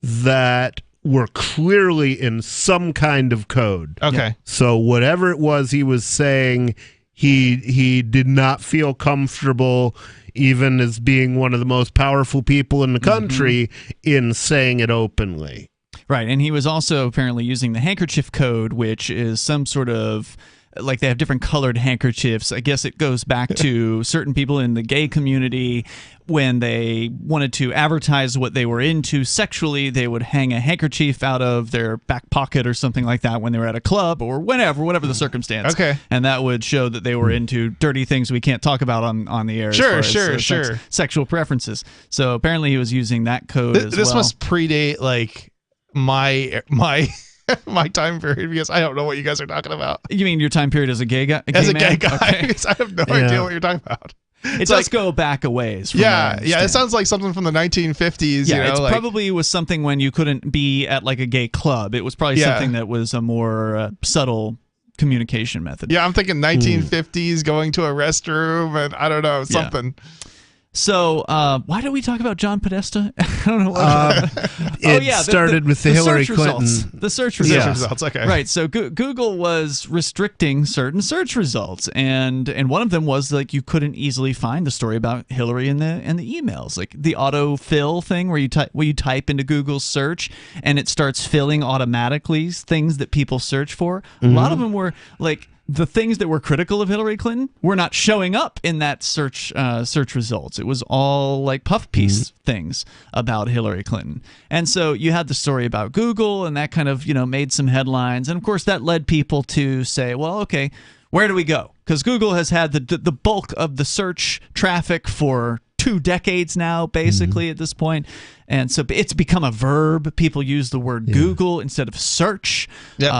that were clearly in some kind of code. Okay. So whatever it was he was saying, he did not feel comfortable, even as being one of the most powerful people in the country, in saying it openly. Right, and he was also apparently using the handkerchief code, which is some sort of, like they have different colored handkerchiefs. I guess it goes back to certain people in the gay community when they wanted to advertise what they were into sexually, they would hang a handkerchief out of their back pocket or something like that when they were at a club or whatever the circumstance. Okay. And that would show that they were into dirty things we can't talk about on the air. Sure. Sexual preferences. So apparently he was using that code as well. This must predate like my my time period, because I don't know what you guys are talking about. You mean your time period as a gay guy? Gay guy. Okay. I have no idea what you're talking about. It does go back a ways. Yeah. It sounds like something from the 1950s. Yeah, it probably was something when you couldn't be at like a gay club. It was probably something that was a more subtle communication method. Yeah, I'm thinking 1950s, going to a restroom, and I don't know, something. Yeah. So, why did we talk about John Podesta? I don't know. It started with the Hillary Clinton. The search results. Okay. Right. So Google was restricting certain search results, and one of them was like you couldn't easily find the story about Hillary in the emails, like the autofill thing where you type into Google's search and it starts filling automatically things that people search for. A lot of them were like the things that were critical of Hillary Clinton were not showing up in that search results. It was all like puff piece things about Hillary Clinton. And so you had the story about Google, and that kind of, made some headlines. And of course, that led people to say, well, okay, where do we go? Because Google has had the bulk of the search traffic for 2 decades now, basically, at this point. And so it's become a verb. People use the word Google instead of search. Yep.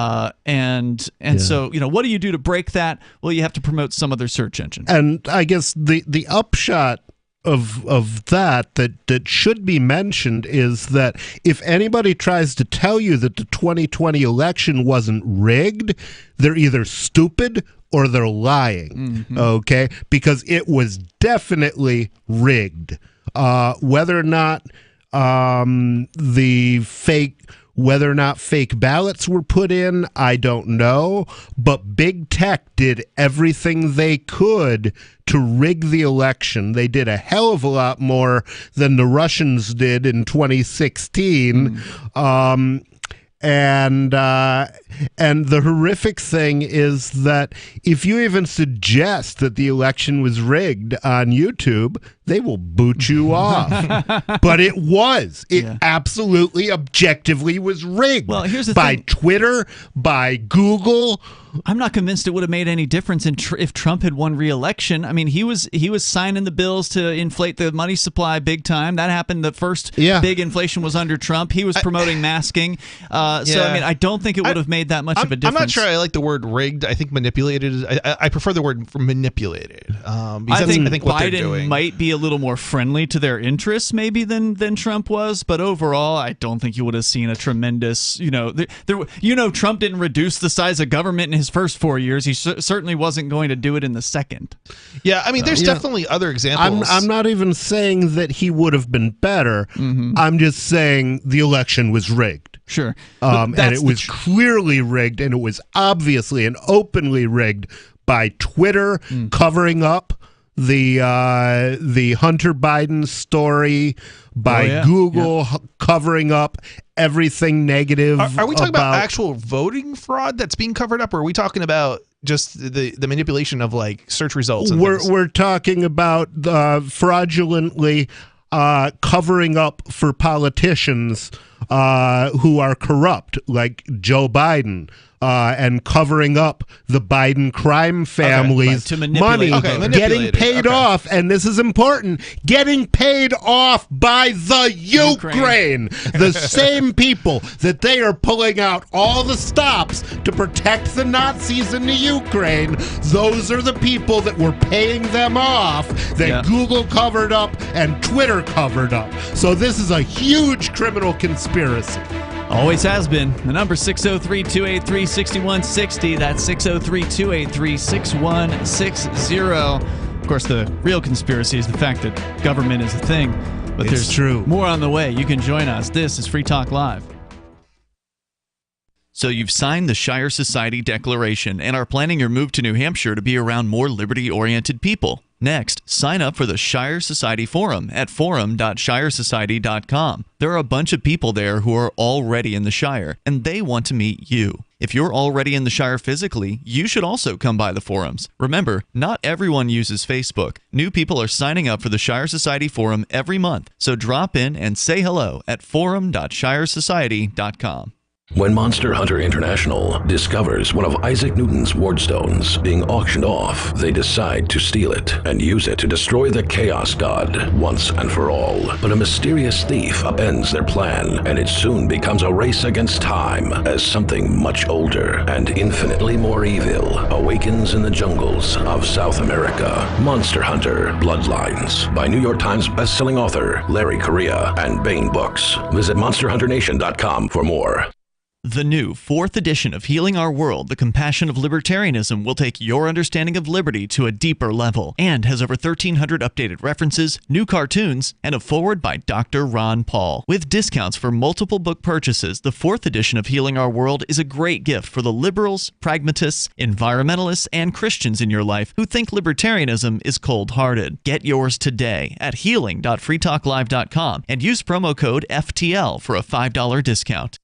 So, what do you do to break that? Well, you have to promote some other search engine. And I guess the upshot of that should be mentioned is that if anybody tries to tell you that the 2020 election wasn't rigged, they're either stupid or they're lying, okay? Because it was definitely rigged. Whether or not whether or not fake ballots were put in, I don't know. But big tech did everything they could to rig the election. They did a hell of a lot more than the Russians did in 2016. And the horrific thing is that if you even suggest that the election was rigged on YouTube, they will boot you off. But it was. It absolutely, objectively was rigged. Well, here's the by thing. Twitter, by Google. I'm not convinced it would have made any difference if Trump had won re-election. I mean, he was signing the bills to inflate the money supply big time. That happened. The first big inflation was under Trump. He was promoting masking. So, I mean, I don't think it would have made that much of a difference. I'm not sure I like the word rigged. I think manipulated. I prefer the word manipulated. I think what they're Biden doing might be a little more friendly to their interests maybe than Trump was. But overall, I don't think you would have seen a tremendous, Trump didn't reduce the size of government in his first 4 years. He certainly wasn't going to do it in the second. Yeah, I mean, there's definitely other examples. I'm not even saying that he would have been better. I'm just saying the election was rigged. Sure. And it was clearly rigged, and it was obviously and openly rigged by Twitter covering up the Hunter Biden story, by Google covering up everything negative. Are we talking about actual voting fraud that's being covered up, or are we talking about just the manipulation of like search results? And we're talking about fraudulently covering up for politicians who are corrupt, like Joe Biden, and covering up the Biden crime family's money, getting paid off, and this is important, getting paid off by the Ukraine. The same people that they are pulling out all the stops to protect the Nazis in the Ukraine, those are the people that were paying them off that Google covered up and Twitter covered up. So this is a huge criminal conspiracy. Always has been. The number 603-283-6160. That's 603-283-6160. Of course, the real conspiracy is the fact that government is a thing. But there's true. More on the way. You can join us. This is Free Talk Live. So you've signed the Shire Society Declaration and are planning your move to New Hampshire to be around more liberty-oriented people. Next, sign up for the Shire Society Forum at forum.shiresociety.com. There are a bunch of people there who are already in the Shire, and they want to meet you. If you're already in the Shire physically, you should also come by the forums. Remember, not everyone uses Facebook. New people are signing up for the Shire Society Forum every month, so drop in and say hello at forum.shiresociety.com. When Monster Hunter International discovers one of Isaac Newton's wardstones being auctioned off, they decide to steal it and use it to destroy the Chaos God once and for all. But a mysterious thief upends their plan, and it soon becomes a race against time as something much older and infinitely more evil awakens in the jungles of South America. Monster Hunter Bloodlines by New York Times bestselling author Larry Correia and Baen Books. Visit monsterhunternation.com for more. The new 4th edition of Healing Our World, The Compassion of Libertarianism, will take your understanding of liberty to a deeper level and has over 1,300 updated references, new cartoons, and a foreword by Dr. Ron Paul. With discounts for multiple book purchases, the 4th edition of Healing Our World is a great gift for the liberals, pragmatists, environmentalists, and Christians in your life who think libertarianism is cold-hearted. Get yours today at healing.freetalklive.com and use promo code FTL for a $5 discount.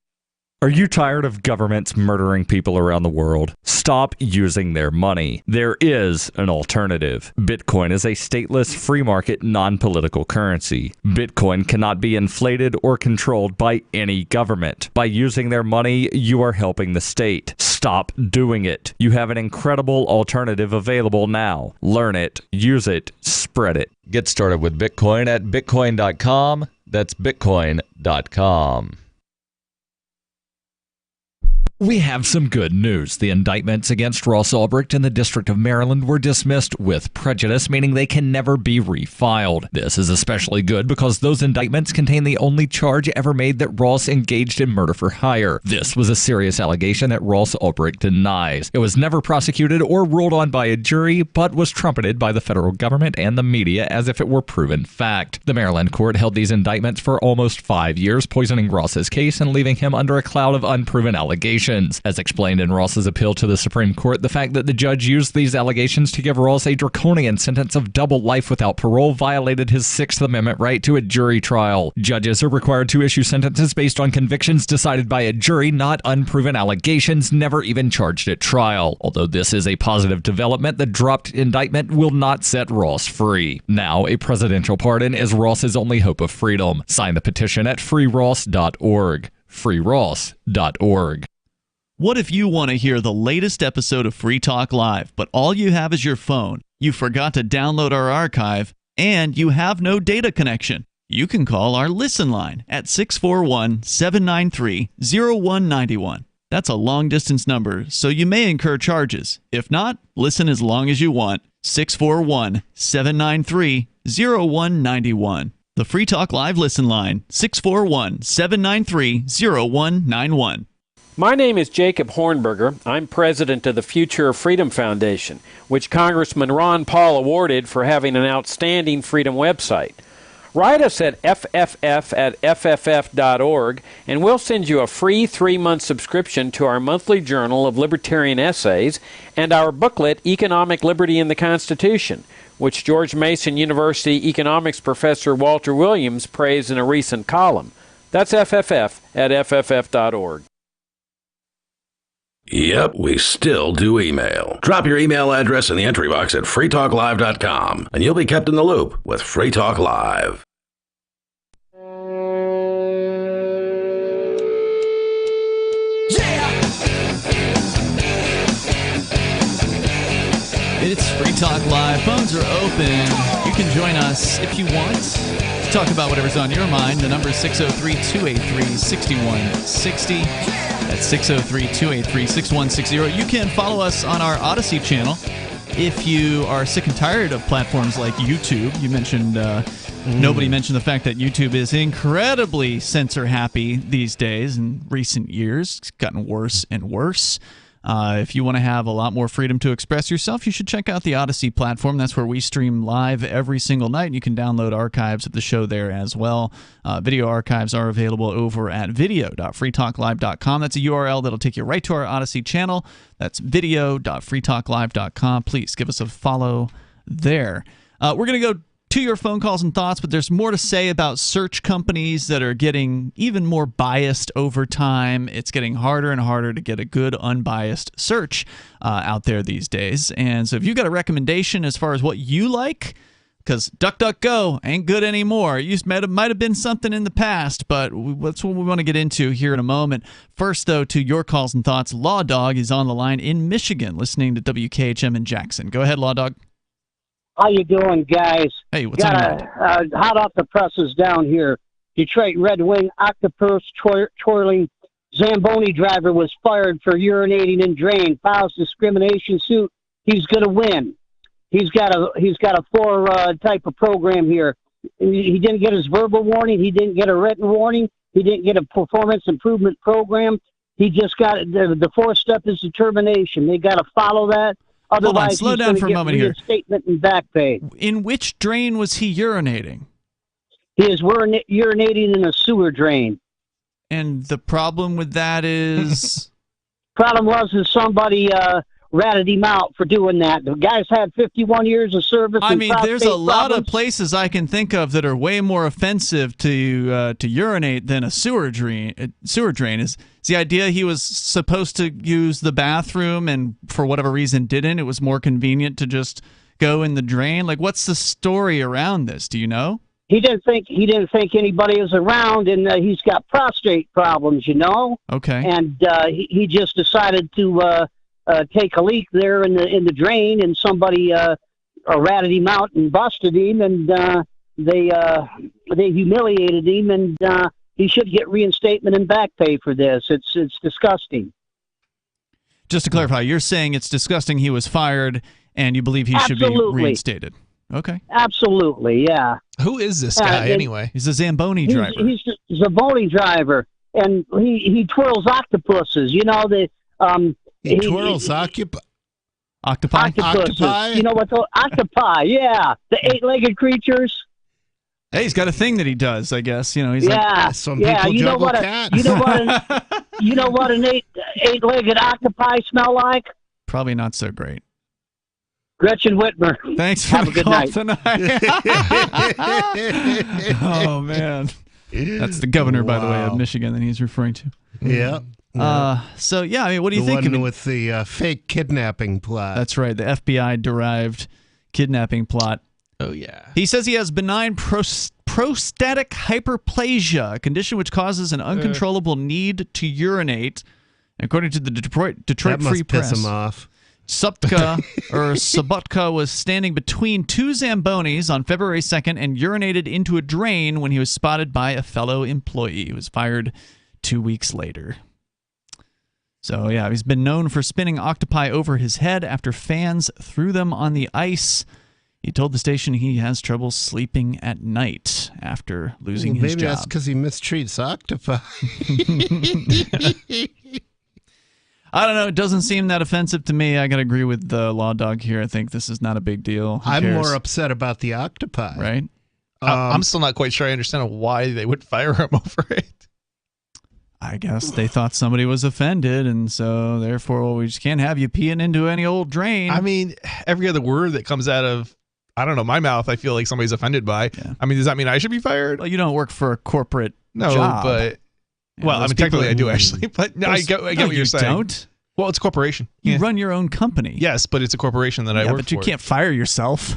Are you tired of governments murdering people around the world? Stop using their money. There is an alternative. Bitcoin is a stateless, free market, non-political currency. Bitcoin cannot be inflated or controlled by any government. By using their money, you are helping the state. Stop doing it. You have an incredible alternative available now. Learn it, use it, spread it. Get started with Bitcoin at bitcoin.com. That's bitcoin.com. We have some good news. The indictments against Ross Ulbricht in the District of Maryland were dismissed with prejudice, meaning they can never be refiled. This is especially good because those indictments contain the only charge ever made that Ross engaged in murder for hire. This was a serious allegation that Ross Ulbricht denies. It was never prosecuted or ruled on by a jury, but was trumpeted by the federal government and the media as if it were proven fact. The Maryland court held these indictments for almost 5 years, poisoning Ross's case and leaving him under a cloud of unproven allegations. As explained in Ross's appeal to the Supreme Court, the fact that the judge used these allegations to give Ross a draconian sentence of double life without parole violated his Sixth Amendment right to a jury trial. Judges are required to issue sentences based on convictions decided by a jury, not unproven allegations never even charged at trial. Although this is a positive development, the dropped indictment will not set Ross free. Now, a presidential pardon is Ross's only hope of freedom. Sign the petition at freeross.org. freeross.org. What if you want to hear the latest episode of Free Talk Live, but all you have is your phone, you forgot to download our archive, and you have no data connection? You can call our Listen line at 641-793-0191. That's a long-distance number, so you may incur charges. If not, listen as long as you want. 641-793-0191. The Free Talk Live Listen line, 641-793-0191. My name is Jacob Hornberger. I'm president of the Future of Freedom Foundation, which Congressman Ron Paul awarded for having an outstanding freedom website. Write us at fff@fff.org, and we'll send you a free 3-month subscription to our monthly journal of libertarian essays and our booklet, Economic Liberty in the Constitution, which George Mason University economics professor Walter Williams praised in a recent column. That's fff@fff.org. Yep, we still do email. Drop your email address in the entry box at freetalklive.com, and you'll be kept in the loop with Free Talk Live. It's Free Talk Live. Phones are open. You can join us if you want to talk about whatever's on your mind. The number is 603-283-6160. That's 603-283-6160. You can follow us on our Odyssey channel. If you are sick and tired of platforms like YouTube, you mentioned nobody mentioned the fact that YouTube is incredibly censor happy these days. In recent years, it's gotten worse and worse. If you want to have a lot more freedom to express yourself, you should check out the Odyssey platform. That's where we stream live every single night, and you can download archives of the show there as well. Video archives are available over at video.freetalklive.com. That's a URL that'll take you right to our Odyssey channel. That's video.freetalklive.com. Please give us a follow there. We're going to go to your phone calls and thoughts, but there's more to say about search companies that are getting even more biased over time. It's getting harder and harder to get a good, unbiased search out there these days. And so if you've got a recommendation as far as what you like, because DuckDuckGo ain't good anymore. It might have been something in the past, but that's what we want to get into here in a moment. First, though, to your calls and thoughts, Law Dog is on the line in Michigan, listening to WKHM in Jackson. Go ahead, Law Dog. How you doing, guys? Hey, what's on your mind? Hot off the presses down here. Detroit Red Wing octopus twirling Zamboni driver was fired for urinating in drain. Files discrimination suit. He's going to win. He's got a 4 type of program here. He didn't get his verbal warning. He didn't get a written warning. He didn't get a performance improvement program. He just got the 4th step is determination. They got to follow that. Hold on, slow down for a moment here. Statement and back pay. In which drain was he urinating? He is urinating in a sewer drain. And the problem with that is? Problem was somebody ratted him out for doing that. The guy's had 51 years of service. I and mean, there's prostate a lot problems. of places I can think of that are way more offensive to urinate than a sewer drain. Is the idea he was supposed to use the bathroom and for whatever reason didn't? It was more convenient to just go in the drain. Like, what's the story around this? Do you know? He didn't think anybody was around, and he's got prostate problems, you know. Okay. And he just decided to take a leak there in the drain, and somebody ratted him out and busted him, and they humiliated him, and he should get reinstatement and back pay for this. It's disgusting. Just to clarify, you're saying it's disgusting he was fired, and you believe he should be reinstated. Okay. Absolutely, yeah. Who is this guy anyway? He's a Zamboni driver. He's a Zamboni driver, and he twirls octopuses. You know he twirls octopuses. Octopi. You know what? Octopi. Yeah, the 8-legged creatures. Hey, he's got a thing that he does. I guess he's yeah, like some yeah. people You know juggle what? cats. You know what an eight-legged octopi smell like? Probably not so great. Gretchen Whitmer. Thanks for Have a good night. Oh man, that's the governor, by the way, of Michigan that he's referring to. Yeah. So yeah, I mean, what do you think? The one with the fake kidnapping plot. That's right, the FBI-derived kidnapping plot. Oh yeah. He says he has benign prostatic hyperplasia, a condition which causes an uncontrollable need to urinate. According to the Detroit that Free must Press, piss him off. Sabutka was standing between two Zambonis on February 2nd and urinated into a drain when he was spotted by a fellow employee. He was fired 2 weeks later. So, yeah, he's been known for spinning octopi over his head after fans threw them on the ice. He told the station he has trouble sleeping at night after losing his job. Maybe that's because he mistreats octopi. I don't know. It doesn't seem that offensive to me. I got to agree with the Law Dog here. I think this is not a big deal. Who I'm cares? more upset about the octopi. Right? I'm still not quite sure I understand why they would fire him over it. I guess they thought somebody was offended, and so therefore we just can't have you peeing into any old drain. I mean, every other word that comes out of, I don't know, my mouth, I feel like somebody's offended by. Yeah. I mean, does that mean I should be fired? Well, you don't work for a corporate job. but... Well, I mean, technically I do, actually. But no, I get what you're saying. Don't. Well, it's a corporation. You run your own company. Yes, but it's a corporation that I work for. But you can't fire yourself.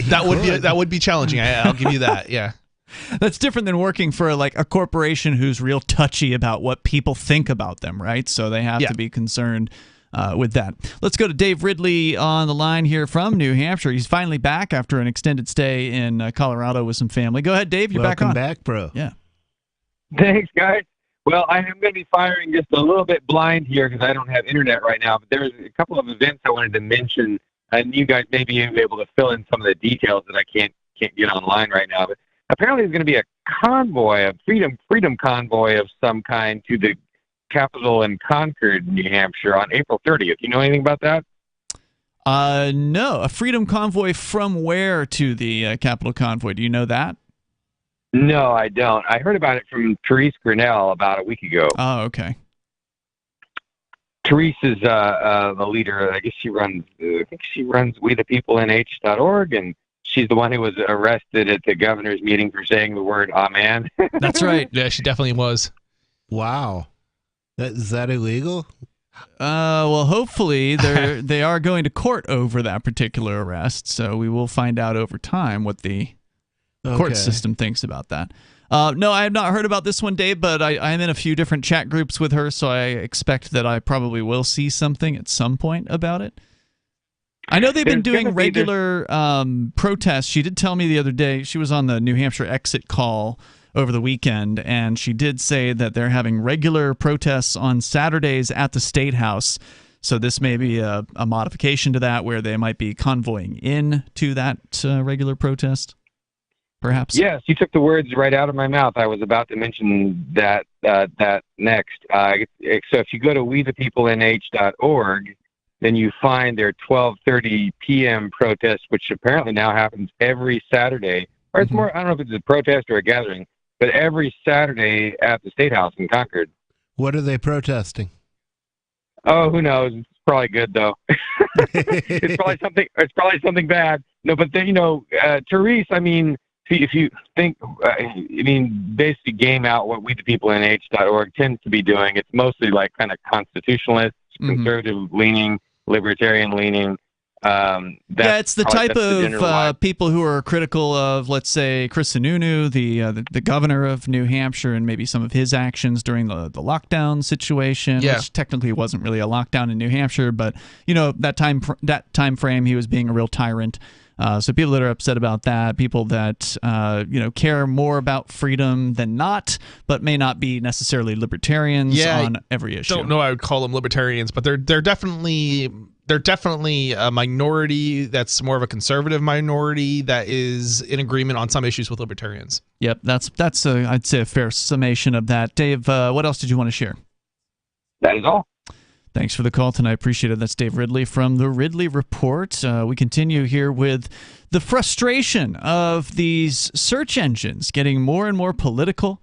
That would be challenging. I'll give you that. Yeah. That's different than working for like a corporation who's real touchy about what people think about them, right? So they have to be concerned with that. Let's go to Dave Ridley on the line here from New Hampshire. He's finally back after an extended stay in Colorado with some family. Go ahead, Dave. You're back on. Welcome back, bro. Yeah. Thanks, guys. Well, I am going to be firing just a little bit blind here because I don't have internet right now. But there's a couple of events I wanted to mention, and you guys may be able to fill in some of the details that I can't get online right now. But apparently, there's going to be a convoy, a freedom convoy of some kind to the Capitol in Concord, New Hampshire, on April 30th. You know anything about that? No. A freedom convoy from where to the Capitol convoy? Do you know that? No, I don't. I heard about it from Therese Grinnell about a week ago. Oh, okay. Therese is the leader. I guess she runs. I think she runs WeThePeopleNH.org, and she's the one who was arrested at the governor's meeting for saying the word "amen." That's right. Yeah, she definitely was. Wow. Is that illegal? Well, hopefully they are going to court over that particular arrest, so we will find out over time what the court system thinks about that. No, I have not heard about this one, Dave, but I am in a few different chat groups with her, so I expect that I probably will see something at some point about it. I know they've been doing regular protests. She did tell me the other day, she was on the New Hampshire exit call over the weekend, and she did say that they're having regular protests on Saturdays at the State House. So this may be a modification to that, where they might be convoying in to that regular protest. Perhaps. Yes, you took the words right out of my mouth. I was about to mention that next. So if you go to WeThePeopleNH.org, then you find their 12:30 p.m. protest, which apparently now happens every Saturday. Or it's more, I don't know if it's a protest or a gathering, but every Saturday at the State House in Concord. What are they protesting? Oh, who knows? It's probably good though. It's probably something bad. No, but then, Therese, I mean, see, if you think, basically game out what we the people in H.org tends to be doing. It's mostly like kind of constitutionalist, conservative leaning, libertarian leaning. It's the type of people who are critical of, let's say, Chris Sununu, the governor of New Hampshire, and maybe some of his actions during the lockdown situation, which technically wasn't really a lockdown in New Hampshire, but that time frame he was being a real tyrant. So people that are upset about that, people that care more about freedom than not, but may not be necessarily libertarians on every issue. Don't know I would call them libertarians, but they're definitely a minority that's more of a conservative minority that is in agreement on some issues with libertarians. Yep, that's I'd say a fair summation of that. Dave, what else did you want to share? That is all. Thanks for the call tonight. Appreciate it. That's Dave Ridley from The Ridley Report. We continue here with the frustration of these search engines getting more and more political,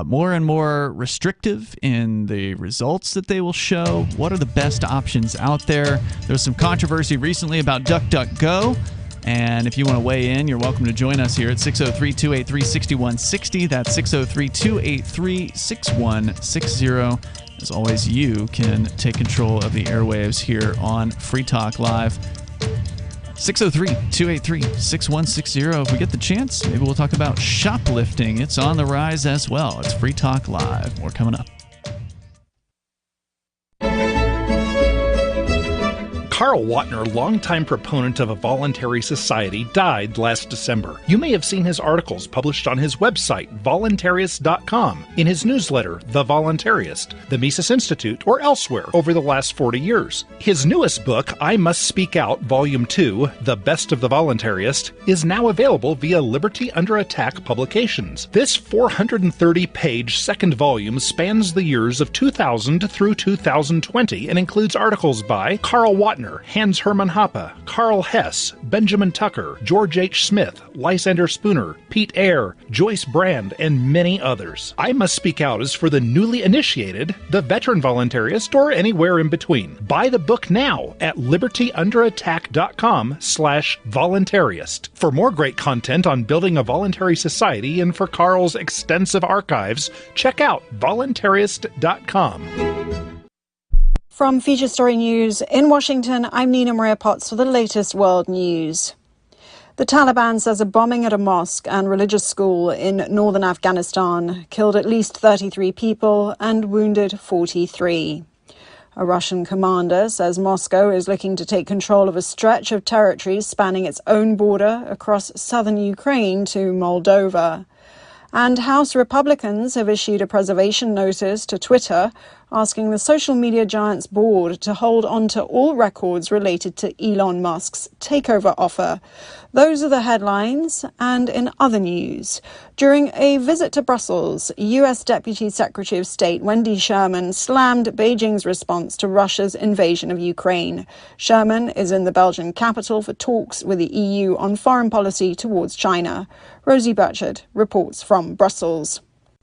more and more restrictive in the results that they will show. What are the best options out there? There was some controversy recently about DuckDuckGo. And if you want to weigh in, you're welcome to join us here at 603-283-6160. That's 603-283-6160. As always, you can take control of the airwaves here on Free Talk Live. 603-283-6160. If we get the chance, maybe we'll talk about shoplifting. It's on the rise as well. It's Free Talk Live. More coming up. Carl Watner, longtime proponent of a voluntary society, died last December. You may have seen his articles published on his website, voluntarist.com, in his newsletter, The Voluntarist, the Mises Institute, or elsewhere over the last 40 years. His newest book, I Must Speak Out, Volume 2, The Best of the Voluntarist, is now available via Liberty Under Attack Publications. This 430-page second volume spans the years of 2000 through 2020 and includes articles by Carl Watner, Hans Hermann Hoppe, Carl Hess, Benjamin Tucker, George H. Smith, Lysander Spooner, Pete Eyre, Joyce Brand, and many others. I Must Speak Out is for the newly initiated, the veteran voluntarist, or anywhere in between. Buy the book now at libertyunderattack.com/voluntarist. For more great content on building a voluntary society and for Carl's extensive archives, check out voluntarist.com. From Feature Story News in Washington, I'm Nina Maria Potts for the latest world news. The Taliban says a bombing at a mosque and religious school in northern Afghanistan killed at least 33 people and wounded 43. A Russian commander says Moscow is looking to take control of a stretch of territory spanning its own border across southern Ukraine to Moldova. And House Republicans have issued a preservation notice to Twitter asking the social media giant's board to hold on to all records related to Elon Musk's takeover offer. Those are the headlines. And in other news, during a visit to Brussels, U.S. Deputy Secretary of State Wendy Sherman slammed Beijing's response to Russia's invasion of Ukraine. Sherman is in the Belgian capital for talks with the EU on foreign policy towards China. Rosie Burchard reports from Brussels.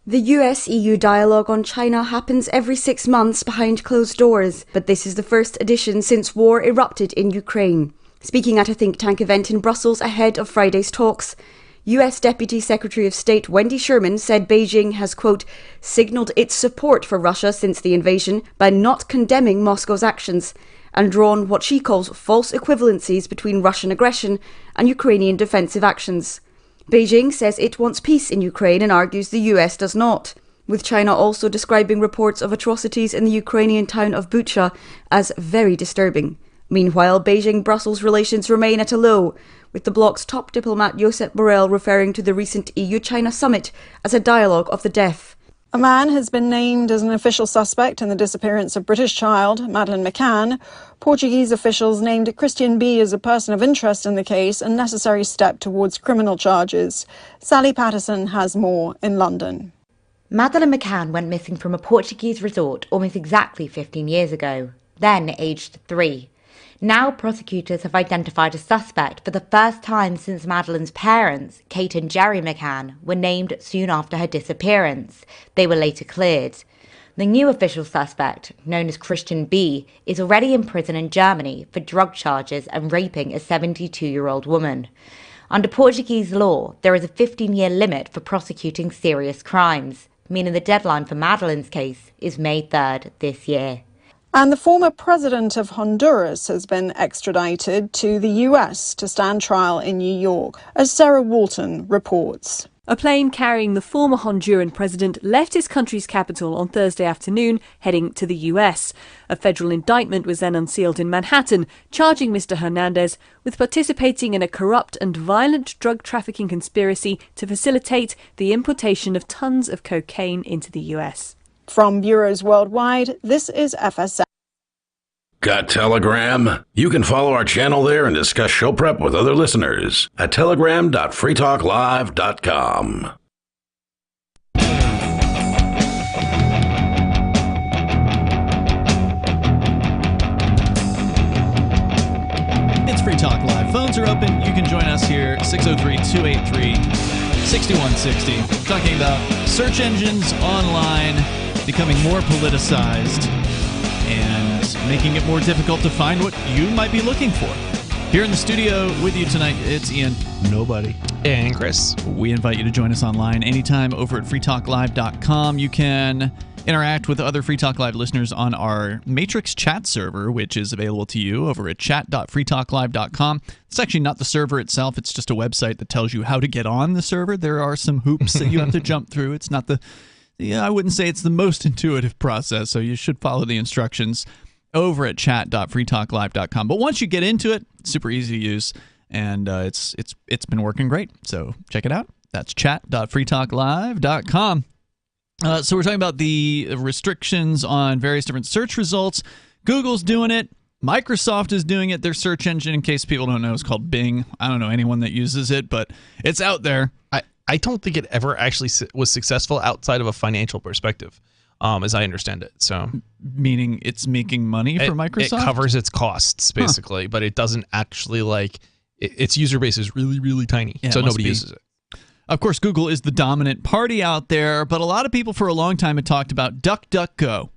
The US-EU dialogue on China happens every 6 months behind closed doors, but this is the first edition since war erupted in Ukraine. Speaking at a think tank event in Brussels ahead of Friday's talks, US Deputy Secretary of State Wendy Sherman said Beijing has, quote, signalled its support for Russia since the invasion by not condemning Moscow's actions and drawn what she calls false equivalencies between Russian aggression and Ukrainian defensive actions. Beijing says it wants peace in Ukraine and argues the US does not, with China also describing reports of atrocities in the Ukrainian town of Bucha as very disturbing. Meanwhile, Beijing-Brussels relations remain at a low, with the bloc's top diplomat Josep Borrell referring to the recent EU-China summit as a dialogue of the deaf. A man has been named as an official suspect in the disappearance of British child Madeleine Mccann. Portuguese officials named Christian B. as a person of interest in the case, a necessary step towards criminal charges. Sally Patterson has more in London. Madeleine Mccann went missing from a Portuguese resort almost exactly 15 years ago, then aged 3. Now prosecutors have identified a suspect for the first time since Madeleine's parents, Kate and Jerry Mccann, were named soon after her disappearance. They were later cleared. The new official suspect, known as Christian B., is already in prison in Germany for drug charges and raping a 72-year-old woman. Under Portuguese law, there is a 15-year limit for prosecuting serious crimes, meaning the deadline for Madeleine's case is May 3rd this year. And the former president of Honduras has been extradited to the US to stand trial in New York, as Sarah Walton reports. A plane carrying the former Honduran president left his country's capital on Thursday afternoon, heading to the US. A federal indictment was then unsealed in Manhattan, charging Mr. Hernandez with participating in a corrupt and violent drug trafficking conspiracy to facilitate the importation of tons of cocaine into the US. From bureaus worldwide, this is FSM. Got Telegram? You can follow our channel there and discuss show prep with other listeners at telegram.freetalklive.com. It's Free Talk Live. Phones are open. You can join us here, 603-283-6160. Talking about search engines online becoming more politicized and making it more difficult to find what you might be looking for. Here in the studio with you tonight, it's Ian. Nobody. And Chris. We invite you to join us online anytime over at freetalklive.com. You can interact with other Free Talk Live listeners on our Matrix chat server, which is available to you over at chat.freetalklive.com. It's actually not the server itself. It's just a website that tells you how to get on the server. There are some hoops that you have to jump through. It's not I wouldn't say it's the most intuitive process, so you should follow the instructions over at chat.freetalklive.com. But once you get into it, it's super easy to use, and it's been working great. So check it out. That's chat.freetalklive.com. So we're talking about the restrictions on various different search results. Google's doing it. Microsoft is doing it. Their search engine, in case people don't know, is called Bing. I don't know anyone that uses it, but it's out there. I don't think it ever actually was successful outside of a financial perspective, as I understand it. So, meaning it's making money for Microsoft? It covers its costs, basically, but it doesn't actually, its user base is really, really tiny, so nobody uses it. Of course, Google is the dominant party out there, but a lot of people for a long time had talked about DuckDuckGo.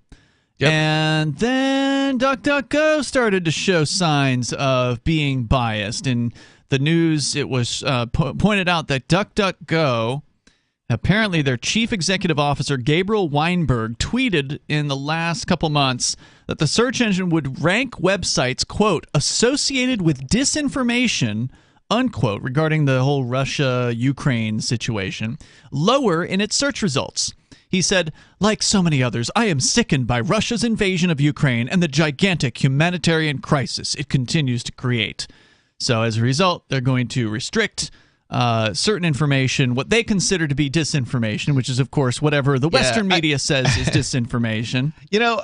Yep. And then DuckDuckGo started to show signs of being biased. In the news, it was pointed out that DuckDuckGo, apparently their chief executive officer, Gabriel Weinberg, tweeted in the last couple months that the search engine would rank websites, quote, associated with disinformation, unquote, regarding the whole Russia-Ukraine situation, lower in its search results. He said, like so many others, I am sickened by Russia's invasion of Ukraine and the gigantic humanitarian crisis it continues to create. So as a result, they're going to restrict certain information, what they consider to be disinformation, which is, of course, whatever the Western media says is disinformation. You know,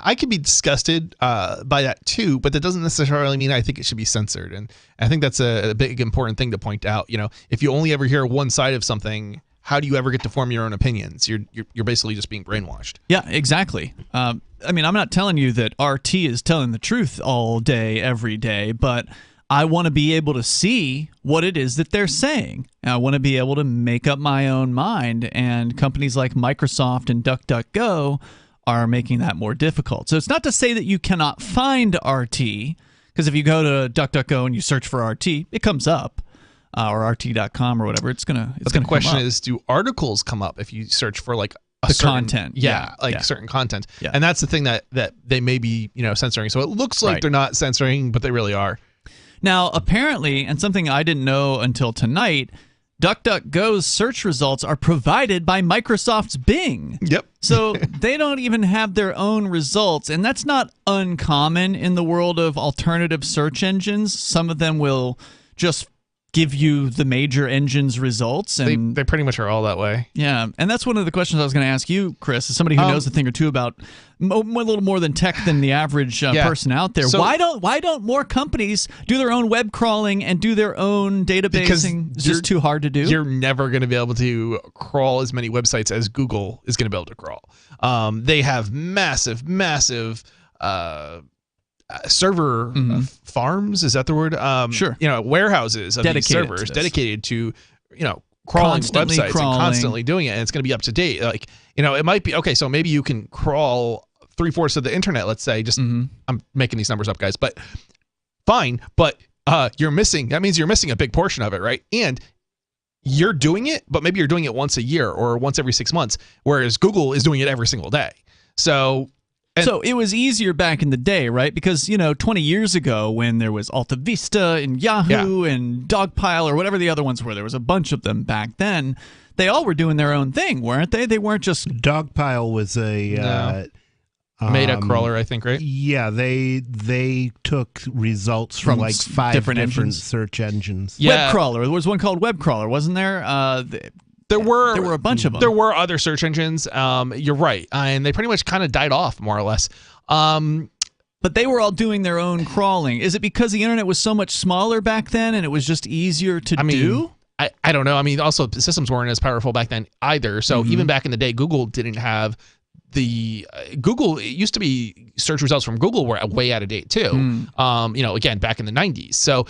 I could be disgusted by that too, but that doesn't necessarily mean I think it should be censored. And I think that's a big important thing to point out. You know, if you only ever hear one side of something, how do you ever get to form your own opinions? You're basically just being brainwashed. Yeah, exactly. I mean, I'm not telling you that RT is telling the truth all day, every day, but I want to be able to see what it is that they're saying. I want to be able to make up my own mind, and companies like Microsoft and DuckDuckGo are making that more difficult. So it's not to say that you cannot find RT, because if you go to DuckDuckGo and you search for RT, it comes up, or RT.com or whatever. It's gonna. But the question is, do articles come up if you search for like the content? Certain content. Yeah. And that's the thing that they may be censoring. So it looks like they're not censoring, but they really are. Now, apparently, and something I didn't know until tonight, DuckDuckGo's search results are provided by Microsoft's Bing. Yep. So they don't even have their own results, and that's not uncommon in the world of alternative search engines. Some of them will just give you the major engine's results. And they pretty much are all that way. Yeah, and that's one of the questions I was going to ask you, Chris, as somebody who knows a thing or two about a little more than tech than the average person out there. So, why don't more companies do their own web crawling and do their own databasing? It's just too hard to do. You're never going to be able to crawl as many websites as Google is going to be able to crawl. They have massive server farms, is that the word? Sure. Warehouses of these servers dedicated to crawling Constantly websites crawling. and constantly doing it, and it's going to be up to date. Like, it might be okay. So maybe you can crawl 3/4 of the internet. Let's say, I'm making these numbers up, guys, but fine. But you're missing. That means you're missing a big portion of it, right? And you're doing it, but maybe you're doing it once a year or once every 6 months, whereas Google is doing it every single day. So it was easier back in the day, right? Because, 20 years ago when there was Alta Vista and Yahoo and Dogpile or whatever the other ones were, there was a bunch of them back then. They all were doing their own thing, weren't they? They weren't just... Dogpile was a... made a crawler, I think, right? Yeah, they took results from like 5 different search engines. Web crawler. There was one called Web Crawler, wasn't there? There were a bunch of them. There were other search engines. You're right, and they pretty much kind of died off more or less. But they were all doing their own crawling. Is it because the internet was so much smaller back then, and it was just easier to do? I don't know. I mean, also the systems weren't as powerful back then either. So even back in the day, Google didn't have Google. It used to be search results from Google were way out of date too. Again, back in the 90s. So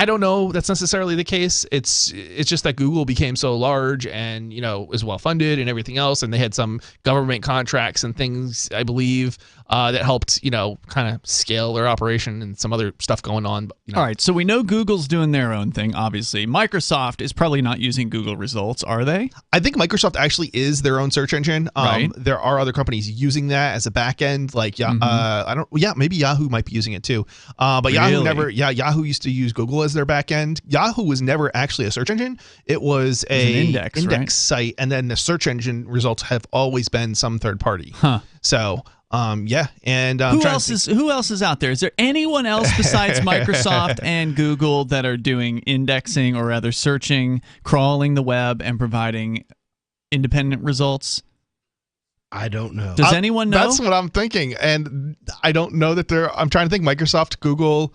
I don't know that's necessarily the case. It's just that Google became so large and, is well funded and everything else. And they had some government contracts and things, I believe, that helped, kind of scale their operation and some other stuff going on. All right. So we know Google's doing their own thing, obviously. Microsoft is probably not using Google results, are they? I think Microsoft actually is their own search engine. Right. There are other companies using that as a back end. Like, maybe Yahoo might be using it too. But really? Yahoo used to use Google as their back end. Yahoo was never actually a search engine. It was an index right? site, and then the search engine results have always been some third party. Huh. So, and who else is out there? Is there anyone else besides Microsoft and Google that are doing indexing or rather searching, crawling the web, and providing independent results? I don't know. Does anyone know? That's what I'm thinking, and I don't know that I'm trying to think. Microsoft, Google.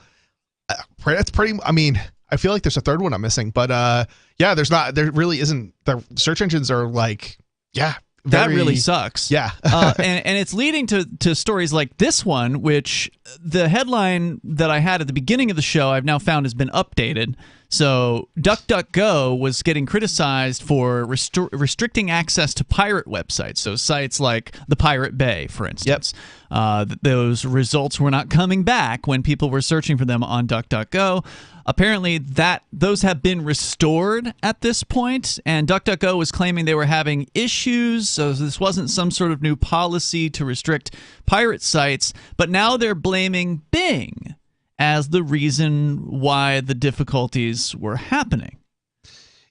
That's pretty. I mean, I feel like there's a third one I'm missing, but there's not. There really isn't. The search engines are like, that really sucks. Yeah. and it's leading to stories like this one, which the headline that I had at the beginning of the show I've now found has been updated. So DuckDuckGo was getting criticized for restricting access to pirate websites. So sites like the Pirate Bay, for instance. Those results were not coming back when people were searching for them on DuckDuckGo. Apparently, those have been restored at this point, and DuckDuckGo was claiming they were having issues, so this wasn't some sort of new policy to restrict pirate sites, but now they're blaming Bing as the reason why the difficulties were happening.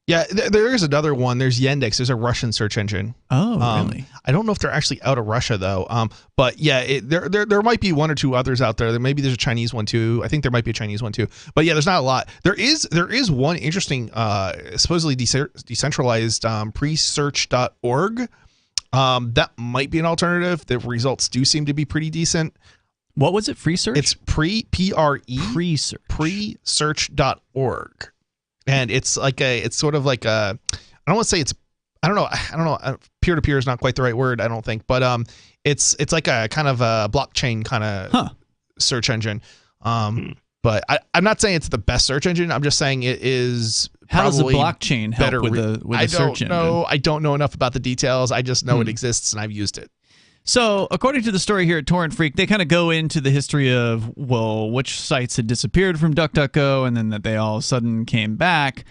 Yeah, there is another one. There's Yandex. There's a Russian search engine. Oh, really? I don't know if they're actually out of Russia though. But yeah, there might be one or two others out there. Maybe there's a Chinese one too. I think there might be a Chinese one too. But yeah, there's not a lot. There is one interesting, supposedly decentralized presearch.org. That might be an alternative. The results do seem to be pretty decent. What was it? Free search? It's presearch.org. And it's sort of like a, I don't want to say it's, I don't know. Peer-to-peer is not quite the right word, I don't think. But it's like a kind of a blockchain kind of search engine. But I'm not saying it's the best search engine. I'm just saying it is. How does a blockchain help with a search engine? I don't know enough about the details. I just know it exists and I've used it. So, according to the story here at Torrent Freak, they kind of go into the history of, which sites had disappeared from DuckDuckGo and then that they all of a sudden came back.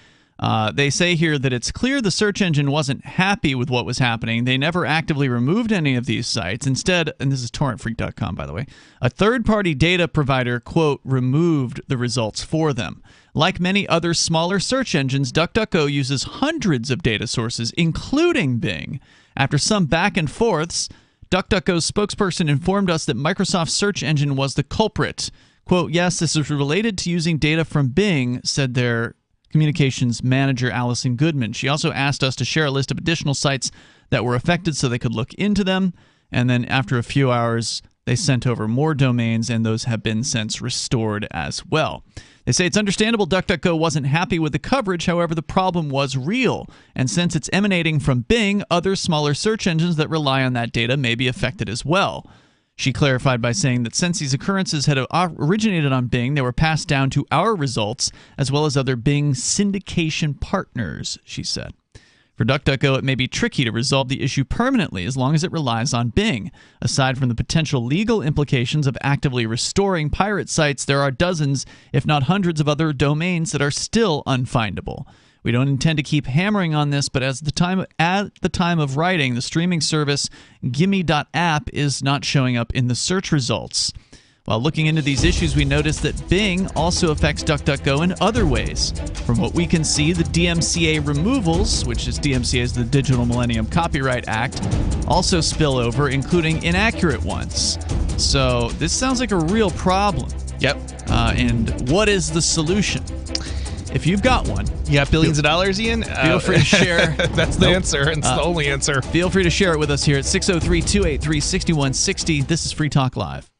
They say here that it's clear the search engine wasn't happy with what was happening. They never actively removed any of these sites. Instead, and this is torrentfreak.com, by the way, a third-party data provider, quote, removed the results for them. Like many other smaller search engines, DuckDuckGo uses hundreds of data sources, including Bing. After some back and forths, DuckDuckGo's spokesperson informed us that Microsoft's search engine was the culprit. Quote, yes, this is related to using data from Bing, said their communications manager, Allison Goodman. She also asked us to share a list of additional sites that were affected so they could look into them. And then after a few hours, they sent over more domains, and those have been since restored as well. They say it's understandable DuckDuckGo wasn't happy with the coverage, however, the problem was real. And since it's emanating from Bing, other smaller search engines that rely on that data may be affected as well. She clarified by saying that since these occurrences had originated on Bing, they were passed down to our results, as well as other Bing syndication partners, she said. For DuckDuckGo, it may be tricky to resolve the issue permanently as long as it relies on Bing. Aside from the potential legal implications of actively restoring pirate sites, there are dozens, if not hundreds of other domains that are still unfindable. We don't intend to keep hammering on this, but at the time of writing, the streaming service Gimme.app is not showing up in the search results. While looking into these issues, we noticed that Bing also affects DuckDuckGo in other ways. From what we can see, the DMCA removals, which is DMCA is the Digital Millennium Copyright Act, also spill over, including inaccurate ones. So this sounds like a real problem. Yep. And what is the solution? If you've got one, you got billions of dollars, Ian? Feel free to share. That's the answer. It's the only answer. Feel free to share it with us here at 603-283-6160. This is Free Talk Live.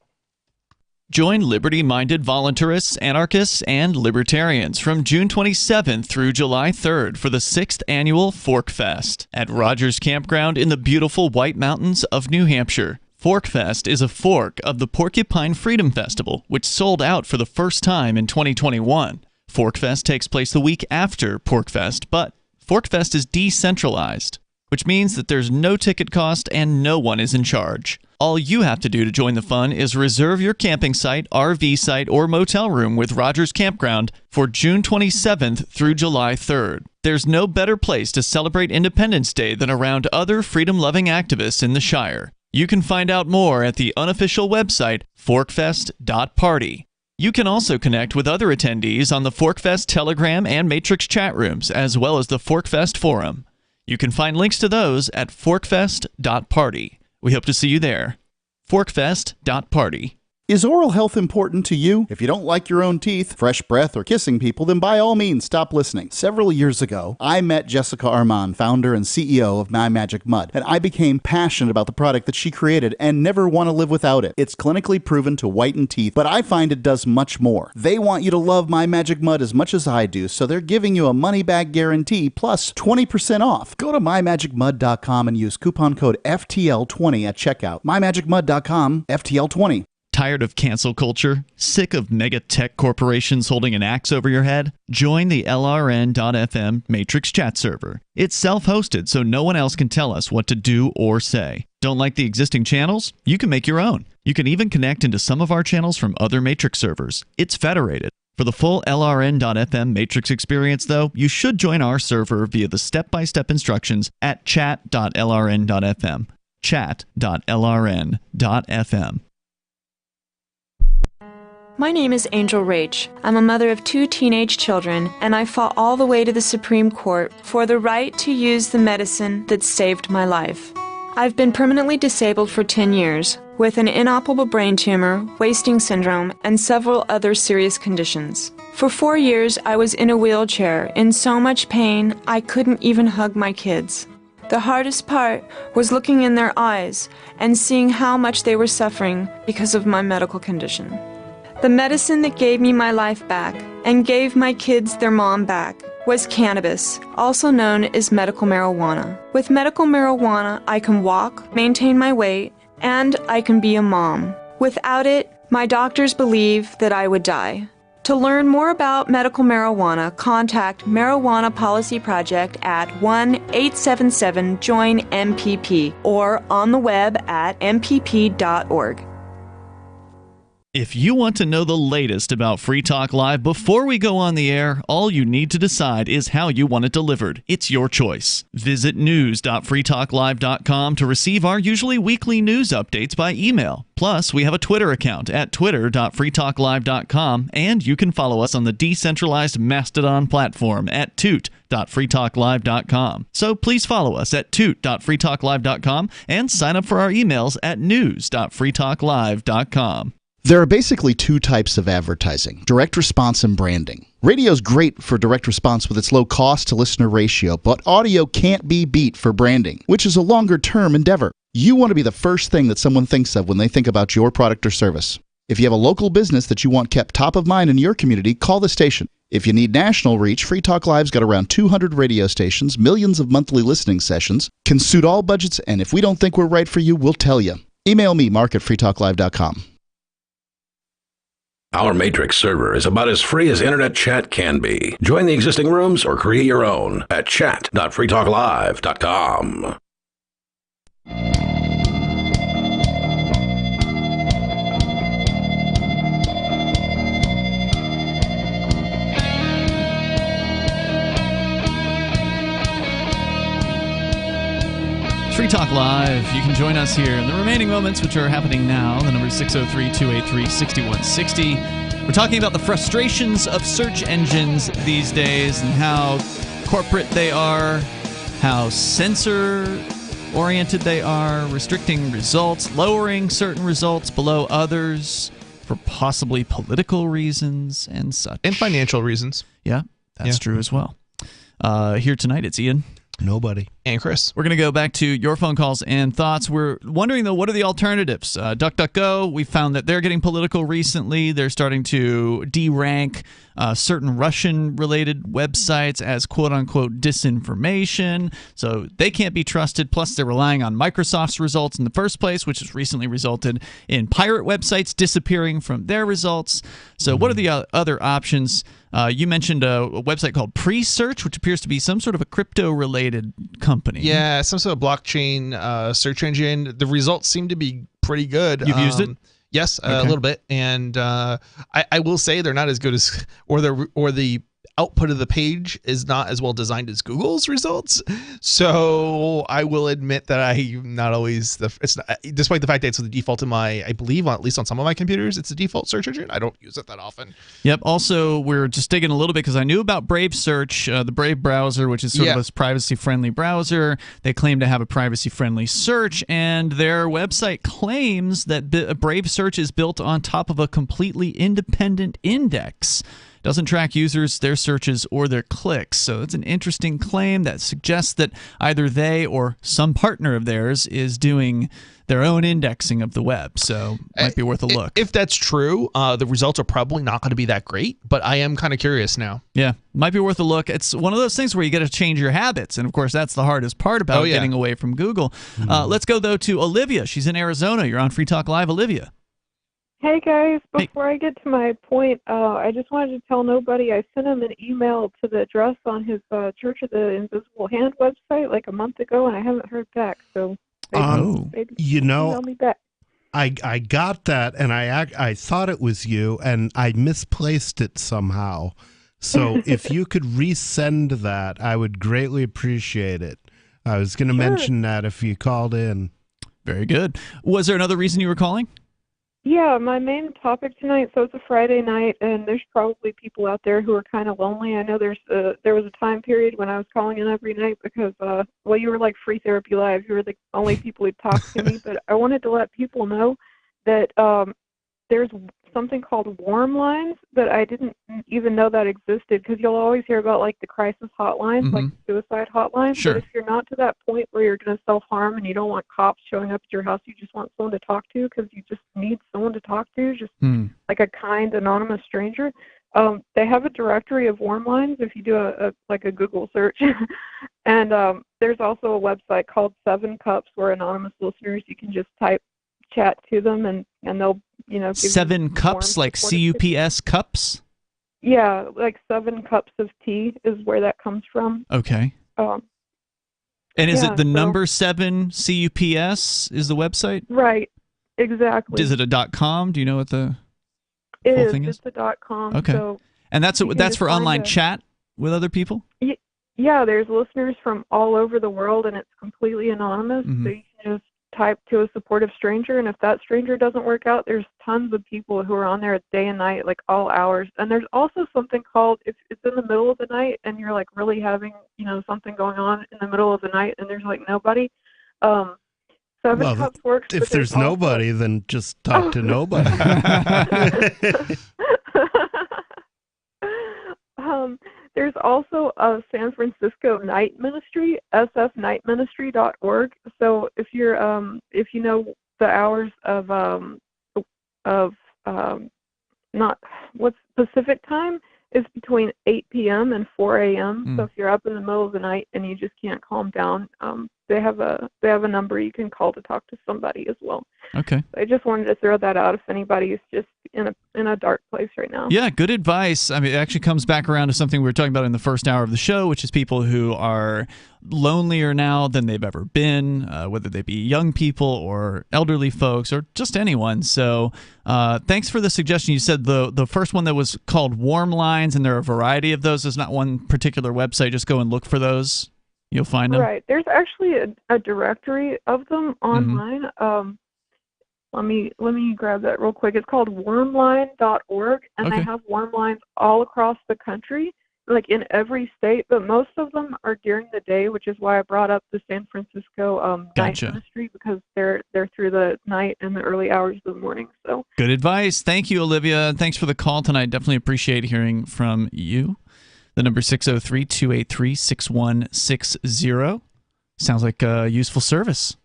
Join liberty-minded voluntarists, anarchists, and libertarians from June 27th through July 3rd for the 6th annual Fork Fest at Rogers Campground in the beautiful White Mountains of New Hampshire. Fork Fest is a fork of the Porcupine Freedom Festival, which sold out for the first time in 2021. Fork Fest takes place the week after PorcFest, but Fork Fest is decentralized, which means that there's no ticket cost and no one is in charge. All you have to do to join the fun is reserve your camping site, RV site, or motel room with Rogers Campground for June 27th through July 3rd. There's no better place to celebrate Independence Day than around other freedom-loving activists in the Shire. You can find out more at the unofficial website, forkfest.party. You can also connect with other attendees on the ForkFest Telegram and Matrix chat rooms, as well as the ForkFest forum. You can find links to those at forkfest.party. We hope to see you there. forkfest.party. Is oral health important to you? If you don't like your own teeth, fresh breath, or kissing people, then by all means stop listening. Several years ago, I met Jessica Armand, founder and CEO of My Magic Mud, and I became passionate about the product that she created and never want to live without it. It's clinically proven to whiten teeth, but I find it does much more. They want you to love My Magic Mud as much as I do, so they're giving you a money-back guarantee plus 20% off. Go to mymagicmud.com and use coupon code FTL20 at checkout. mymagicmud.com, FTL20. Tired of cancel culture? Sick of mega tech corporations holding an axe over your head? Join the LRN.FM Matrix chat server. It's self-hosted, so no one else can tell us what to do or say. Don't like the existing channels? You can make your own. You can even connect into some of our channels from other Matrix servers. It's federated. For the full LRN.FM Matrix experience, though, you should join our server via the step-by-step instructions at chat.lrn.fm. chat.lrn.fm. My name is Angel Rach. I'm a mother of 2 teenage children, and I fought all the way to the Supreme Court for the right to use the medicine that saved my life. I've been permanently disabled for 10 years, with an inoperable brain tumor, wasting syndrome, and several other serious conditions. For 4 years, I was in a wheelchair, in so much pain I couldn't even hug my kids. The hardest part was looking in their eyes and seeing how much they were suffering because of my medical condition. The medicine that gave me my life back and gave my kids their mom back was cannabis, also known as medical marijuana. With medical marijuana, I can walk, maintain my weight, and I can be a mom. Without it, my doctors believe that I would die. To learn more about medical marijuana, contact Marijuana Policy Project at 1-877-JOIN-MPP or on the web at mpp.org. If you want to know the latest about Free Talk Live before we go on the air, all you need to decide is how you want it delivered. It's your choice. Visit news.freetalklive.com to receive our usually weekly news updates by email. Plus, we have a Twitter account at twitter.freetalklive.com, and you can follow us on the decentralized Mastodon platform at toot.freetalklive.com. So please follow us at toot.freetalklive.com and sign up for our emails at news.freetalklive.com. There are basically 2 types of advertising, direct response and branding. Radio is great for direct response with its low cost to listener ratio, but audio can't be beat for branding, which is a longer term endeavor. You want to be the first thing that someone thinks of when they think about your product or service. If you have a local business that you want kept top of mind in your community, call the station. If you need national reach, Free Talk Live's got around 200 radio stations, millions of monthly listening sessions, can suit all budgets, and if we don't think we're right for you, we'll tell you. Email me, mark@freetalklive.com. Our Matrix server is about as free as internet chat can be. Join the existing rooms or create your own at chat.freetalklive.com. Free Talk Live. You can join us here in the remaining moments, which are happening now. The number is 603-283-6160. We're talking about the frustrations of search engines these days and how corporate they are, how censor-oriented they are, restricting results, lowering certain results below others for possibly political reasons and such. And financial reasons. Yeah, that's true as well. Here tonight, it's Ian. Nobody. And Chris. We're going to go back to your phone calls and thoughts. We're wondering, though, what are the alternatives? DuckDuckGo, we found that they're getting political recently. They're starting to de-rank certain Russian-related websites as quote-unquote disinformation. So they can't be trusted. Plus, they're relying on Microsoft's results in the first place, which has recently resulted in pirate websites disappearing from their results. So what are the other options? You mentioned a website called Presearch, which appears to be some sort of a crypto-related company. Yeah, some sort of blockchain search engine. The results seem to be pretty good. You've used it? Yes, a little bit. And I will say they're not as good as, or the output of the page is not as well designed as Google's results. So I will admit that I'm not always despite the fact that it's the default in my, I believe at least on some of my computers, it's the default search engine. I don't use it that often. Yep. Also, we're just digging a little bit because I knew about Brave Search, the Brave browser, which is sort of a privacy-friendly browser. They claim to have a privacy-friendly search, and their website claims that Brave Search is built on top of a completely independent index. Doesn't track users, their searches, or their clicks. So it's an interesting claim that suggests that either they or some partner of theirs is doing their own indexing of the web. So it might be worth a look. If that's true, the results are probably not going to be that great, but I am kind of curious now. Yeah, might be worth a look. It's one of those things where you got to change your habits. And of course, that's the hardest part about getting away from Google. Let's go, though, to Olivia. She's in Arizona. You're on Free Talk Live. Olivia. Hey guys, before I get to my point, I just wanted to tell nobody I sent him an email to the address on his Church of the Invisible Hand website like a month ago, and I haven't heard back. So maybe email me back. I got that, and I thought it was you, and I misplaced it somehow. So if you could resend that, I would greatly appreciate it. I was going to mention that if you called in. Very good. Was there another reason you were calling? Yeah, my main topic tonight, so it's a Friday night, and there's probably people out there who are kind of lonely. I know there was a time period when I was calling in every night because, you were like Free Therapy Live. You were the only people who'd talk to me, but I wanted to let people know that there's something called warm lines that I didn't even know that existed, because you'll always hear about like the crisis hotlines, like suicide hotlines. Sure. But if you're not to that point where you're going to self-harm and you don't want cops showing up at your house, you just want someone to talk to because you just need someone to talk to, just like a kind, anonymous stranger. They have a directory of warm lines if you do a Google search. And there's also a website called 7 Cups where anonymous listeners, you can just chat to them and they'll give 7 cups, like CUPS cups? Yeah, like 7 cups of tea is where that comes from. Okay. And is it the number 7 CUPS is the website? Right, exactly. Is it a .com? Do you know what the whole thing is? It's a .com. Okay. So and that's for online chat with other people? Yeah, there's listeners from all over the world, and it's completely anonymous. So you can just type to a supportive stranger, and if that stranger doesn't work out, there's tons of people who are on there day and night, like all hours. And there's also something called, if it's in the middle of the night and you're like really having something going on in the middle of the night and there's like nobody, 7 Cups works. If there's nobody, then just talk to nobody. There's also a San Francisco night ministry, sfnightministry.org. So if you're if you know the hours of not what's Pacific time is between 8 p.m. and 4 a.m. So if you're up in the middle of the night and you just can't calm down, they have a number you can call to talk to somebody as well. Okay. I just wanted to throw that out if anybody's just in a dark place right now. Yeah, good advice. I mean, it actually comes back around to something we were talking about in the first hour of the show, which is people who are lonelier now than they've ever been, whether they be young people or elderly folks or just anyone. So thanks for the suggestion. You said the first one that was called Warm Lines, and there are a variety of those. There's not one particular website. Just go and look for those. You'll find them. Right. There's actually a directory of them online. Let me grab that real quick. It's called warmline.org, and they have warm lines all across the country, like in every state, but most of them are during the day, which is why I brought up the San Francisco night ministry, because they're through the night and the early hours of the morning. So good advice. Thank you, Olivia. Thanks for the call tonight. Definitely appreciate hearing from you. The number 603-283-6160. Sounds like a useful service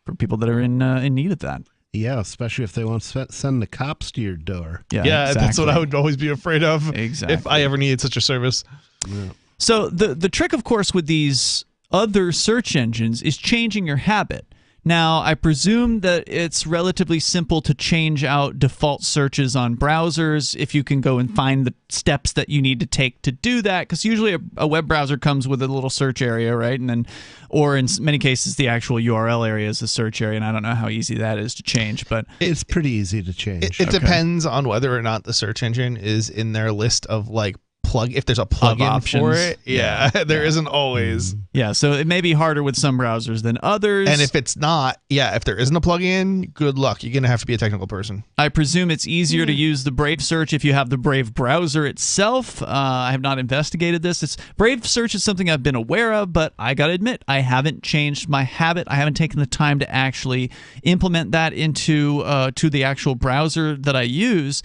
for people that are in need of that. Yeah, especially if they want to send the cops to your door. Yeah, exactly. That's what I would always be afraid of. Exactly. If I ever needed such a service. Yeah. So the trick, of course, with these other search engines is changing your habit. Now, I presume that it's relatively simple to change out default searches on browsers if you can go and find the steps that you need to take to do that, because usually a web browser comes with a little search area, right? And then, or in many cases, the actual URL area is the search area, and I don't know how easy that is to change, but it's pretty easy to change. It depends on whether or not the search engine is in their list of like if there's a plugin for it. Yeah, there isn't always. Yeah, so it may be harder with some browsers than others. And if it's not, if there isn't a plugin, good luck. You're going to have to be a technical person. I presume it's easier to use the Brave search if you have the Brave browser itself. I have not investigated this. Brave search is something I've been aware of, but I got to admit, I haven't changed my habit. I haven't taken the time to actually implement that into to the actual browser that I use.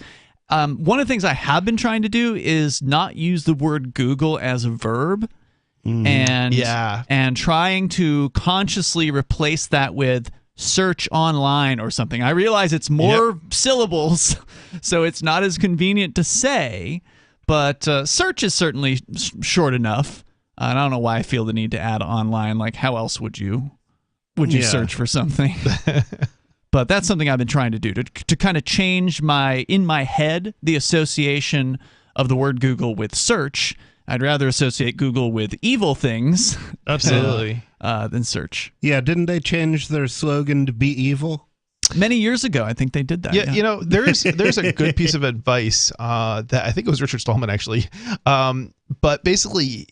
One of the things I have been trying to do is not use the word Google as a verb, and trying to consciously replace that with search online or something. I realize it's more syllables, so it's not as convenient to say, but search is certainly short enough. And I don't know why I feel the need to add online. Like, how else would you search for something? But that's something I've been trying to do, to kind of change in my head the association of the word Google with search. I'd rather associate Google with evil things absolutely than search. Yeah, didn't they change their slogan to be evil? Many years ago, I think they did that. Yeah. You know, there's a good piece of advice that I think it was Richard Stallman actually. But basically,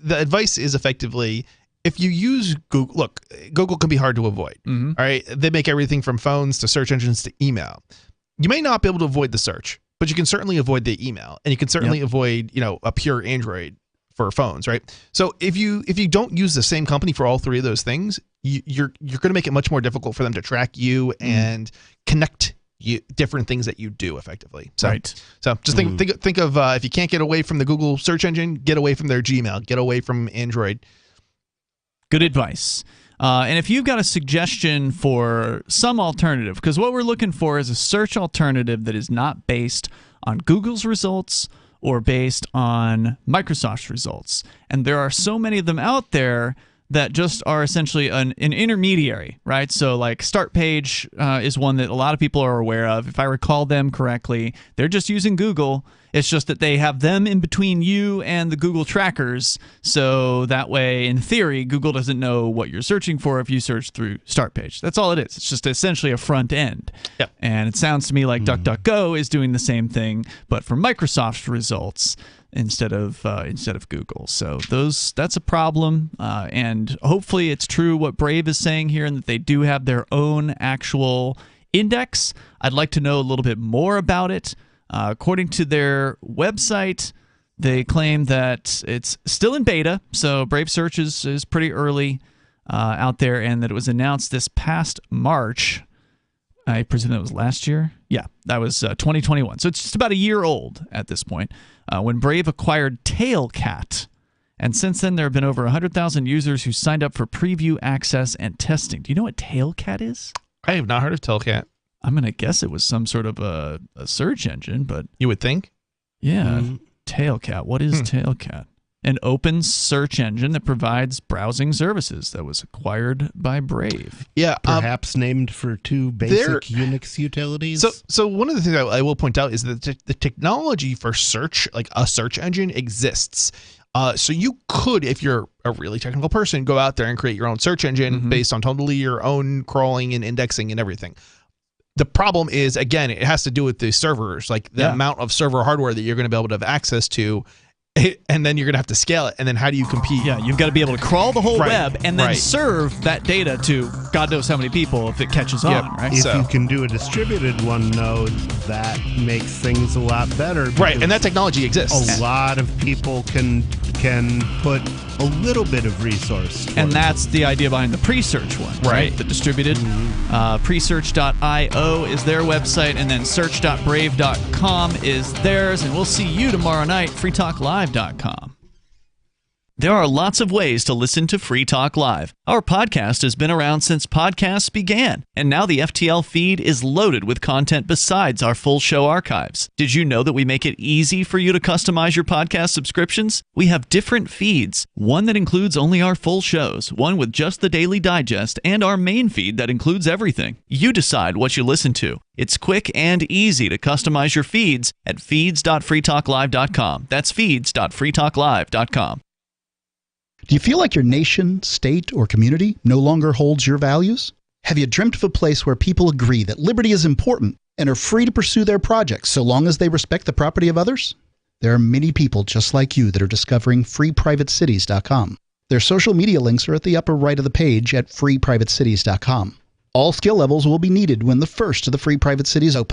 the advice is effectively, if you use Google, look, Google can be hard to avoid. All right. They make everything from phones to search engines to email. You may not be able to avoid the search, but you can certainly avoid the email, and you can certainly avoid, a pure Android for phones, right? So if you don't use the same company for all three of those things, you're going to make it much more difficult for them to track you and connect different things that you do effectively. So, so just think of if you can't get away from the Google search engine, get away from their Gmail, get away from Android. Good advice. And if you've got a suggestion for some alternative, because what we're looking for is a search alternative that is not based on Google's results or based on Microsoft's results. And there are so many of them out there that just are essentially an intermediary, right? So like StartPage is one that a lot of people are aware of. If I recall them correctly, they're just using Google. It's just that they have them in between you and the Google trackers. So that way, in theory, Google doesn't know what you're searching for if you search through StartPage. That's all it is. It's just essentially a front end. Yep. And it sounds to me like DuckDuckGo is doing the same thing, but for Microsoft's results instead of Google. So that's a problem. And hopefully it's true what Brave is saying here, and that they do have their own actual index. I'd like to know a little bit more about it. According to their website, they claim that it's still in beta, so Brave Search is pretty early out there, and that it was announced this past March. I presume that was last year? Yeah, that was 2021. So it's just about a year old at this point, when Brave acquired Tailcat. And since then, there have been over 100,000 users who signed up for preview access and testing. Do you know what Tailcat is? I have not heard of Tailcat. I'm going to guess it was some sort of a search engine, but... You would think? Yeah. Tailcat. What is Tailcat? an open search engine that provides browsing services that was acquired by Brave. Yeah, perhaps named for two basic Unix utilities. So one of the things I will point out is that the technology for search, like a search engine, exists. So you could, if you're a really technical person, go out there and create your own search engine based on totally your own crawling and indexing and everything. The problem is, again, it has to do with the servers, like the amount of server hardware that you're going to be able to have access to. And then you're going to have to scale it. And then how do you compete? Yeah, you've got to be able to crawl the whole web and then serve that data to God knows how many people if it catches on, right? If you can do a distributed one node, that makes things a lot better. Right, and that technology exists. A lot of people can put a little bit of resource. And that's the idea behind the pre-search one, right? The distributed. Presearch.io is their website, and then search.brave.com is theirs. And we'll see you tomorrow night, freetalklive.com. There are lots of ways to listen to Free Talk Live. Our podcast has been around since podcasts began, and now the FTL feed is loaded with content besides our full show archives. Did you know that we make it easy for you to customize your podcast subscriptions? We have different feeds, one that includes only our full shows, one with just the Daily Digest, and our main feed that includes everything. You decide what you listen to. It's quick and easy to customize your feeds at feeds.freetalklive.com. That's feeds.freetalklive.com. Do you feel like your nation, state, or community no longer holds your values? Have you dreamt of a place where people agree that liberty is important and are free to pursue their projects so long as they respect the property of others? There are many people just like you that are discovering freeprivatecities.com. Their social media links are at the upper right of the page at freeprivatecities.com. All skill levels will be needed when the first of the Free Private Cities open.